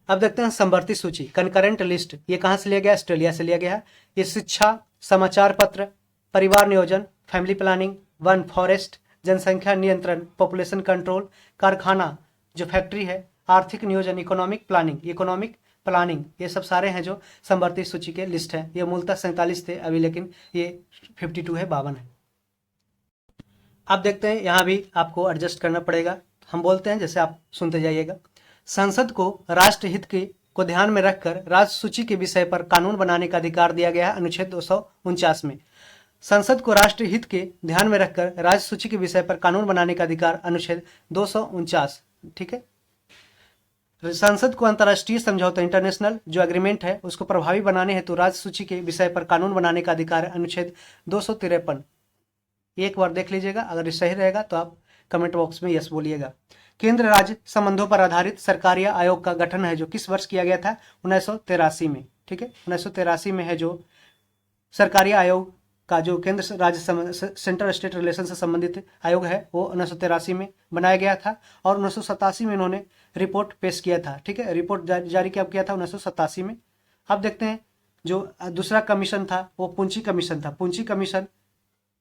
अब देखते हैं समवर्ती सूची, कंकरेंट लिस्ट। ये कहां से लिया गया? ऑस्ट्रेलिया से लिया गया है। ये शिक्षा, समाचार पत्र, परिवार नियोजन, फैमिली प्लानिंग, वन फॉरेस्ट, जनसंख्या नियंत्रण, पॉपुलेशन कंट्रोल, कारखाना जो फैक्ट्री है, आर्थिक नियोजन, इकोनॉमिक प्लानिंग, ये सब सारे हैं जो समवर्ती सूची के लिस्ट है। ये मूलतः 47 थे अभी, लेकिन ये 52 है, 52 है। अब देखते हैं, यहाँ भी आपको एडजस्ट करना पड़ेगा। हम बोलते हैं, जैसे आप सुनते जाइएगा। संसद को राष्ट्र हित को ध्यान में रखकर राज्य सूची के विषय पर कानून बनाने का अधिकार दिया गया है अनुच्छेद 249 में। संसद को राष्ट्र हित के ध्यान में रखकर राज्य सूची के विषय पर कानून बनाने का अधिकार अनुच्छेद 249, ठीक है। संसद को अंतर्राष्ट्रीय समझौता, इंटरनेशनल जो एग्रीमेंट है, उसको प्रभावी बनाने हेतु राज्य सूची के विषय पर कानून बनाने का अधिकार अनुच्छेद 253। एक बार देख लीजिएगा, अगर ये सही रहेगा तो आप कमेंट बॉक्स में यस बोलिएगा। केंद्र राज्य संबंधों पर आधारित सरकारी आयोग का गठन है जो किस वर्ष किया गया था? 1983 में, ठीक है। 1983 में है जो सरकारी आयोग का जो केंद्र राज्य सेंट्रल स्टेट रिलेशन से संबंधित आयोग है, वो 1983 में बनाया गया था। और 1987 में इन्होंने रिपोर्ट पेश किया था, ठीक है। रिपोर्ट जारी कब किया था? 1987 में। अब देखते हैं, जो दूसरा कमीशन था वो पुंची कमीशन था, पुंची कमीशन,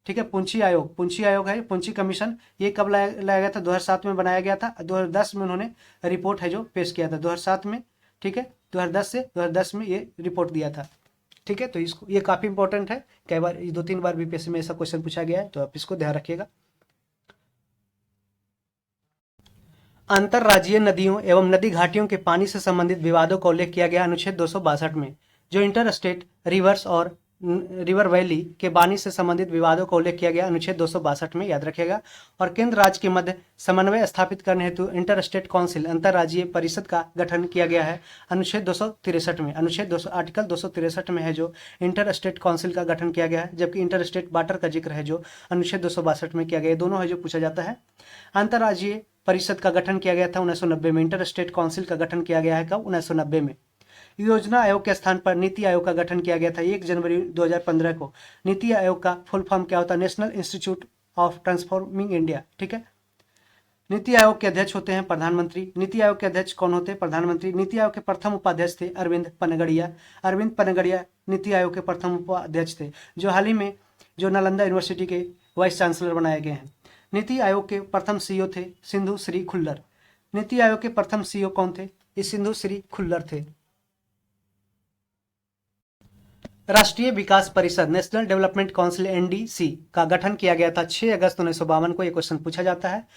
ठीक है। पुंची आयोग है, पुंची कमीशन। ये कब लाया गया था? 2007 में बनाया गया था। 2010 में उन्होंने रिपोर्ट है जो पेश किया था, 2007 में, ठीक है। 2010 में ये रिपोर्ट दिया था, ठीक है। तो इसको, ये काफी इंपॉर्टेंट है, कई बार 2-3 बार बीपीएससी में ऐसा क्वेश्चन पूछा गया है, तो आप इसको ध्यान रखिएगा। अंतरराज्यीय नदियों एवं नदी घाटियों के पानी से संबंधित विवादों का उल्लेख किया गया अनुच्छेद 262 में। जो इंटर स्टेट रिवर्स और रिवर वैली के पानी से संबंधित विवादों का उल्लेख किया गया अनुच्छेद 262 में, याद रखिएगा। और केंद्र राज्य के मध्य समन्वय स्थापित करने हेतु इंटर स्टेट काउंसिल, अंतरराज्यीय परिषद का गठन किया गया है अनुच्छेद 263 में। आर्टिकल 263 में है जो इंटर स्टेट काउंसिल का गठन किया गया है, जबकि इंटर स्टेट वाटर का जिक्र है जो अनुच्छेद 262 में किया गया है। दोनों है जो पूछा जाता है। अंतरराज्यीय परिषद का गठन किया गया था 1990 में। इंटर स्टेट काउंसिल का गठन किया गया है कब? 1990 में। योजना आयोग के स्थान पर नीति आयोग का गठन किया गया था 1 जनवरी 2015 को। नीति आयोग का फुल फॉर्म क्या होता है? National institute of transforming India, ठीक है। नीति आयोग के अध्यक्ष होते हैं प्रधानमंत्री। नीति आयोग के अध्यक्ष कौन होते हैं? प्रधानमंत्री। नीति आयोग के प्रथम उपाध्यक्ष थे अरविंद पनगड़िया नीति आयोग के प्रथम उपाध्यक्ष थे, जो हाल ही में जो नालंदा यूनिवर्सिटी के वाइस चांसलर बनाए गए हैं। नीति आयोग के प्रथम सीईओ थे सिंधु श्री खुल्लर। नीति आयोग के प्रथम सीईओ कौन थे? ये सिंधु श्री खुल्लर थे। राष्ट्रीय विकास परिषद, नेशनल डेवलपमेंट काउंसिल, एनडीसी का गठन किया गया था 6 अगस्त 1952 को। यह क्वेश्चन पूछा जाता है।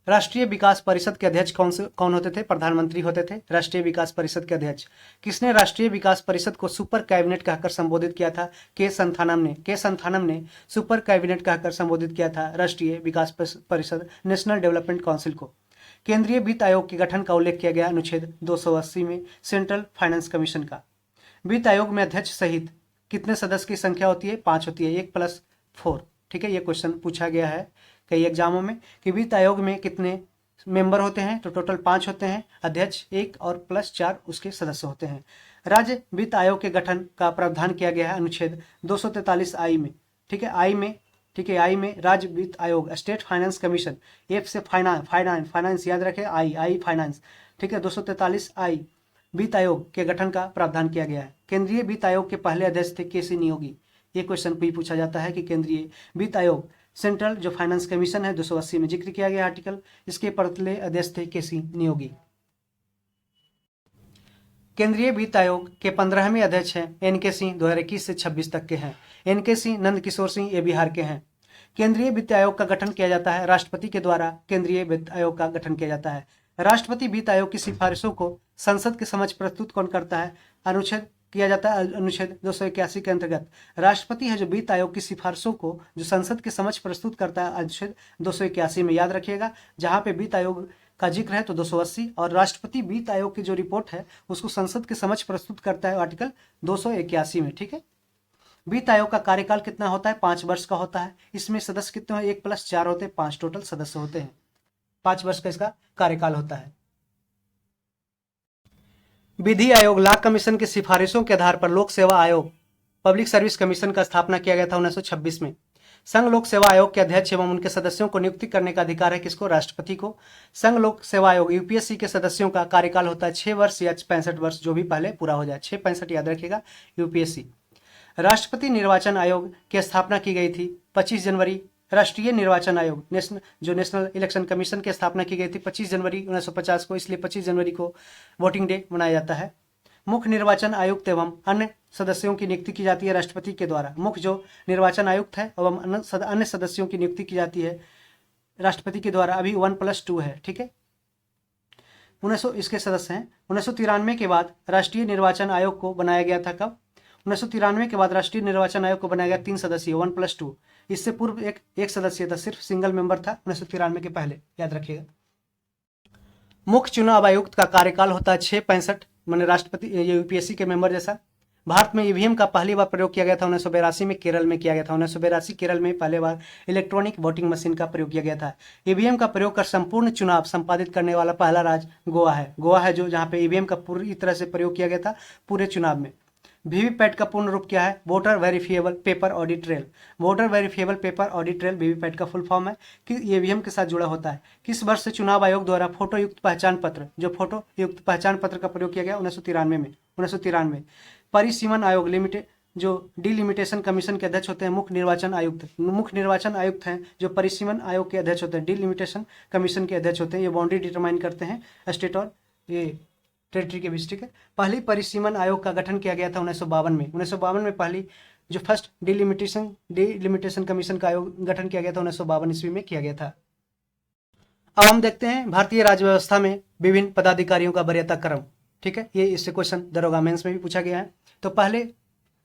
राष्ट्रीय विकास परिषद के अध्यक्ष कौन होते थे? प्रधानमंत्री होते थे राष्ट्रीय विकास परिषद के अध्यक्ष। किसने राष्ट्रीय विकास परिषद को सुपर कैबिनेट कहकर संबोधित किया था? के संथानम ने सुपर कैबिनेट कहकर संबोधित किया था राष्ट्रीय विकास परिषद, नेशनल डेवलपमेंट काउंसिल को। केंद्रीय वित्त आयोग के गठन का उल्लेख किया गया अनुच्छेद 280 में, सेंट्रल फाइनेंस कमीशन का। वित्त आयोग में अध्यक्ष सहित कितने सदस्य की संख्या होती है? 5 होती है, 1+4, ठीक है। ये क्वेश्चन पूछा गया है कई एग्जामों में कि वित्त आयोग में कितने मेंबर होते हैं, तो टोटल 5 होते हैं, अध्यक्ष 1 और +4 उसके सदस्य होते हैं। राज्य वित्त आयोग के गठन का प्रावधान किया गया है अनुच्छेद 243 आई में, ठीक है। आई में राज्य वित्त आयोग, स्टेट फाइनेंस कमीशन, एफ से फाइनेंस याद रखें, आई फाइनेंस, ठीक है। 243 आई वित्त आयोग के गठन का प्रावधान किया गया है। केंद्रीय वित्त आयोग के पहले अध्यक्ष थे केसी नियोगी। ये क्वेश्चन भी पूछा जाता है कि केंद्रीय वित्त आयोग, सेंट्रल जो फाइनेंस कमीशन है 280 में जिक्र किया गया आर्टिकल, इसके पहले अध्यक्ष थे केसी नियोगी। केंद्रीय वित्त आयोग के 15वें अध्यक्ष हैं एनके सिंह, 2021 से 26 तक के हैं। एनके सिंह, नंद किशोर सिंह, ये बिहार के हैं। केंद्रीय वित्त आयोग का गठन किया जाता है राष्ट्रपति के द्वारा। केंद्रीय वित्त आयोग का गठन किया जाता है। राष्ट्रपति वित्त आयोग की सिफारिशों को संसद के समक्ष प्रस्तुत कौन करता है? अनुच्छेद किया जाता है अनुच्छेद 281 के अंतर्गत। राष्ट्रपति है जो वित्त आयोग की सिफारिशों को जो संसद के समक्ष प्रस्तुत करता है अनुच्छेद 281 में, याद रखिएगा। जहां पे वित्त आयोग का जिक्र है तो 280, और राष्ट्रपति वित्त आयोग की जो रिपोर्ट है उसको संसद के समक्ष प्रस्तुत करता है आर्टिकल 281 में, ठीक है। वित्त आयोग का कार्यकाल कितना होता है? 5 वर्ष का होता है। इसमें सदस्य कितने हैं? 1+4 होते हैं, 5 टोटल सदस्य होते हैं। 5 वर्ष का इसका कार्यकाल होता है। विधि आयोग लॉ कमीशन की सिफारिशों के आधार पर लोक सेवा आयोग पब्लिक सर्विस कमीशन का स्थापना किया गया था 1926 में। संघ लोक सेवा आयोग के अध्यक्ष एवं उनके सदस्यों को नियुक्ति करने का अधिकार है किसको? राष्ट्रपति को। संघ लोक सेवा आयोग यूपीएससी के सदस्यों का कार्यकाल होता है 6 वर्ष या 65 वर्ष, जो भी पहले पूरा हो जाए। 6-65 याद रखिएगा यूपीएससी। राष्ट्रपति निर्वाचन आयोग की स्थापना की गई थी 25 जनवरी। राष्ट्रीय निर्वाचन आयोग नेशनल इलेक्शन कमीशन की स्थापना की गई थी 25 जनवरी 1950 को, इसलिए 25 जनवरी को वोटिंग डे मनाया जाता है। मुख्य निर्वाचन आयुक्त एवं अन्य सदस्यों की नियुक्ति की जाती है राष्ट्रपति के द्वारा। मुख्य जो निर्वाचन आयुक्त है एवं अन्य सदस्यों की नियुक्ति की जाती है राष्ट्रपति के द्वारा। अभी 1+2 है, ठीक है। 1900 इसके सदस्य हैं। 1993 के बाद राष्ट्रीय निर्वाचन आयोग को बनाया गया था। कब? 1993 के बाद राष्ट्रीय निर्वाचन आयोग को बनाया गया 3 सदस्यीय 1+2। इससे पूर्व एक सदस्य था, सिर्फ सिंगल मेंबर था 1993 के पहले, याद रखिएगा। मुख्य चुनाव आयुक्त का कार्यकाल होता है 6-65, माने राष्ट्रपति यूपीएससी के मेंबर जैसा। भारत में ईवीएम का पहली बार प्रयोग किया गया था 1982 में, केरल में किया गया था। 1982 केरल में पहले बार इलेक्ट्रॉनिक वोटिंग मशीन का प्रयोग किया गया था। ईवीएम का प्रयोग कर संपूर्ण चुनाव संपादित करने वाला पहला राज्य गोवा है। गोवा है जो जहाँ पे ईवीएम का पूरी तरह से प्रयोग किया गया था पूरे चुनाव में। वीवीपैट का पूर्ण रूप क्या है? Voter verifiable paper audit trail. Voter verifiable paper audit trail VVPAT का फुल फॉर्म है कि ईवीएम के साथ जुड़ा होता है। किस वर्ष से चुनाव आयोग द्वारा फोटो युक्त पहचान पत्र, जो फोटो युक्त पहचान पत्र का प्रयोग किया गया? 1993 में। 1993। परिसीमन आयोग लिमिटेड जो डिलिमिटेशन कमीशन के अध्यक्ष होते हैं मुख्य निर्वाचन आयुक्त। मुख्य निर्वाचन आयुक्त हैं जो परिसीमन आयोग के अध्यक्ष होते हैं, डिलिमिटेशन कमीशन के अध्यक्ष होते हैं। ये बाउंड्री डिटरमाइन करते हैं स्टेट और ये टेरिटरी के बीच, ठीक है। पहली परिसीमन आयोग का गठन किया गया था 1952 में। 1952 में पहली जो फर्स्ट डिलिमिटेशन कमीशन का आयोग गठन किया गया था 1952 ईस्वी में किया गया था। अब हम देखते हैं भारतीय राज्य व्यवस्था में विभिन्न पदाधिकारियों का वरीयता क्रम, ठीक है। ये इससे क्वेश्चन दरोगा मेंस में भी पूछा गया है। तो पहले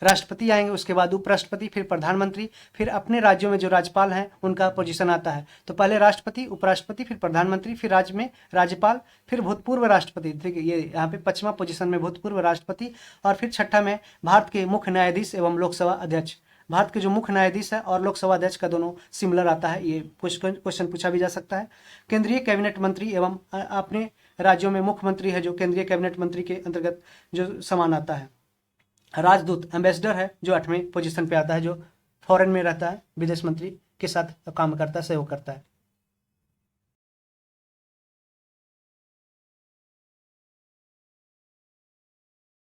राष्ट्रपति आएंगे, उसके बाद उपराष्ट्रपति, फिर प्रधानमंत्री, फिर अपने राज्यों में जो राज्यपाल हैं उनका पोजीशन आता है। तो पहले राष्ट्रपति, उपराष्ट्रपति, फिर प्रधानमंत्री, फिर राज्य में राज्यपाल, फिर भूतपूर्व राष्ट्रपति। ठीक है, ये यहाँ पे 5वां पोजीशन में भूतपूर्व राष्ट्रपति, और फिर 6ठा में भारत के मुख्य न्यायाधीश एवं लोकसभा अध्यक्ष। भारत के जो मुख्य न्यायाधीश है और लोकसभा अध्यक्ष का दोनों सिमिलर आता है। ये क्वेश्चन पूछा भी जा सकता है। केंद्रीय कैबिनेट मंत्री एवं अपने राज्यों में मुख्यमंत्री है जो केंद्रीय कैबिनेट मंत्री के अंतर्गत जो समान आता है। राजदूत एम्बेसडर है जो 8वें पोजीशन पे आता है, जो फॉरेन में रहता है, विदेश मंत्री के साथ काम करता है, सहयोग करता है।